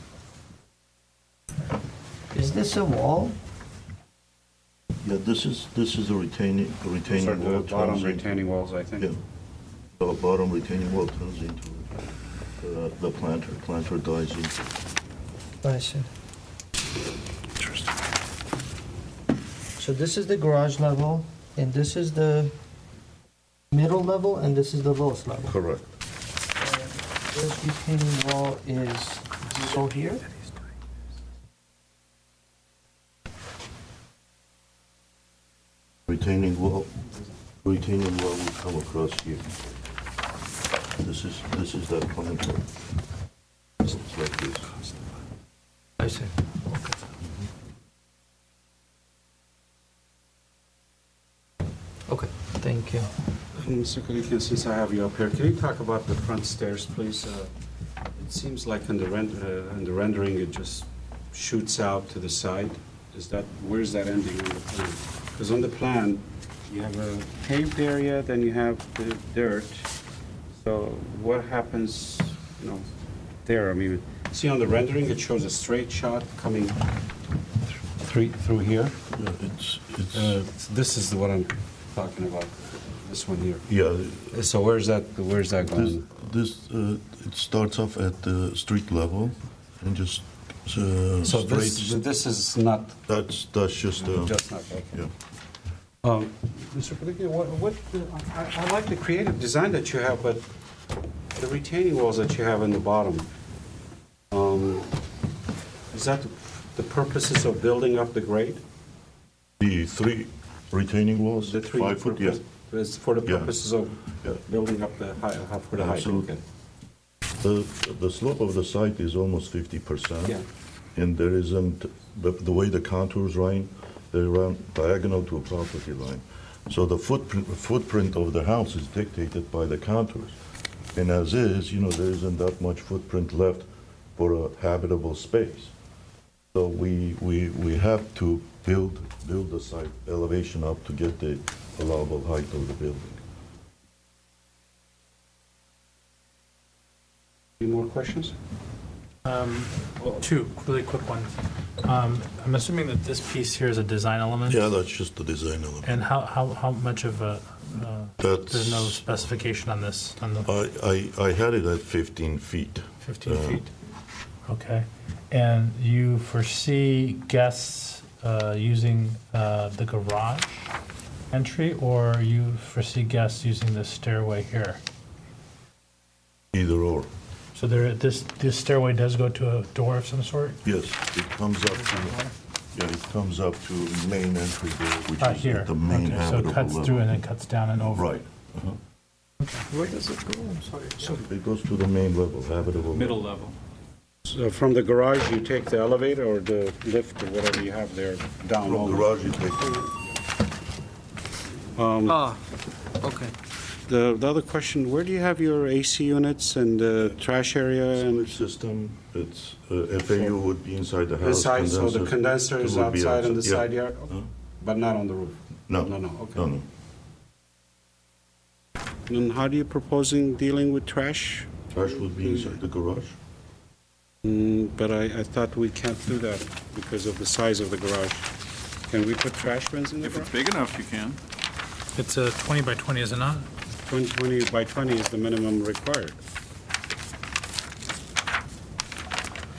Is this a wall? Yeah, this is a retaining Those are wall. the bottom turns into- retaining walls, I think. Yeah. The bottom retaining wall turns into the planter dies into. I see. So this is the garage level, and this is the middle level, and this is the lowest level. Correct. This retaining wall is so here? Retaining wall will come across here. This is that contour. It's like this. I see. Okay, thank you. Mr. Kalikian, since I have you up here, can you talk about the front stairs, please? It seems like in the rendering, it just shoots out to the side. Where's that ending on the plan? Because on the plan, you have a paved area, then you have the dirt. So what happens, there? I mean, see on the rendering, it shows a straight shot coming through here. Yeah, it's This is what I'm talking about. This one here. yeah. So where's that going? It starts off at the street level and just So straight. this is not That's just just not okay. yeah. Mr. Palicki, I like the creative design that you have, but the retaining walls that you have in the bottom, is that the purposes of building up the grade? The 3 retaining walls, The 3 5 foot, yeah. Is for the Yeah. purposes of Yeah. building up the height, for the height. Absolutely. Okay. The slope of the site is almost 50%. Yeah. And there isn't, the way the contours run, they run diagonal to a property line. So the footprint of the house is dictated by the contours. And as is, there isn't that much footprint left for a habitable space. So we have to build the site elevation up to get the allowable height of the building. Any more questions? Two really quick ones. I'm assuming that this piece here is a design element? Yeah, that's just the design element. And how much of a, there's no specification on this, on the I had it at 15 feet. 15 feet? Okay. And you foresee guests using the garage entry, or you foresee guests using the stairway here? Either or. So this stairway does go to a door of some sort? Yes, it comes up to main entry door, which is Here. at the main Okay, so habitable it cuts level. through and then cuts down and over? Right. Where does it go? I'm sorry. It goes to the main level, habitable. Middle level. So from the garage, you take the elevator or the lift or whatever you have there down? From all the garage, you take Okay. The other question, where do you have your AC units and trash area and system, it's, FAU would be inside the house. inside, so the condenser is would be outside in the outside, side yeah. yard? But not on the roof? No. Okay. No. And how do you proposing dealing with trash? Trash would be inside the garage. But I thought we can't do that because of the size of the garage. Can we put trash bins in the If it's garage? big enough, you can. It's a 20 by 20, is it not? 20 by 20 is the minimum required.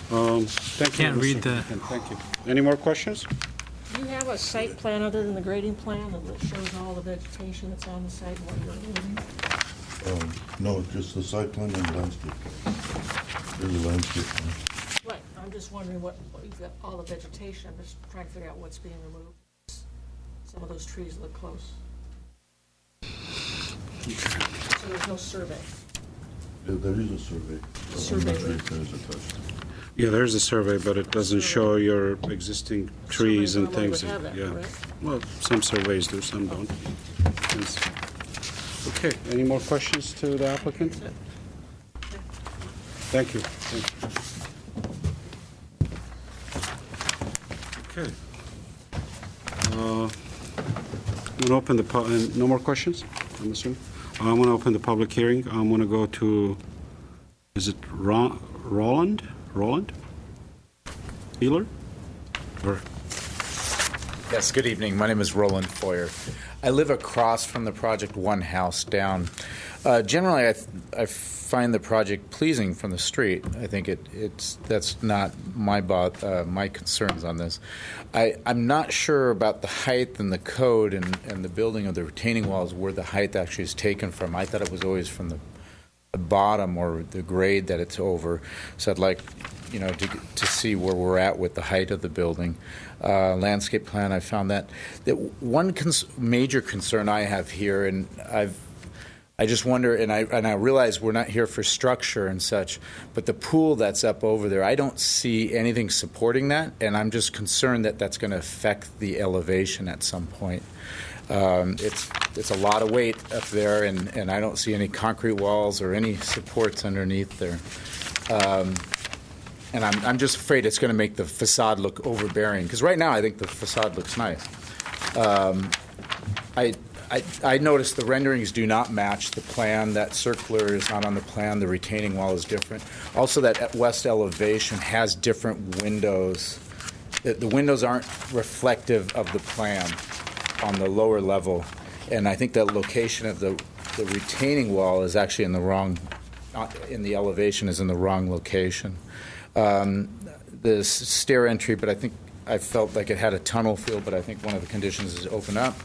Thank you. Can't read the- Thank you. Any more questions? Do you have a site plan other than the grading plan that shows all the vegetation that's on the site while you're building? No, just the site plan and landscape. There's a landscape plan. Right, I'm just wondering you've got all the vegetation, I'm just trying to figure out what's being removed. Some of those trees look close. So there's no survey? Yeah, there is a survey. Survey. I'm not sure if there is attached. Yeah, there's a survey, but it doesn't show your existing trees and Survey normally things. would have that, Yeah. correct? Well, some surveys do, some don't. Yes. Okay, any more questions to the applicant? Thank you. Okay. I'm going to open the, no more questions, I'm assuming? I'm going to open the public hearing. I'm going to go to, is it Roland? Healer? Or, Yes, good evening. My name is Roland Foyer. I live across from the project, one house down. Generally, I find the project pleasing from the street. I think that's not my concerns on this. I'm not sure about the height and the code and the building of the retaining walls, where the height actually is taken from. I thought it was always from the bottom or the grade that it's over. So I'd like, to see where we're at with the height of the building. Landscape plan, I found that one major concern I have here, and I just wonder, and I realize we're not here for structure and such, but the pool that's up over there, I don't see anything supporting that, and I'm just concerned that that's going to affect the elevation at some point. It's a lot of weight up there, and I don't see any concrete walls or any supports underneath there. And I'm just afraid it's going to make the facade look overbearing, because right now I think the facade looks nice. I noticed the renderings do not match the plan. That circular is not on the plan. The retaining wall is different. Also, that west elevation has different windows. The windows aren't reflective of the plan on the lower level, and I think the location of the retaining wall is actually in the elevation is in the wrong location. The stair entry, but I felt like it had a tunnel feel, but I think one of the conditions is open up.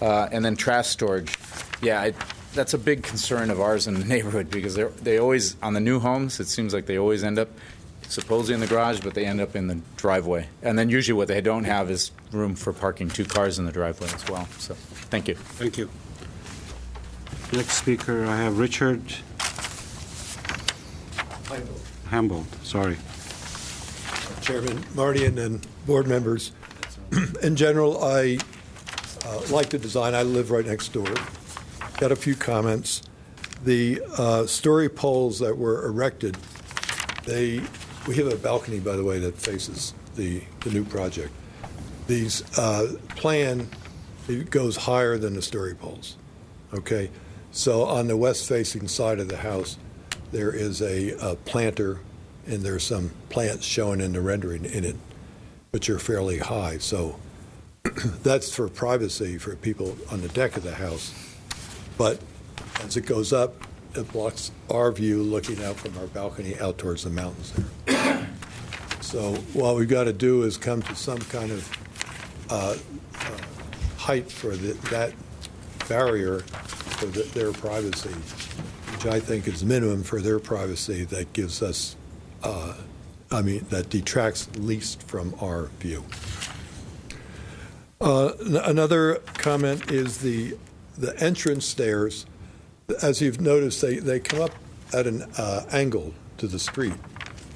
And then trash storage. Yeah, that's a big concern of ours in the neighborhood, because they always, on the new homes, it seems like they always end up supposedly in the garage, but they end up in the driveway. And then usually what they don't have is room for parking 2 cars in the driveway as well. So, thank you. Thank you. Next speaker, I have Richard Hambold. Sorry. Chairman Mardian and board members. In general, I like the design. I live right next door. Got a few comments. The story poles that were erected, we have a balcony, by the way, that faces the new project. These plan, it goes higher than the story poles. Okay, so on the west-facing side of the house, there is a planter, and there's some plants shown in the rendering in it, which are fairly high. So that's for privacy for people on the deck of the house. But as it goes up, it blocks our view looking out from our balcony out towards the mountains there. So what we've got to do is come to some kind of height for that barrier for their privacy, which I think is minimum for their privacy, that gives us, that detracts least from our view. Another comment is the entrance stairs. As you've noticed, they come up at an angle to the street.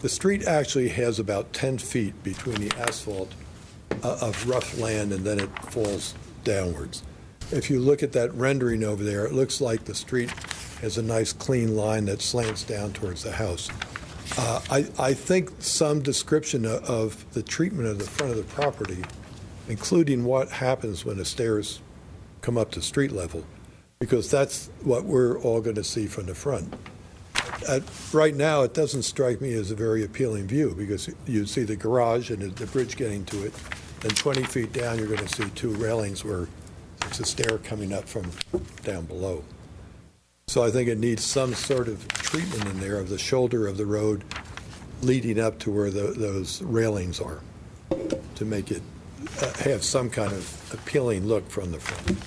The street actually has about 10 feet between the asphalt of rough land, and then it falls downwards. If you look at that rendering over there, it looks like the street has a nice clean line that slants down towards the house. I think some description of the treatment of the front of the property, including what happens when the stairs come up to street level, because that's what we're all going to see from the front. Right now, it doesn't strike me as a very appealing view, because you see the garage and the bridge getting to it. Then 20 feet down, you're going to see 2 railings where it's a stair coming up from down below. So I think it needs some sort of treatment in there of the shoulder of the road leading up to where those railings are, to make it have some kind of appealing look from the front.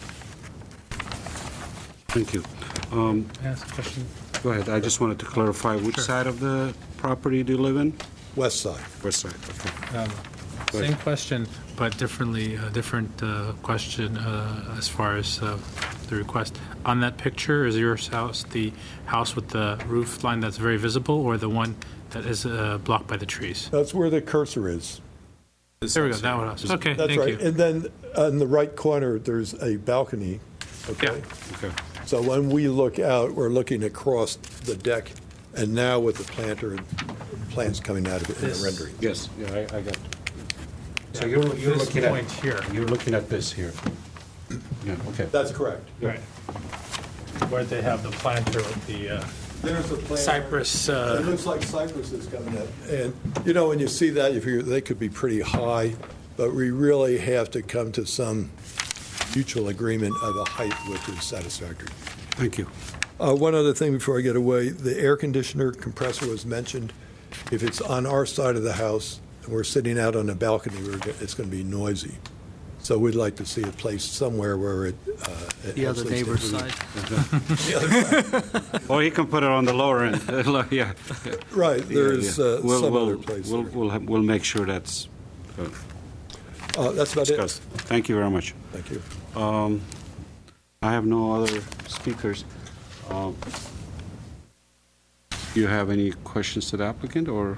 Thank you. Can I ask a question? Go ahead. I just wanted to clarify which side of the property do you live in? West side. West side, okay. Same question, but different question as far as the request. On that picture, is your house the house with the roof line that's very visible, or the one that is blocked by the trees? That's where the cursor is. There we go, that one. Okay, That's thank right. you. And then in the right corner, there's a balcony. Okay. Yeah. Okay. So when we look out, we're looking across the deck, and now with the planter and plants coming out of it in the rendering. Yes, yeah, I got it. So Yeah, you're this looking point at here. You're looking at this here. Yeah. Okay. That's correct. Right. Where they have the planter with the There's a planter. cypress. It looks like cypress is coming up. And, when you see that, they could be pretty high, but we really have to come to some mutual agreement of a height which is satisfactory. Thank you. One other thing before I get away, the air conditioner compressor was mentioned. If it's on our side of the house and we're sitting out on the balcony, it's going to be noisy. So we'd like to see it placed somewhere where it The other actually neighbor's stays. side. Or you can put it on the lower end. Yeah. Right, there's some other place there. We'll make sure that's That's about discussed. Thank you very much. Thank you. I have no other speakers. Do you have any questions to the applicant, or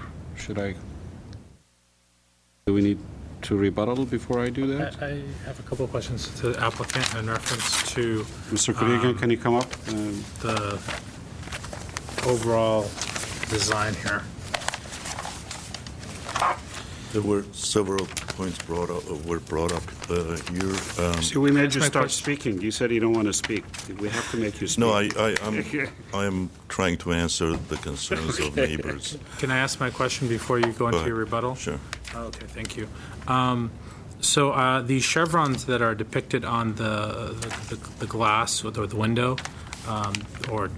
do we need to rebuttal before I do that? I have a couple of questions to the applicant in reference to Mr. Kodigian, can you come up? the overall design here. There were several points brought up here. See, we made you start speaking. You said you don't want to speak. We have to make you speak. No, I am trying to answer the concerns of neighbors. Can I ask my question before you go into your rebuttal? Sure. Okay, thank you. So the chevrons that are depicted on the glass or the window, or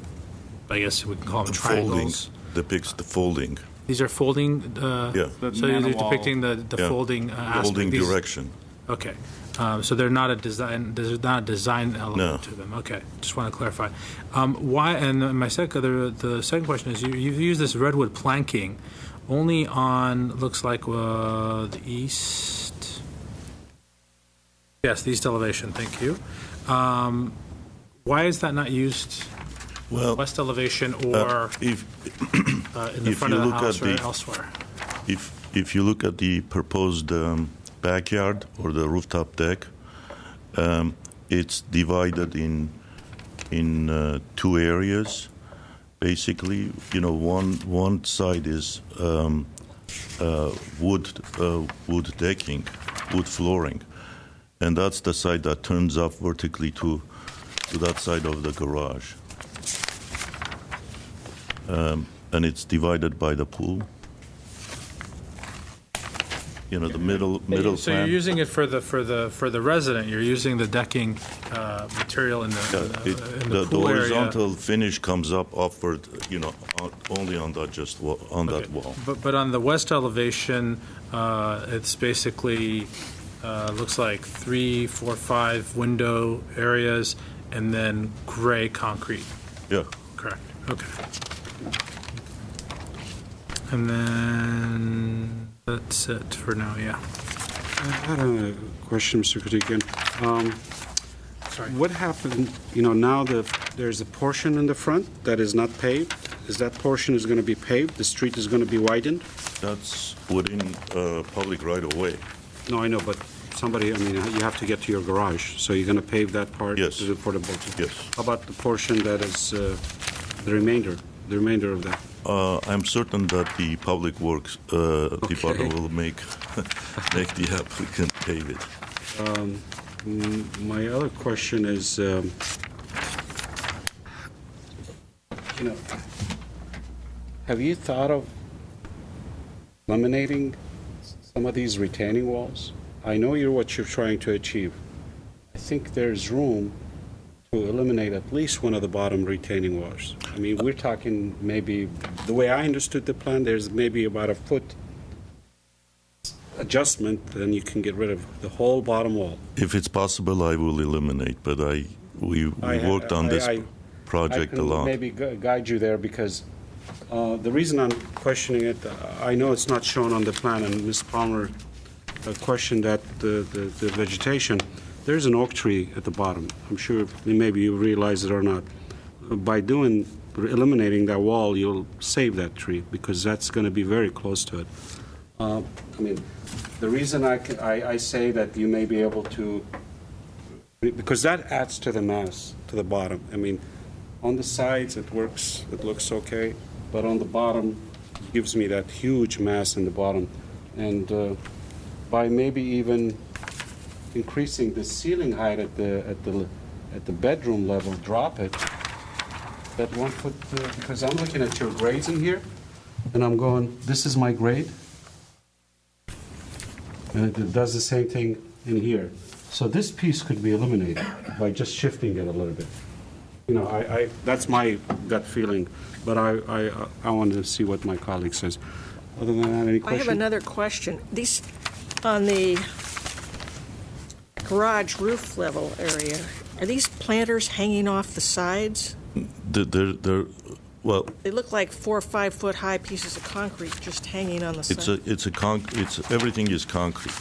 I guess we can call them triangles. Depicts the folding. These are folding. Yeah. So they're depicting the folding aspect. Folding direction. Okay. So they're not a design. There's not a design element No. to them. Okay. Just want to clarify. Why? And the second question is you've used this redwood planking only on looks like the east. Yes, the east elevation. Thank you. Why is that not used? Well, west elevation or in the front of the house or elsewhere? If you look at the proposed backyard or the rooftop deck, it's divided in two areas. Basically, one side is wood decking, wood flooring, and that's the side that turns up vertically to that side of the garage. And it's divided by the pool. The middle So plan. you're using it for the resident. You're using the decking material in the pool the area. horizontal finish comes up upward, only on that that wall. But on the west elevation, it's basically looks like 3, 4, 5 window areas, and then gray concrete. Yeah. Correct. Okay. And then that's it for now, yeah. I had a question, Mr. Kodigian. Sorry. What happened, now there's a portion in the front that is not paved? Is that portion is going to be paved? The street is going to be widened? That's within public right-of-way. No, I know, but you have to get to your garage, so you're going to pave that part? Yes. For the boat? Yes. How about the portion that is the remainder of that? I'm certain that the Public Works Department will make the applicant pave it. My other question is, have you thought of eliminating some of these retaining walls? I know what you're trying to achieve. I think there's room to eliminate at least one of the bottom retaining walls. We're talking maybe, the way I understood the plan, there's maybe about a foot adjustment, then you can get rid of the whole bottom wall. If it's possible, I will eliminate, but we worked on this project a lot. I can maybe guide you there, because the reason I'm questioning it, I know it's not shown on the plan, and Ms. Palmer questioned that the vegetation. There's an oak tree at the bottom. I'm sure maybe you realize it or not. By eliminating that wall, you'll save that tree, because that's going to be very close to it. The reason I say that you may be able to, because that adds to the mass, to the bottom. On the sides it works, it looks okay, but on the bottom it gives me that huge mass in the bottom. And by maybe even increasing the ceiling height at the bedroom level, drop it that 1 foot, because I'm looking at your grades in here, and I'm going, this is my grade. and it does the same thing in here. So this piece could be eliminated by just shifting it a little bit. You know, that's my gut feeling, but I want to see what my colleague says. Other than that, any I questions? have another question. These, on the garage roof level area, are these planters hanging off the sides? Well, They look like 4 or 5 foot high pieces of concrete just hanging on the side. everything is concrete.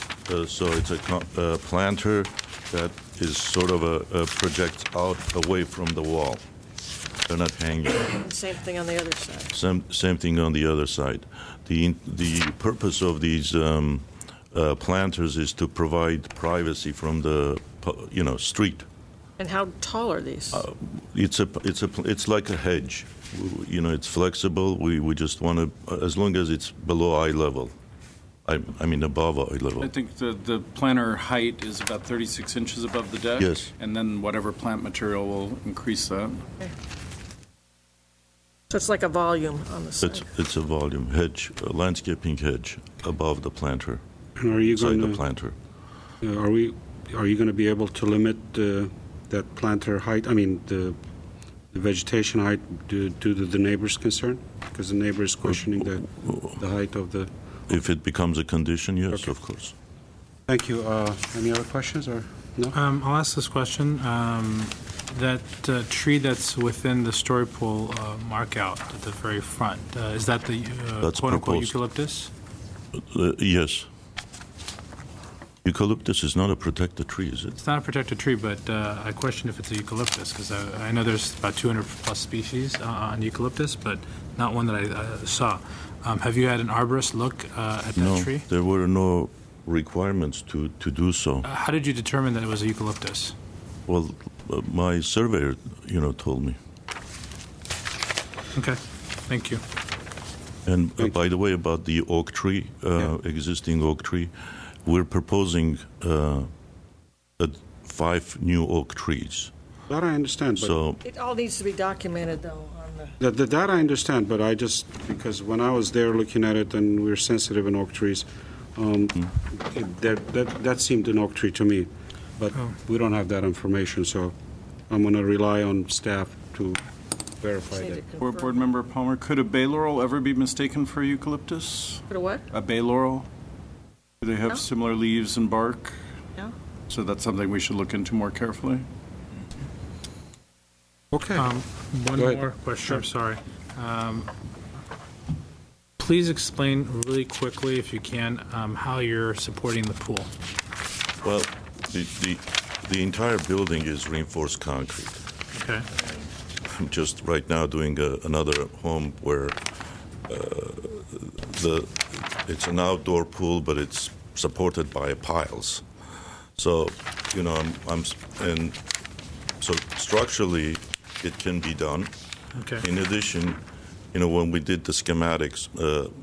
So it's a planter that is sort of projects out away from the wall. They're not hanging. Same thing on the other side. Same thing on the other side. The purpose of these planters is to provide privacy from the street. And how tall are these? It's like a hedge. You know, it's flexible. We just want to, as long as it's below eye level. I mean above eye level. I think the planter height is about 36 inches above the deck. Yes. And then whatever plant material will increase that. Okay. So it's like a volume on the side. It's a volume hedge, a landscaping hedge above the planter. And are you going the planter? Are you going to be able to limit that planter height? I mean the vegetation height due to the neighbor's concern, because the neighbor is questioning the height of the. If it becomes a condition, yes, Okay. of course. Thank you. Any other questions or no? I'll ask this question. That tree that's within the story pool mark out at the very front, is that the That's quote-unquote proposed. eucalyptus? Yes. Eucalyptus is not a protected tree, is it? It's not a protected tree, but I question if it's a eucalyptus, because I know there's about 200 plus species on eucalyptus, but not one that I saw. Have you had an arborist look at that tree? There were no requirements to do so. How did you determine that it was a eucalyptus? Well, my surveyor, told me. Okay, thank you. And by the way, about the oak tree, existing oak tree, we're proposing 5 new oak trees. That I understand, but So It all needs to be documented, though, on the... that I understand, but because when I was there looking at it and we're sensitive in oak trees, that seemed an oak tree to me. But we don't have that information, so I'm going to rely on staff to verify that. Board Member Palmer, could a bay laurel ever be mistaken for eucalyptus? Could a what? A bay laurel? Do they have No. similar leaves and bark? No. So that's something we should look into more carefully. Okay. One Go ahead. more question, I'm sorry. Please explain really quickly, if you can, how you're supporting the pool. well, the entire building is reinforced concrete. Okay. I'm just right now doing another home where it's an outdoor pool, but it's supported by piles. So, and so structurally, it can be done. Okay. In addition, when we did the schematics,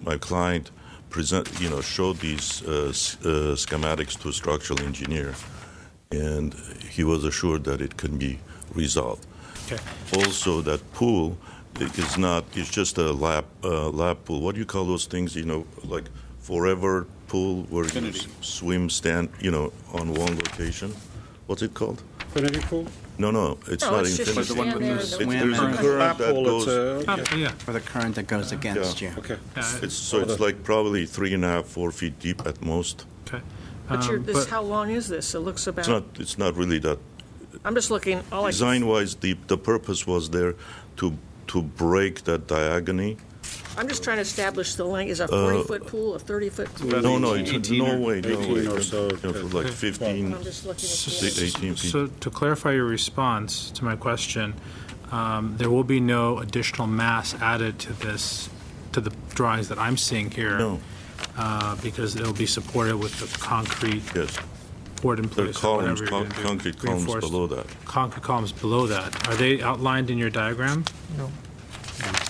my client showed these schematics to a structural engineer, and he was assured that it can be resolved. Okay. Also, that pool it's just a lap pool. What do you call those things, like forever pool where you swim, stand, on one location? What's it called? Infinity pool? No, it's No, not it's just infinity. you stand there and the There's wind- a current that goes. Yeah. For the current that goes against you. Okay. It's like probably 3.5, 4 feet deep at most. Okay. But how long is this? It looks about... It's not really that. I'm just looking, all I can... Design-wise, the purpose was there to break that diagonally. I'm just trying to establish the length. Is a 40-foot pool, a 30-foot pool? No, it's no way. 18 or so. For like 15, I'm just looking at 18 feet. So to clarify your response to my question, there will be no additional mass added to the drawings that I'm seeing here. No. Because it'll be supported with the concrete Yes. poured in There are place. or columns, whatever you're gonna do. concrete columns Reinforced below that. Concrete columns below that. Are they outlined in your diagram? No.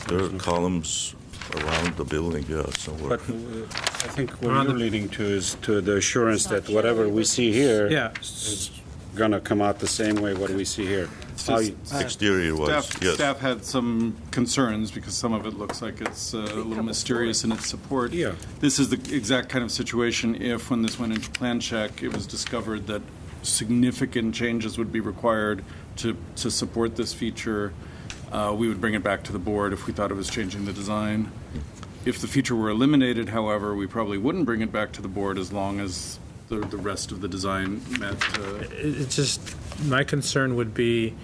There are columns around the building, somewhere. But I think what you're leading to is to the assurance that whatever we see here Yeah. is going to come out the same way what we see here. exterior-wise, yes. Staff had some concerns because some of it looks like it's a little mysterious in its support. Yeah. This is the exact kind of situation if, when this went into plan check, it was discovered that significant changes would be required to support this feature, we would bring it back to the board if we thought it was changing the design. If the feature were eliminated, however, we probably wouldn't bring it back to the board as long as the rest of the design met. It's just, my concern would be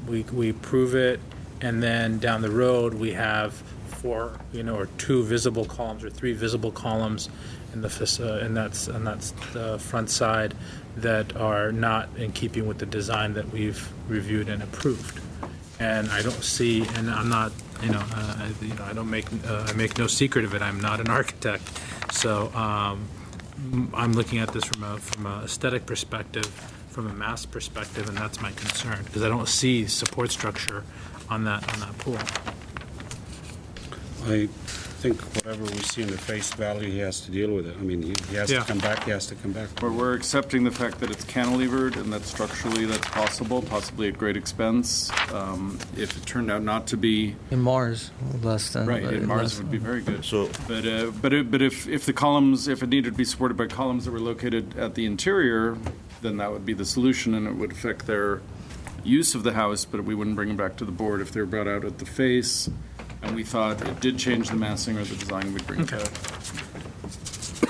we prove it, and then down the road we have 4, or 2 visible columns or 3 visible columns in the and that's the front side that are not in keeping with the design that we've reviewed and approved. And I don't see, and I'm not, I don't make I make no secret of it. I'm not an architect, so I'm looking at this from a aesthetic perspective, from a mass perspective, and that's my concern because I don't see support structure on that pool. I think whatever we see in the face value, he has to deal with it. I mean, he has to come back, he has to come back. We're accepting the fact that it's cantilevered and that structurally that's possible, possibly at great expense. If it turned out not to be... In Mars, less than... Right, in Mars would be very good. So, but if the columns, if it needed to be supported by columns that were located at the interior, then that would be the solution and it would affect their use of the house, but we wouldn't bring them back to the board if they were brought out at the face. And we thought it did change the massing or the design, we'd bring it back.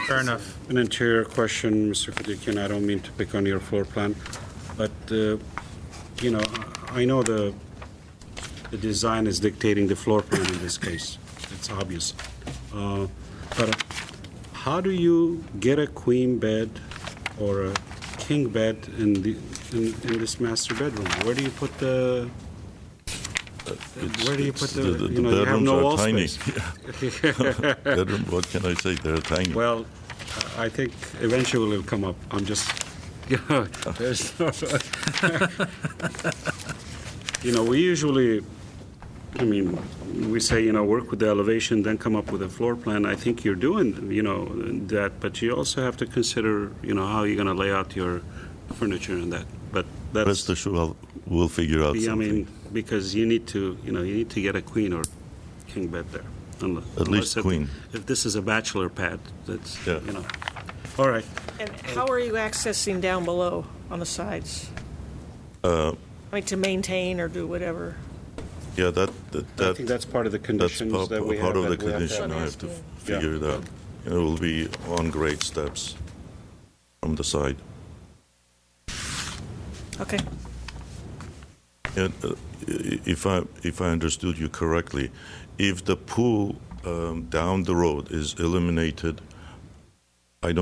Fair enough. An interior question, Mr. Kadukian, I don't mean to pick on your floor plan, but, I know the design is dictating the floor plan in this case. It's obvious. But how do you get a queen bed or a king bed in this master bedroom? Where do you put the... Where do you put the bedrooms you have no are wall tiny. space. Bedroom, what can I say? They're tiny. Well, I think eventually it'll come up. I'm just, there's no, we usually, we say, work with the elevation, then come up with a floor plan. I think you're doing, that, but you also have to consider, how you're going to lay out your furniture and that. But that's... Rest assured, we'll figure out something. Because you need to, get a queen or king bed there. At least queen. If this is a bachelor pad, that's, Yeah. All right. And how are you accessing down below on the sides? To maintain or do whatever? Yeah, I think that's part of the conditions that's that we have. part of the that we have to- condition. I have to figure it out. It will be on grade steps from the side. Okay. And if I understood you correctly, if the pool down the road is eliminated, we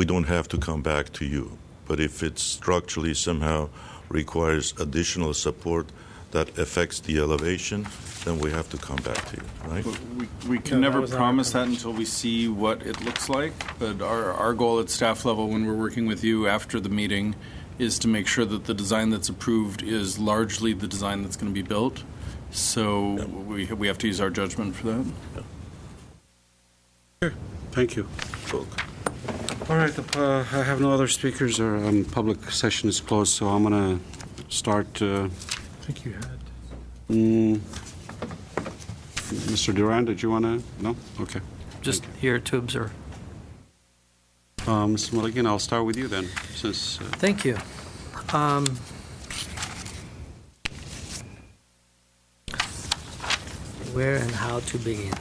don't have to come back to you. But if it structurally somehow requires additional support that affects the elevation, then we have to come back to you, right? We can never promise that until we see what it looks like. But our goal at staff level when we're working with you after the meeting is to make sure that the design that's approved is largely the design that's going to be built. So we have to use our judgment for that. Yeah. Sure. Thank you. All right. I have no other speakers or public session is closed, so I'm going to start. I think you had. Mr. Duran, did you want to? No? Okay. Just here to observe. Mr. Milligan, I'll start with you then, since... Thank you. Where and how to begin?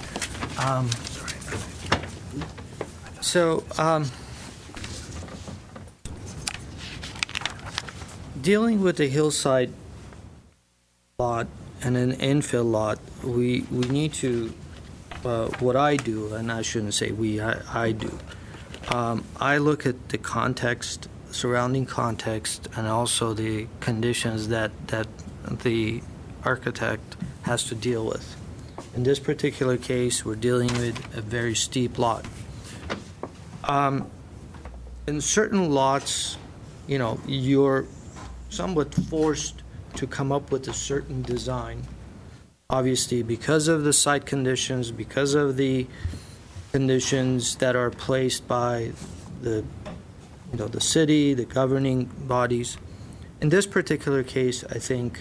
Dealing with the hillside lot and an infill lot, we need to, what I do, and I shouldn't say we, I do, I look at the context, surrounding context, and also the conditions that the architect has to deal with. In this particular case, we're dealing with a very steep lot. In certain lots, you're somewhat forced to come up with a certain design, obviously because of the site conditions, because of the conditions that are placed by the city, the governing bodies. in this particular case, I think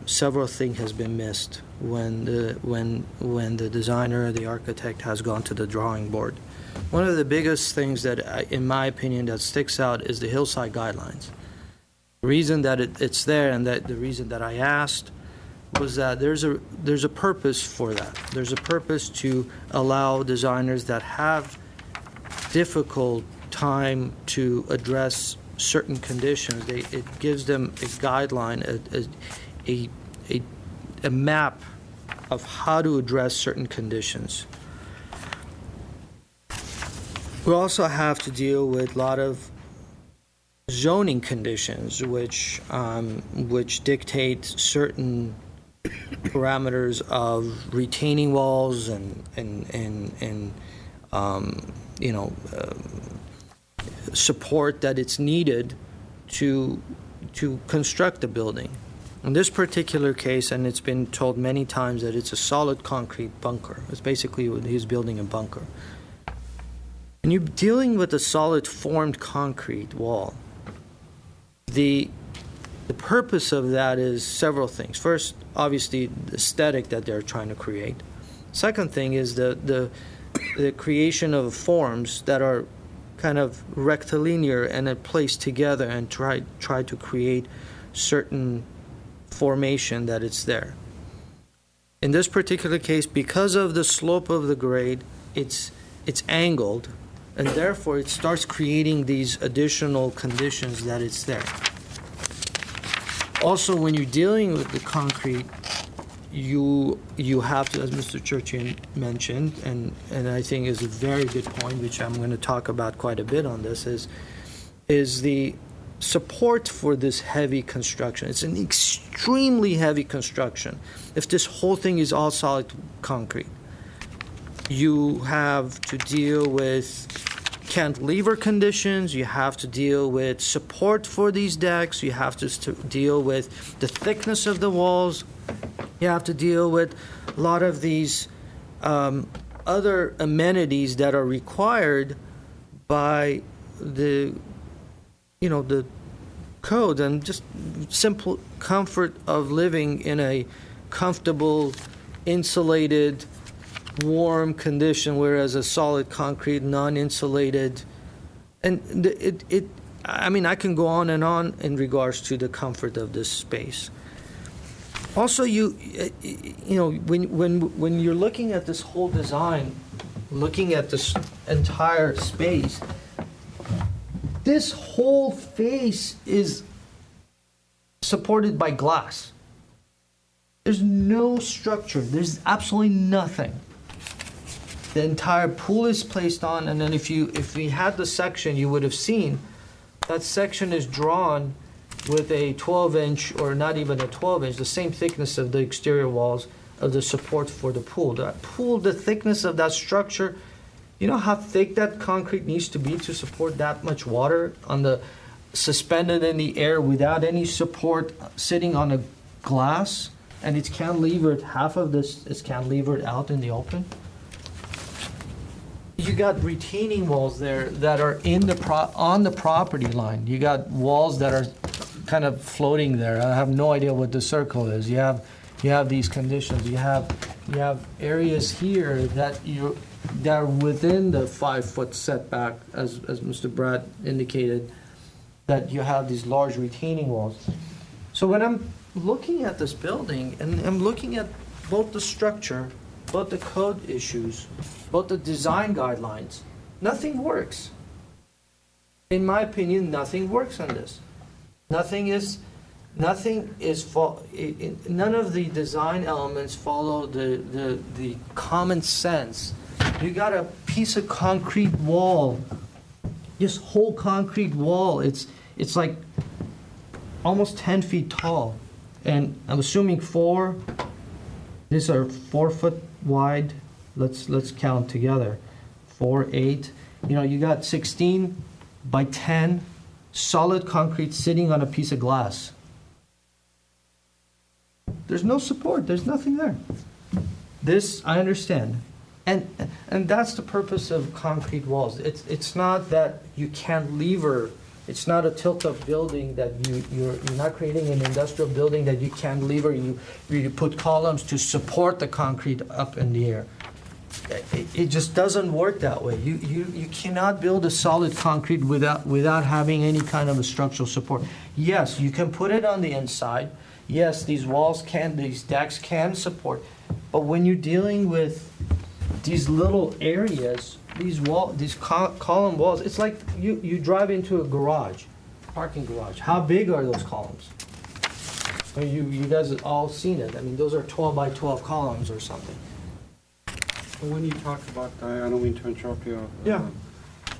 several things has been missed when the designer or the architect has gone to the drawing board. One of the biggest things that, in my opinion, that sticks out is the hillside guidelines. The reason that it's there, and that the reason that I asked, was that there's a purpose for that. There's a purpose to allow designers that have difficult time to address certain conditions. It gives them a guideline, a map of how to address certain conditions. We also have to deal with a lot of zoning conditions, which dictate certain parameters of retaining walls and support that it's needed to construct a building. In this particular case, and it's been told many times that it's a solid concrete bunker. It's basically what he's building, a bunker. When you're dealing with a solid formed concrete wall, the purpose of that is several things. First, obviously, the aesthetic that they're trying to create. Second thing is the creation of forms that are kind of rectilinear and are placed together and try to create certain formation that it's there. In this particular case, because of the slope of the grade, it's angled, and therefore it starts creating these additional conditions that it's there. Also, when you're dealing with the concrete, you have to, as Mr. Churchill mentioned, and I think is a very good point, which I'm going to talk about quite a bit on this, is the support for this heavy construction. It's an extremely heavy construction. If this whole thing is all solid concrete, you have to deal with cantilever conditions, you have to deal with support for these decks, you have to deal with the thickness of the walls, you have to deal with a lot of these other amenities that are required by the code, and just simple comfort of living in a comfortable, insulated, warm condition, whereas a solid concrete, non-insulated, and I mean, I can go on and on in regards to the comfort of this space. Also, when you're looking at this whole design, looking at this entire space, this whole face is supported by glass. There's no structure. There's absolutely nothing. The entire pool is placed on, and then if we had the section, you would have seen that section is drawn with a 12-inch, or not even a 12-inch, the same thickness of the exterior walls of the support for the pool. That pool, the thickness of that structure, you know how thick that concrete needs to be to support that much water suspended in the air without any support, sitting on a glass, and it's cantilevered, half of this is cantilevered out in the open. You got retaining walls there that are on the property line. You got walls that are kind of floating there. I have no idea what the circle is. You have these conditions. You have areas here that are within the 5-foot setback, as Mr. Brad indicated, that you have these large retaining walls. So when I'm looking at this building, and I'm looking at both the structure, both the code issues, both the design guidelines, nothing works. In my opinion, nothing works on this. None of the design elements follow the common sense. You got a piece of concrete wall, this whole concrete wall. It's like almost 10 feet tall, and I'm assuming these are 4 foot wide. Let's count together. 4, 8. You got 16 by 10 solid concrete sitting on a piece of glass. There's no support. There's nothing there. This I understand, and that's the purpose of concrete walls. It's not that you can't lever It's not a tilt-up building that you're not creating an industrial building that you cantilever. You put columns to support the concrete up in the air. It just doesn't work that way. You cannot build a solid concrete without having any kind of a structural support. Yes, you can put it on the inside. Yes, these decks can support. But when you're dealing with these little areas, these column walls, it's like you drive into a garage, parking garage. How big are those columns? I mean, you guys have all seen it. I mean, those are 12 by 12 columns or something. When you talk about, I don't mean to interrupt you. Yeah.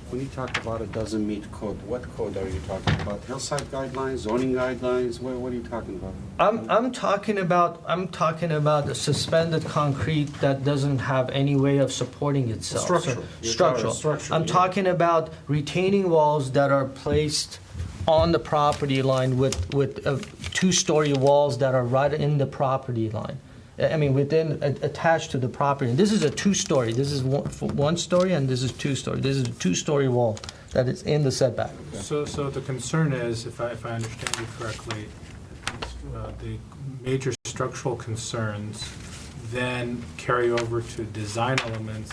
When you talk about it doesn't meet code, what code are you talking about? Hillside guidelines, zoning guidelines? What are you talking about? I'm talking about a suspended concrete that doesn't have any way of supporting itself. Structural. I'm talking about retaining walls that are placed on the property line with two-story walls that are right in the property line. I mean, attached to the property. And this is a two-story. This is one story, and this is two-story. This is a two-story wall that is in the setback. So the concern is, if I understand you correctly, the major structural concerns then carry over to design elements,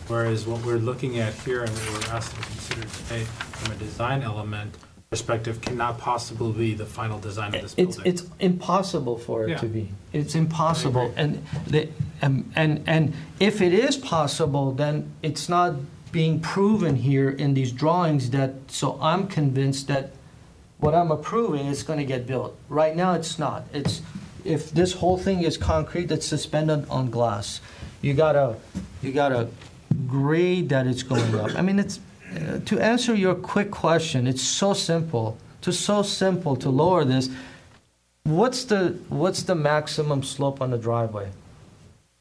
whereas what we're looking at here and what we're asked to consider today from a design element perspective cannot possibly be the final design of this building. It's impossible for it to be. It's impossible, and if it is possible, then it's not being proven here in these drawings. So I'm convinced that what I'm approving is going to get built. Right now, it's not. If this whole thing is concrete that's suspended on glass, you gotta grade that it's going up. I mean, it's. To answer your quick question, it's so simple to lower this. What's the maximum slope on the driveway?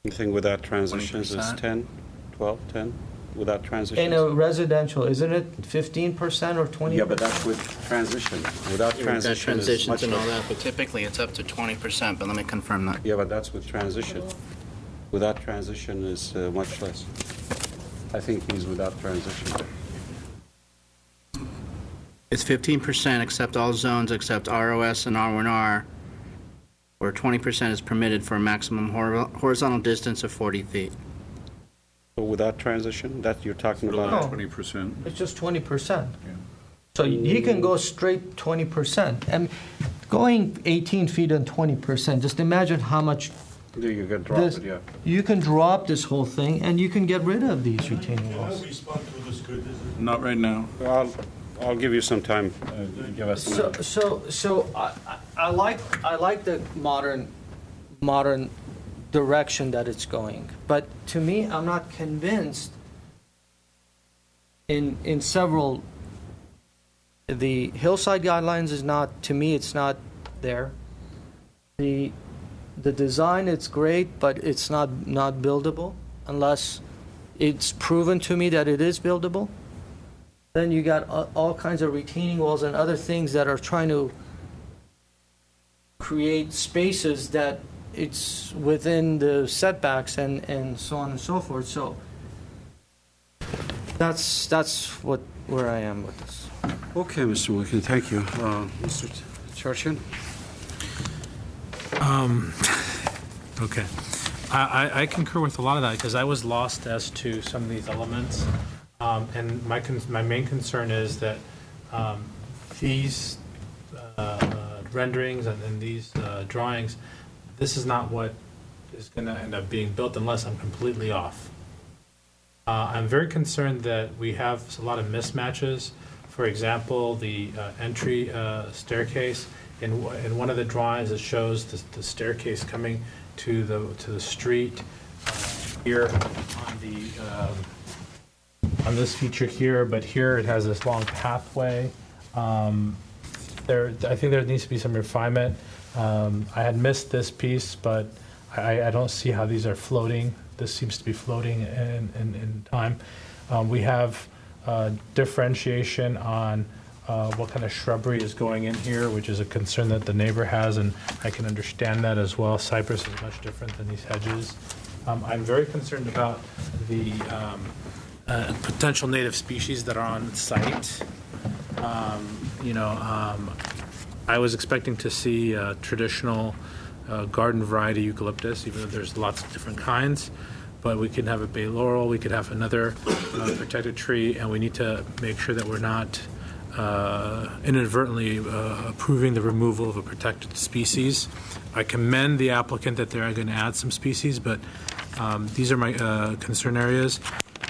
Anything without transitions is 10, 12, 10, without transitions? In a residential, isn't it 15% or 20%? Yeah, but that's with transition. Without transition is much and all less. that, but typically it's up to 20%, but let me confirm that. Yeah, but that's with transition. Without transition is much less. I think he's without transition. It's 15% except all zones except ROS and R1R, where 20% is permitted for a maximum horizontal distance of 40 feet. So without transition, that you're talking about? 20%. It's just 20%. So he can go straight 20%. And going 18 feet and 20%, just imagine how much You can drop it, yeah. you can drop this whole thing, and you can get rid of these retaining walls. Not right now. I'll give you some time. Give us some time. So I like the modern direction that it's going, but to me, I'm not convinced. In several, the hillside guidelines is not, to me, it's not there. The design, it's great, but it's not buildable unless it's proven to me that it is buildable. Then you got all kinds of retaining walls and other things that are trying to create spaces that it's within the setbacks and so on and so forth. So that's where I am with this. Okay, Mr. Wilkin, thank you. Mr. Churchill? Okay. I concur with a lot of that because I was lost as to some of these elements. And my main concern is that these renderings and these drawings, this is not what is going to end up being built unless I'm completely off. I'm very concerned that we have a lot of mismatches. For example, the entry staircase. In one of the drawings, it shows the staircase coming to the street here on this feature here, but here it has this long pathway. I think there needs to be some refinement. I had missed this piece, but I don't see how these are floating. This seems to be floating in time. We have differentiation on what kind of shrubbery is going in here, which is a concern that the neighbor has, and I can understand that as well. Cypress is much different than these hedges. I'm very concerned about the potential native species that are on site. I was expecting to see traditional garden variety eucalyptus, even though there's lots of different kinds. But we can have a bay laurel, we could have another protected tree, and we need to make sure that we're not inadvertently approving the removal of a protected species. I commend the applicant that they're going to add some species, but these are my concern areas.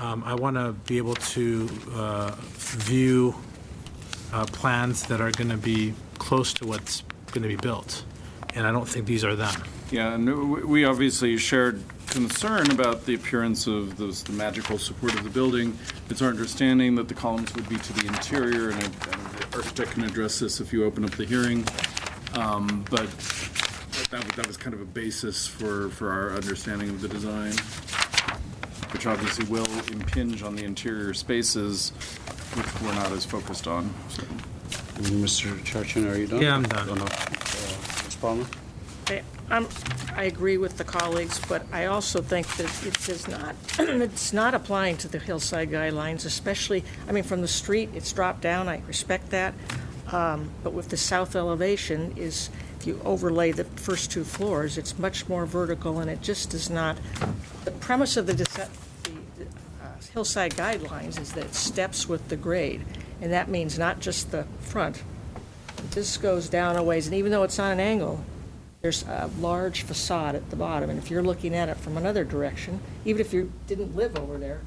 I want to be able to view plans that are going to be close to what's going to be built, and I don't think these are them. Yeah, and we obviously shared concern about the appearance of the magical support of the building. It's our understanding that the columns would be to the interior, and the architect can address this if you open up the hearing. But that was kind of a basis for our understanding of the design, which obviously will impinge on the interior spaces, which we're not as focused on. So. Mr. Charchin, are you done? Yeah, I'm done. Ms. Palmer? I agree with the colleagues, but I also think that it does not, it's not applying to the hillside guidelines, especially, from the street, it's dropped down, I respect that, but with the south elevation if you overlay the first two floors, it's much more vertical, and it just does not, the premise of the hillside guidelines is that it steps with the grade, and that means not just the front. This goes down a ways, and even though it's on an angle, there's a large facade at the bottom, and if you're looking at it from another direction, even if you didn't live over there,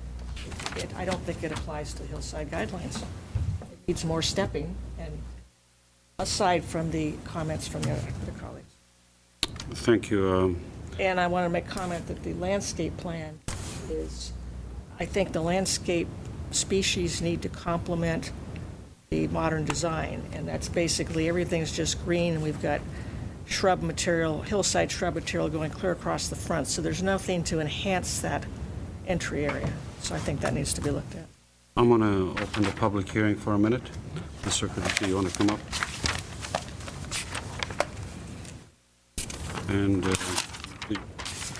I don't think it applies to hillside guidelines. It needs more stepping, and aside from the comments from the colleagues. Thank you. And I want to make a comment that the landscape plan is, I think the landscape species need to complement the modern design, and that's basically everything's just green, and we've got shrub material, hillside shrub material going clear across the front, so there's nothing to enhance that entry area. So I think that needs to be looked at. I'm going to open the public hearing for a minute. Mr. Secretary, you want to come up? And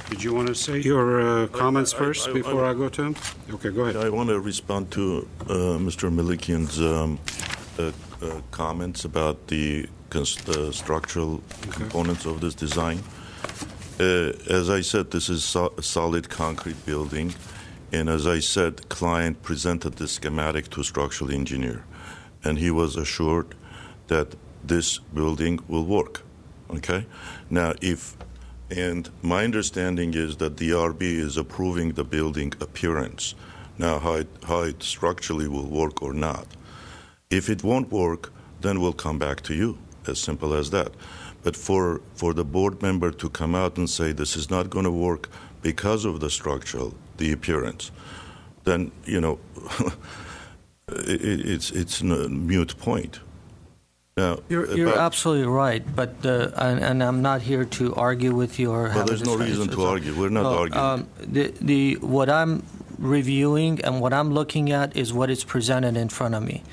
did you want to say your comments first before I go to him? Okay, go ahead. I want to respond to Mr. Milikian's comments about the structural components of this design. As I said, this is a solid concrete building, and as I said, client presented the schematic to a structural engineer, and he was assured that this building will work. Okay? Now, and my understanding is that the DRB is approving the building appearance. Now, how it structurally will work or not. If it won't work, then we'll come back to you. As simple as that. But for the board member to come out and say this is not going to work because of the appearance, then, it's a moot point. Now, you're absolutely right, but and I'm not here to argue with you or. Well, there's no reason to argue. We're not arguing. What I'm reviewing and what I'm looking at is what is presented in front of me.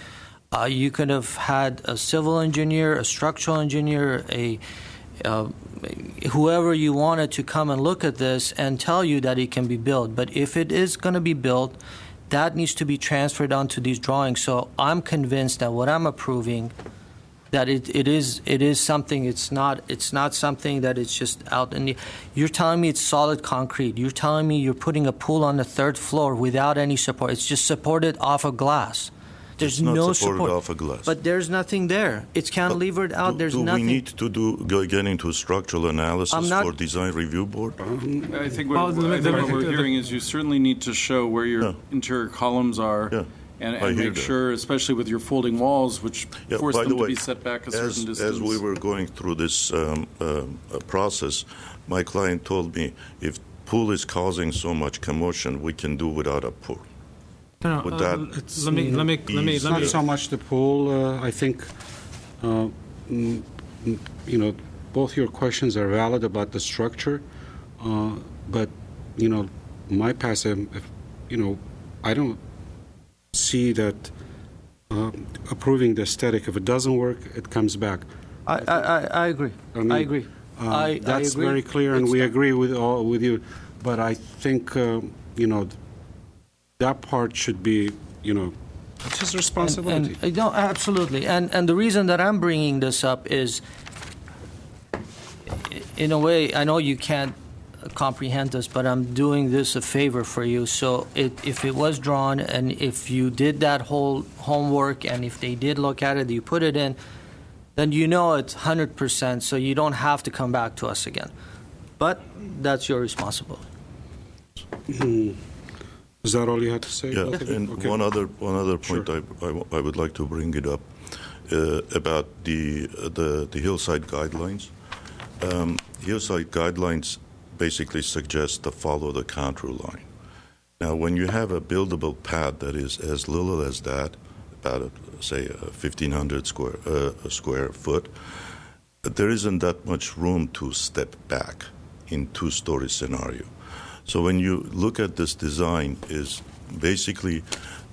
You could have had a civil engineer, a structural engineer, whoever you wanted to come and look at this and tell you that it can be built. But if it is going to be built, that needs to be transferred onto these drawings. So I'm convinced that what I'm approving, that it is something. It's not something that it's just out in the. You're telling me it's solid concrete. You're telling me you're putting a pool on the third floor without any support. It's just supported off of glass. There's no support off a glass. But there's nothing there. It's cantilevered out. There's nothing. Do we need to get into a structural analysis for design review board? I think what we're hearing is you certainly need to show where your interior columns are, and make sure, especially with your folding walls, which force them to be set back a certain distance. As we were going through this process, my client told me if pool is causing so much commotion, we can do without a pool. It's not so much the pool. I think, both your questions are valid about the structure, but, my passive, I don't see that approving the aesthetic. If it doesn't work, it comes back. I agree. I agree. That's very clear, and we agree with you. But I think, that part should be, It's his responsibility. No, absolutely. And the reason that I'm bringing this up is, in a way, I know you can't comprehend this, but I'm doing this a favor for you. So if it was drawn, and if you did that whole homework, and if they did look at it, you put it in, then you know it's 100%, so you don't have to come back to us again. But that's your responsibility. Is that all you had to say? Yeah, Okay. and Okay. one other point I would like to bring it up about the hillside guidelines. Hillside guidelines basically suggest to follow the contour line. Now, when you have a buildable pad that is as little as that, about say 1,500 square foot, there isn't that much room to step back in two-story scenario. So when you look at this design, is basically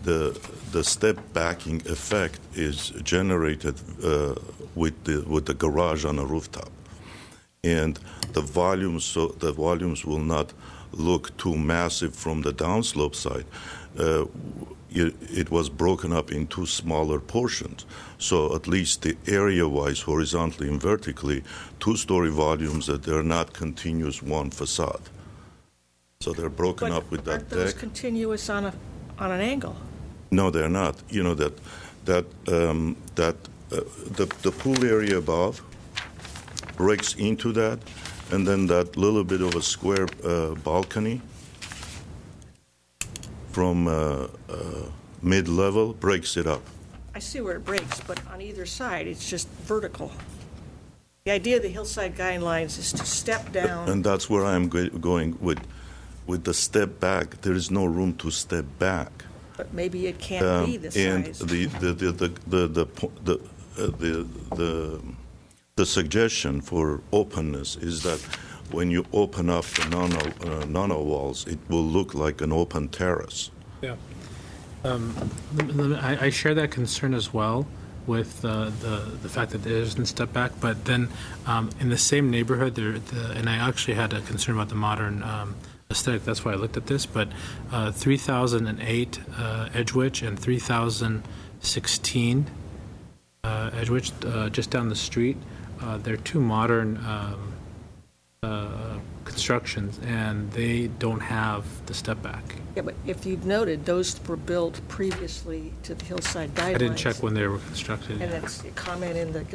the step backing effect is generated with the garage on a rooftop, and the volumes will not look too massive from the downslope side. It was broken up into smaller portions, so at least the area-wise, horizontally and vertically, two-story volumes that they're not continuous one facade. So they're broken up with that aren't those deck. continuous on an angle? No, they're not. You know the pool area above breaks into that, and then that little bit of a square balcony from mid-level breaks it up. I see where it breaks, but on either side, it's just vertical. The idea of the hillside guidelines is to step down. And that's where I'm going with the step back. There is no room to step back. But maybe it can't be the and size. the suggestion for openness is that when you open up the nano walls, it will look like an open terrace. Yeah. I share that concern as well with the fact that there isn't step back, but then in the same neighborhood, and I actually had a concern about the modern aesthetic, that's why I looked at this, but 3008 Edgewood and 3016 Edgewood, just down the street, they're two modern constructions, and they don't have the step back. Yeah, but if you've noted, those were built previously to the hillside guidelines. I didn't check when they were constructed. And it's a comment in that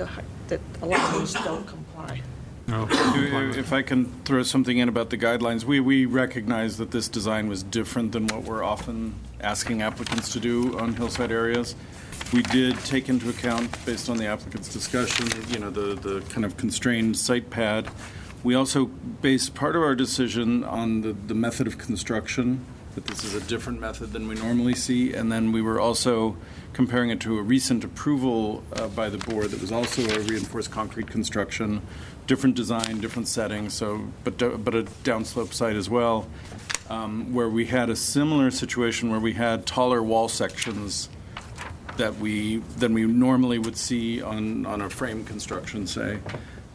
a lot of those don't comply. If I can throw something in about the guidelines, we recognize that this design was different than what we're often asking applicants to do on hillside areas. We did take into account, based on the applicant's discussion, the kind of constrained site pad. We also based part of our decision on the method of construction, that this is a different method than we normally see, and then we were also comparing it to a recent approval by the board that was also a reinforced concrete construction, different design, different setting, but a downslope site as well, where we had a similar situation where we had taller wall sections than we normally would see on a frame construction, say.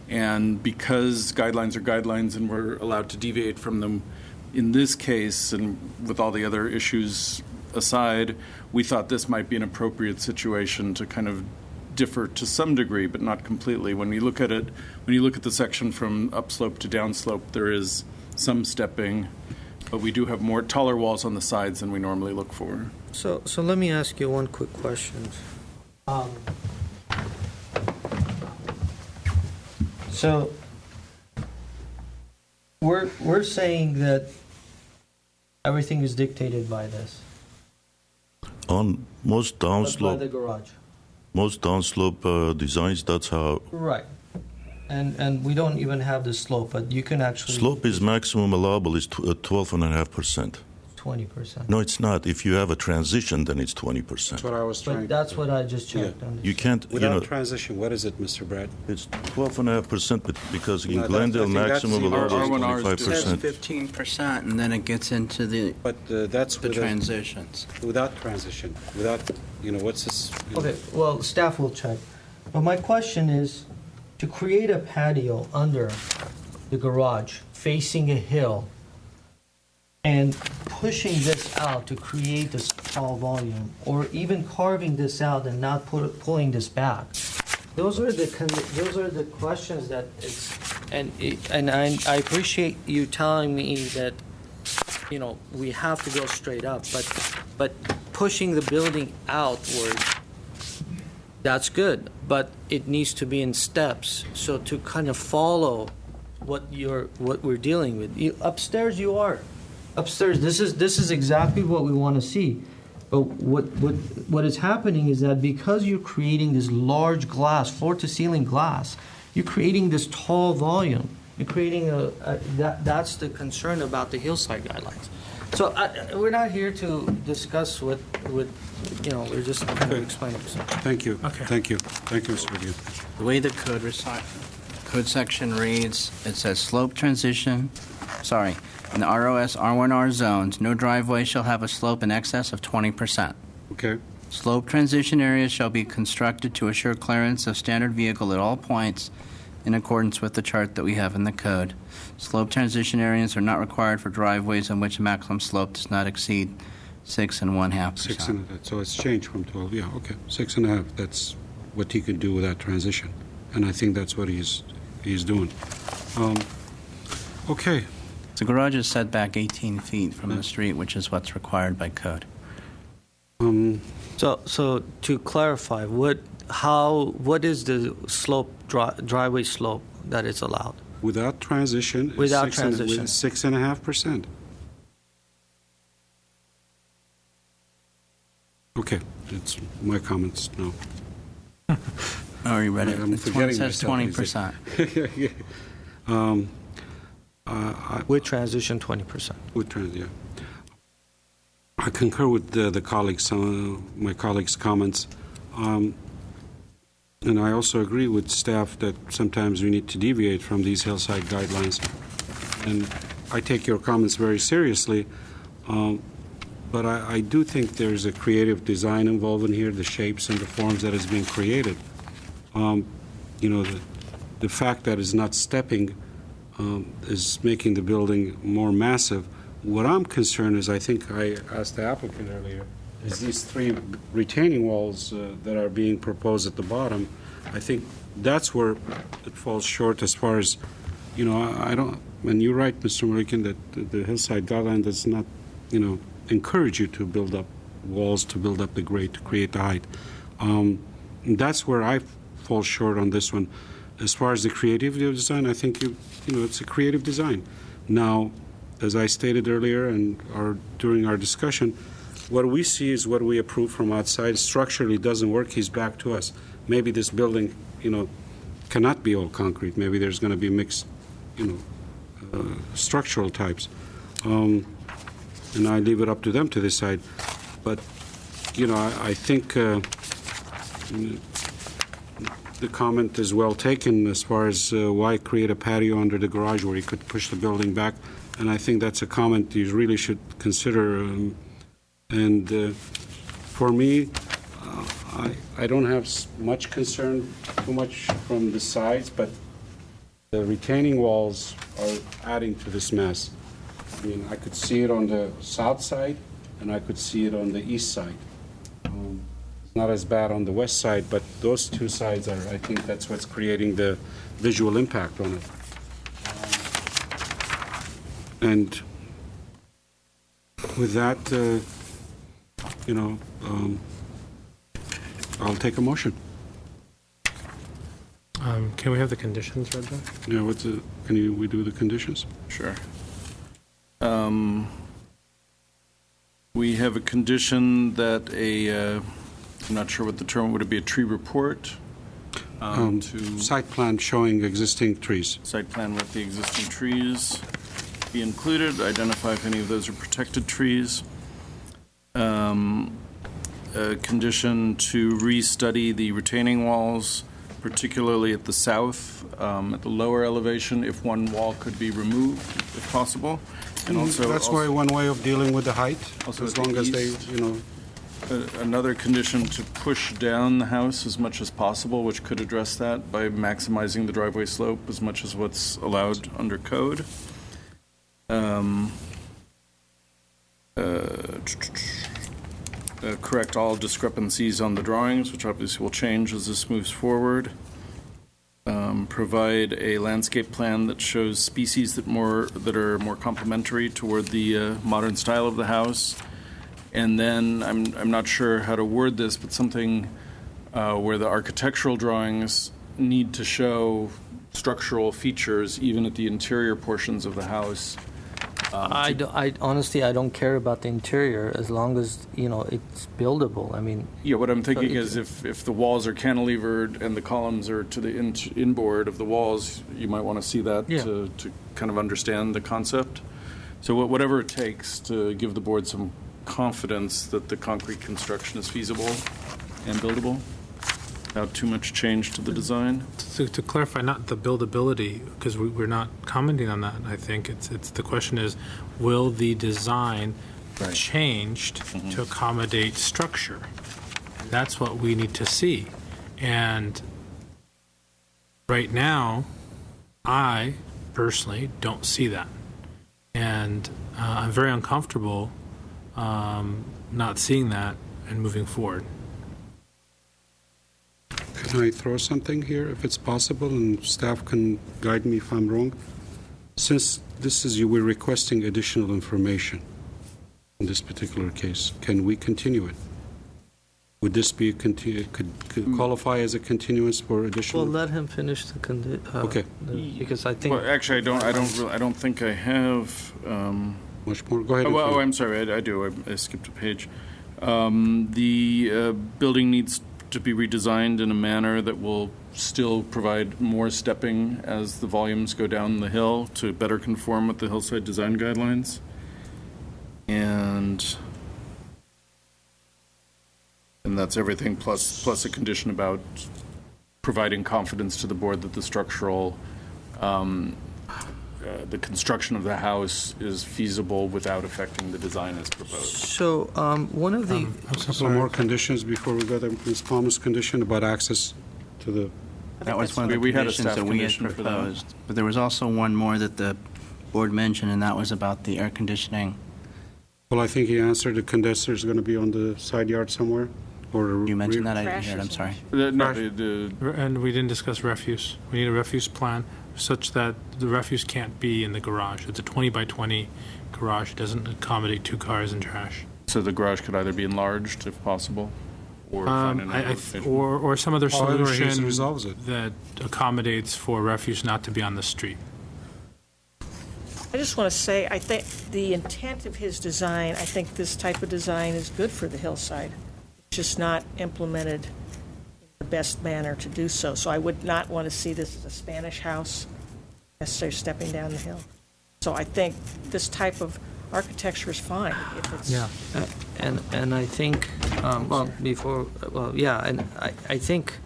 And because guidelines are guidelines and we're allowed to deviate from them, in this case, and with all the other issues aside, we thought this might be an appropriate situation to kind of differ to some degree, but not completely. When you look at it, when you look at the section from upslope to downslope, there is some stepping, but we do have more taller walls on the sides than we normally look for. So let me ask you one quick question. So we're saying that everything is dictated by this. On most By downslope, the garage. most downslope designs, that's how. Right. And we don't even have the slope, but you can actually. Slope is maximum allowable is 12.5%. 20%. No, it's not. If you have a transition, then it's 20%. That's what I was trying. But that's what I just checked on this. You can't, Without transition, what is it, Mr. Brad? it's 12.5%, but because in No, Glendale, I think that's maximum the allowable is It says 25%. 15%, and then it gets into the That's the transitions. without transition, without, what's this? Okay, well, staff will check. But my question is, to create a patio under the garage facing a hill and pushing this out to create this tall volume, or even carving this out and not pulling this back? Those are the questions that it's, and I appreciate you telling me that, you know, we have to go straight up, but pushing the building outward, that's good, but it needs to be in steps. So to kind of follow what we're dealing with. Upstairs, this is exactly what we want to see. But what is happening is that because you're creating this large glass, floor to ceiling glass, you're creating this tall volume. You're creating that's the concern about the hillside guidelines. So we're not here to discuss with you know, we're just kind of explaining. Thank you. Okay. Thank you, Mr. Review. The way the code section reads, it says slope transition, in the ROS R1R zones, no driveway shall have a slope in excess of 20%. Okay. Slope transition areas shall be constructed to assure clearance of standard vehicle at all points in accordance with the chart that we have in the code. Slope transition areas are not required for driveways in which maximum slope does not exceed 6.5%. 6.5. So it's changed from 12. Yeah, okay. 6.5. That's what he can do with that transition, and I think that's what he's doing. Okay. The garage is set back 18 feet from the street, which is what's required by code. So to clarify, what is the slope driveway slope that is allowed? Without transition. Without transition. 6.5%. Okay, it's my comments now. Oh, you read it. I'm forgetting It says 20%. With transition, 20%. With transition, yeah. I concur with the colleagues, my colleagues' comments. And I also agree with staff that sometimes we need to deviate from these hillside guidelines. And I take your comments very seriously, but I do think there's a creative design involved in here, the shapes and the forms that is being created. You know, the fact that it's not stepping is making the building more massive. What I'm concerned is, I think I asked the applicant earlier, is these three retaining walls that are being proposed at the bottom. I think that's where it falls short as far as, you know, I don't, and you're right, Mr. Mulliken, that the hillside guideline does not, you know, encourage you to build up walls, to build up the grade, to create the height. That's where I fall short on this one. As far as the creativity of design, I think, you know, it's a creative design. Now, as I stated earlier and during our discussion, what we see is what we approve from outside. Structurally doesn't work. He's back to us. Maybe this building, you know, cannot be all concrete. Maybe there's going to be mixed, you know, structural types. And I leave it up to them to decide. But, you know, I think the comment is well taken as far as why create a patio under the garage where you could push the building back. And I think that's a comment you really should consider. And for me, I don't have much concern too much from the sides, but the retaining walls are adding to this mess. I mean, I could see it on the south side, and I could see it on the east side. It's not as bad on the west side, but those two sides are, I think that's what's creating the visual impact on it. And with that, you know, I'll take a motion. Can we have the conditions read back? Yeah, can we do the conditions? Sure. We have a condition that I'm not sure what the term would be, a tree report? Site plan showing existing trees. Site plan with the existing trees be included, identify if any of those are protected trees. A condition to restudy the retaining walls, particularly at the south, at the lower elevation, if one wall could be removed, if possible. And also, that's why one way of dealing with the height, also as long as they, you know. Another condition to push down the house as much as possible, which could address that by maximizing the driveway slope as much as what's allowed under code. correct all discrepancies on the drawings, which obviously will change as this moves forward. Provide a landscape plan that shows species that are more complementary toward the modern style of the house. And then I'm not sure how to word this, but something where the architectural drawings need to show structural features even at the interior portions of the house. Honestly, I don't care about the interior as long as, it's buildable. I mean... Yeah, what I'm thinking is if the walls are cantilevered and the columns are to the inboard of the walls, you might want to see that to kind of understand the concept. So whatever it takes to give the board some confidence that the concrete construction is feasible and buildable without too much change to the design. To clarify, not the buildability, because we're not commenting on that. I think it's the question is, will the design be changed to accommodate structure? That's what we need to see. And right now, I personally don't see that, and I'm very uncomfortable not seeing that and moving forward. Can I throw something here, if it's possible, and staff can guide me if I'm wrong? Since you were requesting additional information in this particular case, can we continue it? Would this be could qualify as a continuance for additional? Well, let him finish the okay. Because I think. Well, actually, I don't think I have. Much more. Go ahead. Oh, I'm sorry. I do. I skipped a page. The building needs to be redesigned in a manner that will still provide more stepping as the volumes go down the hill to better conform with the hillside design guidelines. And that's everything plus a condition about providing confidence to the board that the structural the construction of the house is feasible without affecting the design as proposed. So one of the... a couple more conditions before we go to Ms. Palmer's condition about access to the... That was one of the conditions that we had proposed. But there was also one more that the board mentioned, and that was about the air conditioning. Well, I think he answered the condenser is going to be on the side yard somewhere. Or you mentioned that? I didn't hear it. I'm sorry. And we didn't discuss refuse. We need a refuse plan such that the refuse can't be in the garage. It's a 20 by 20 garage. It doesn't accommodate 2 cars and trash. So the garage could either be enlarged, if possible, or or some other solution resolves it. that accommodates for refuse not to be on the street. I just want to say, I think the intent of his design, I think this type of design is good for the hillside. It's just not implemented in the best manner to do so. So I would not want to see this as a Spanish house, necessarily stepping down the hill. So I think this type of architecture is fine. If it's and I think, and I think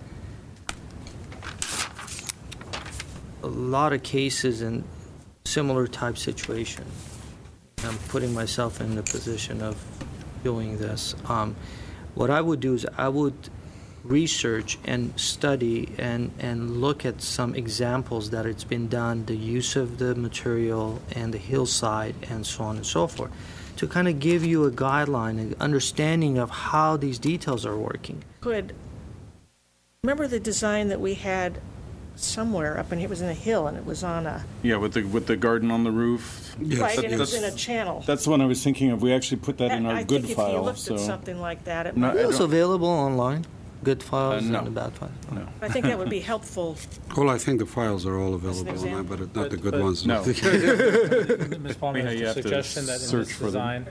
a lot of cases in similar type situation, I'm putting myself in the position of doing this. What I would do is I would research and study and look at some examples that it's been done, the use of the material and the hillside and so on and so forth, to kind of give you a guideline, an understanding of how these details are working. Remember the design that we had somewhere up in here? It was in a hill and it was on a... Yeah, with the garden on the roof. Yes. Right, and it was in a channel. That's the one I was thinking of. We actually put that in our good file. I think if you looked at something like that, it might... It's available online, good files no. and the bad files. No. I think that would be helpful. Well, I think the files are all available online, but not the good ones. No. Ms. Palmer, is the suggestion that in this design,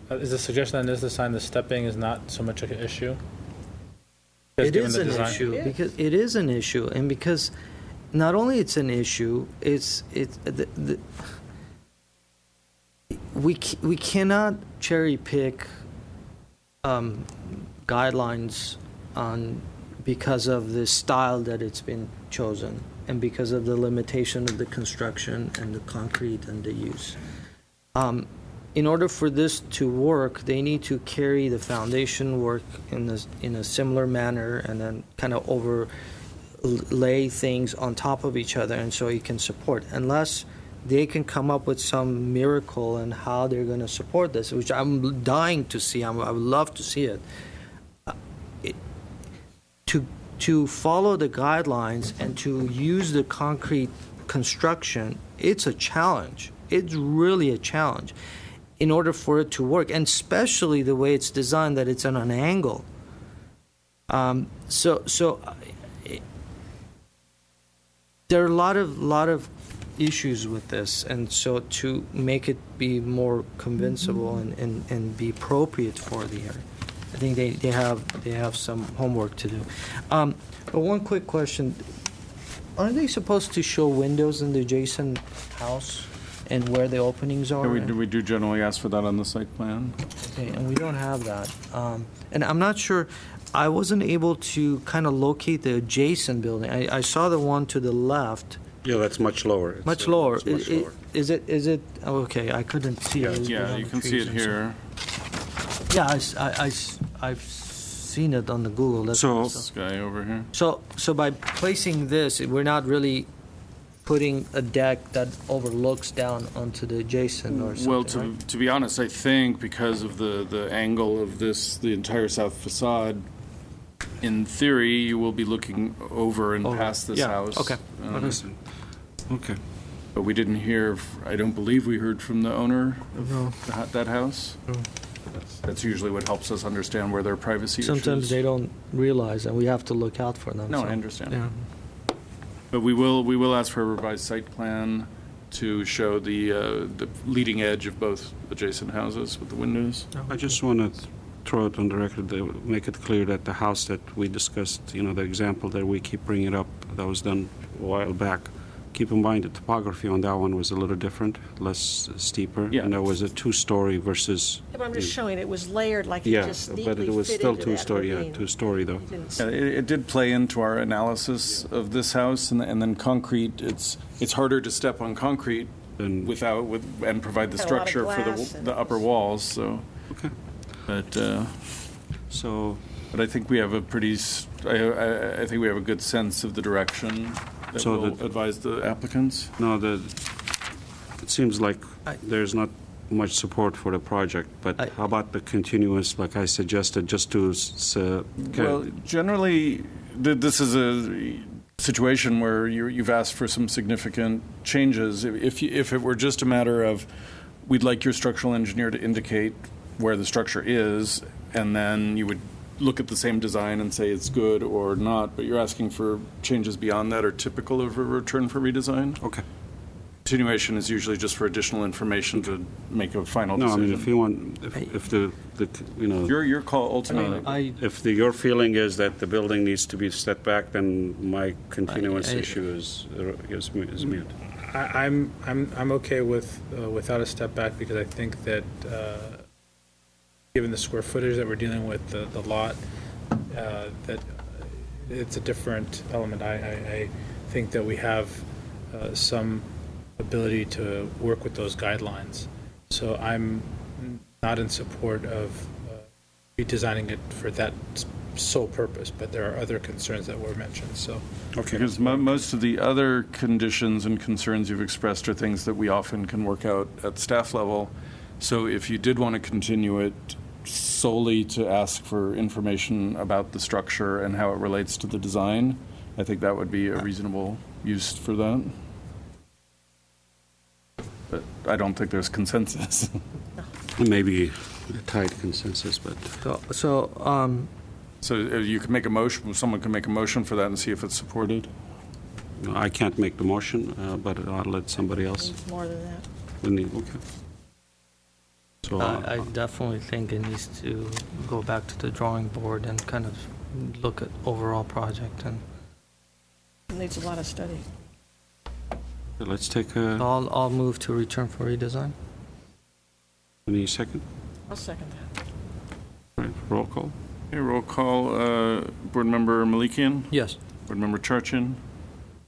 is the suggestion that in this design the stepping is not so much an issue? It is an issue because it is an issue, and because not only it's an issue, we cannot cherry pick guidelines because of the style that it's been chosen and because of the limitation of the construction and the concrete and the use. In order for this to work, they need to carry the foundation work in a similar manner and then kind of overlay things on top of each other, and so you can support. Unless they can come up with some miracle and how they're going to support this, which I'm dying to see. I would love to see it. To follow the guidelines and to use the concrete construction, it's a challenge. It's really a challenge in order for it to work, and especially the way it's designed, that it's on an angle. There are a lot of issues with this, and so to make it be more convincible and be appropriate for the area, I think they have some homework to do. But one quick question: aren't they supposed to show windows in the adjacent house and where the openings are? We do generally ask for that on the site plan. Okay, and we don't have that. And I'm not sure. I wasn't able to kind of locate the adjacent building. I saw the one to the left. Yeah, that's much lower. Much lower. It's much lower. Is it? Oh, okay, I couldn't see it. Yeah, you can see it here. Yeah, I've seen it on the Google. That's This guy over here. So by placing this, we're not really putting a deck that overlooks down onto the adjacent or something, Well, right? to be honest, I think because of the angle of the entire south facade, in theory, you will be looking over and past this house. Okay. Okay. But we didn't hear, I don't believe we heard from the owner of that house. No. That's usually what helps us understand where their privacy issues. Sometimes they don't realize, and we have to look out for them. No, so, I understand. Yeah. But we will ask for a revised site plan to show the leading edge of both adjacent houses with the windows. I just want to throw it on the record, to make it clear that the house that we discussed, the example that we keep bringing up, that was done a while back, keep in mind the topography on that one was a little different, less steeper. Yeah. And that was a two-story versus... Yeah, but I'm just showing it was layered like it Yeah, just neatly but it was fit still into that two-story, yeah, ravine. two-story though. You didn't Yeah, it did play into our analysis of this house, and then concrete. It's harder to step on concrete and provide the Got a lot of structure for glass the upper walls. So, okay, but I think we have a I think we have a good sense of the direction that we'll advise the applicants. No, it seems like there's not much support for the project, but how about the continuous, like I suggested, just to... Well, generally, this is a situation where you've asked for some significant changes. If it were just a matter of, we'd like your structural engineer to indicate where the structure is, and then you would look at the same design and say it's good or not, but you're asking for changes beyond that are typical of a return for redesign? Okay. Continuation is usually just for additional information to make a final No, I decision. mean, if you want, if the Your call ultimately. if your feeling is that the building needs to be set back, then my continuance issue is mute. I'm okay with without a step back, because I think that given the square footage that we're dealing with, the lot, that it's a different element. I think that we have some ability to work with those guidelines. So I'm not in support of redesigning it for that sole purpose, but there are other concerns that were mentioned. So, Okay. Because most of the other conditions and concerns you've expressed are things that we often can work out at staff level. So if you did want to continue it solely to ask for information about the structure and how it relates to the design, I think that would be a reasonable use for that. But I don't think there's consensus. Maybe a tight consensus, but... So you can make a motion, someone can make a motion for that and see if it's supported? No, I can't make the motion, but I'll let somebody else. Needs more than that. Okay. So I definitely think it needs to go back to the drawing board and kind of look at overall project. And It needs a lot of study. let's take a... I'll move to return for redesign. Any second? I'll second that. All right, roll call. Okay, roll call. Board Member Malikian? Yes. Board Member Charchin?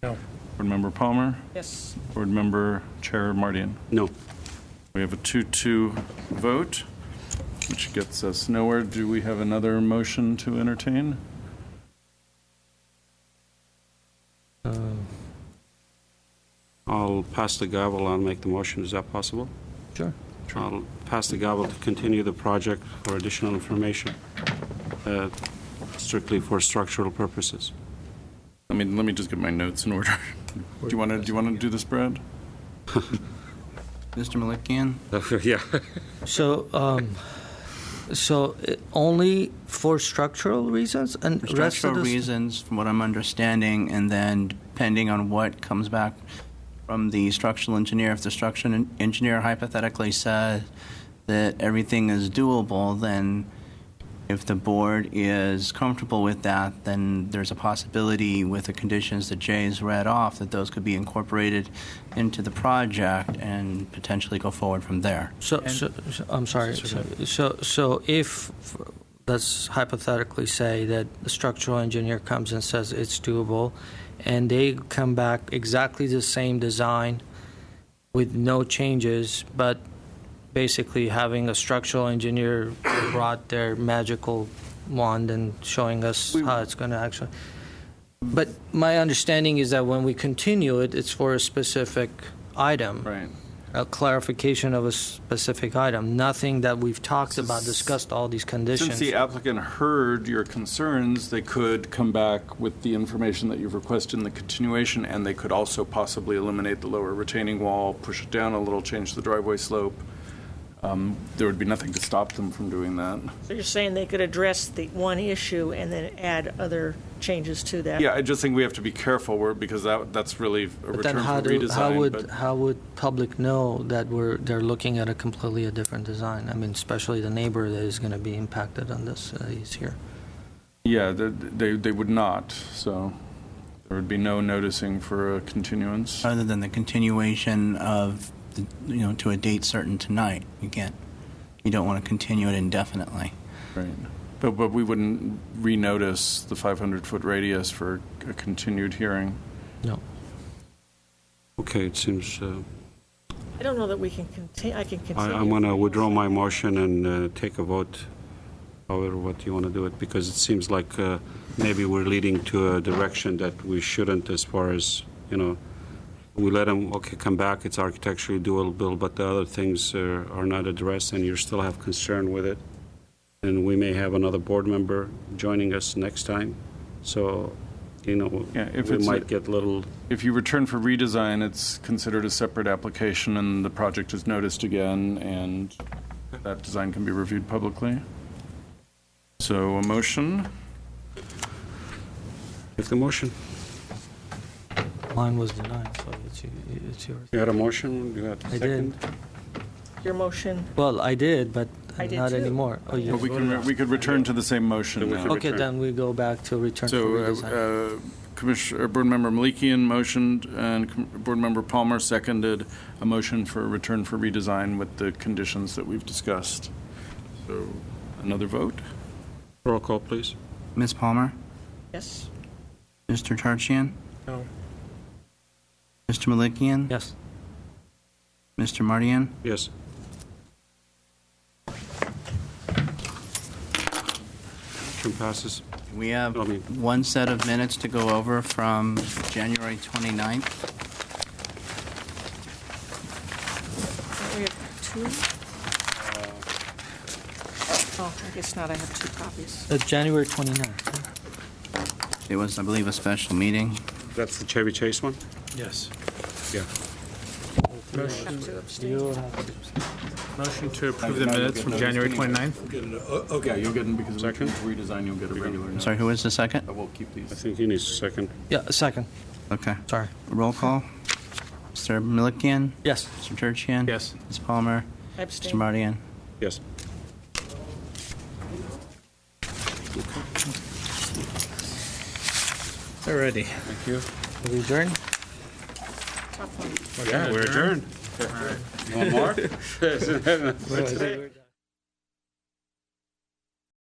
No. Board Member Palmer? Yes. Board Member Chair Mardian? No. We have a 2-2 vote, which gets us nowhere. Do we have another motion to entertain? I'll pass the gavel. I'll make the motion. Is that possible? Sure. I'll pass the gavel to continue the project for additional information, strictly for structural purposes. Let me just get my notes in order. Do you want to do this, Brad? Mr. Malikian? Yeah. So only for structural reasons and For rest of structural this- reasons, from what I'm understanding, and then depending on what comes back from the structural engineer, if the structural engineer hypothetically says that everything is doable, then if the board is comfortable with that, then there's a possibility with the conditions that Jay's read off that those could be incorporated into the project and potentially go forward from there. So I'm sorry. So if let's hypothetically say that the structural engineer comes and says it's doable, and they come back exactly the same design with no changes, but basically having a structural engineer brought their magical wand and showing us how it's going to actually. But my understanding is that when we continue it, it's for a specific item. Right. A clarification of a specific item, nothing that we've talked about, discussed all these conditions. Since the applicant heard your concerns, they could come back with the information that you've requested in the continuation, and they could also possibly eliminate the lower retaining wall, push it down a little, change the driveway slope. There would be nothing to stop them from doing that. So you're saying they could address the one issue and then add other changes to that? Yeah, I just think we have to be careful because that's really a But return then for redesign. how would public know that they're looking at a completely different design? I mean, especially the neighbor that is going to be impacted on this is here. Yeah, they would not. So there would be no noticing for a continuance. Other than the continuation of, to a date certain tonight. You don't want to continue it indefinitely. Right. But we wouldn't renotice the 500-foot radius for a continued hearing. No. Okay, it seems I don't know that we can continue. I can continue. I'm going to withdraw my motion and take a vote, however, what you want to do it, because it seems like maybe we're leading to a direction that we shouldn't as far as, we let them, come back, it's architecturally doable, but the other things are not addressed, and you still have concern with it. And we may have another board member joining us next time. So, we might get little... If you return for redesign, it's considered a separate application, and the project is noticed again, and that design can be reviewed publicly. So, a motion? If the motion... Mine was denied, so it's yours. You had a motion? You had a second? did. Your motion? Well, I did, but I did not too. anymore. Oh, you But we could return to the same motion now. Okay, then we go back to return for redesign. So, Commissioner, Board Member Malikian motioned, and Board Member Palmer seconded a motion for return for redesign with the conditions that we've discussed. So, another vote? Roll call, please. Ms. Palmer? Yes. Mr. Tarchian? No. Mr. Malikian? Yes. Mr. Mardian? Yes. Motion passes. We have one set of minutes to go over from January 29th. We have two? I guess not. I have two copies. January 29th. It was, I believe, a special meeting. That's the Chevy Chase one? Yes. Yeah. Motion to approve the minutes from January 29th. Okay, you'll get them because second redesign, you'll get a regular note. Sorry, who is the second? We'll keep these. I think he needs a second. Yeah, a second. Okay. Sorry. Roll call. Mr. Malikian? Yes. Mr. Turchian? Yes. Ms. Palmer? I abstain. Mr. Mardian? Yes. Alrighty. Thank you. Are we adjourned? Top one. Yeah, we're adjourned. One more? We're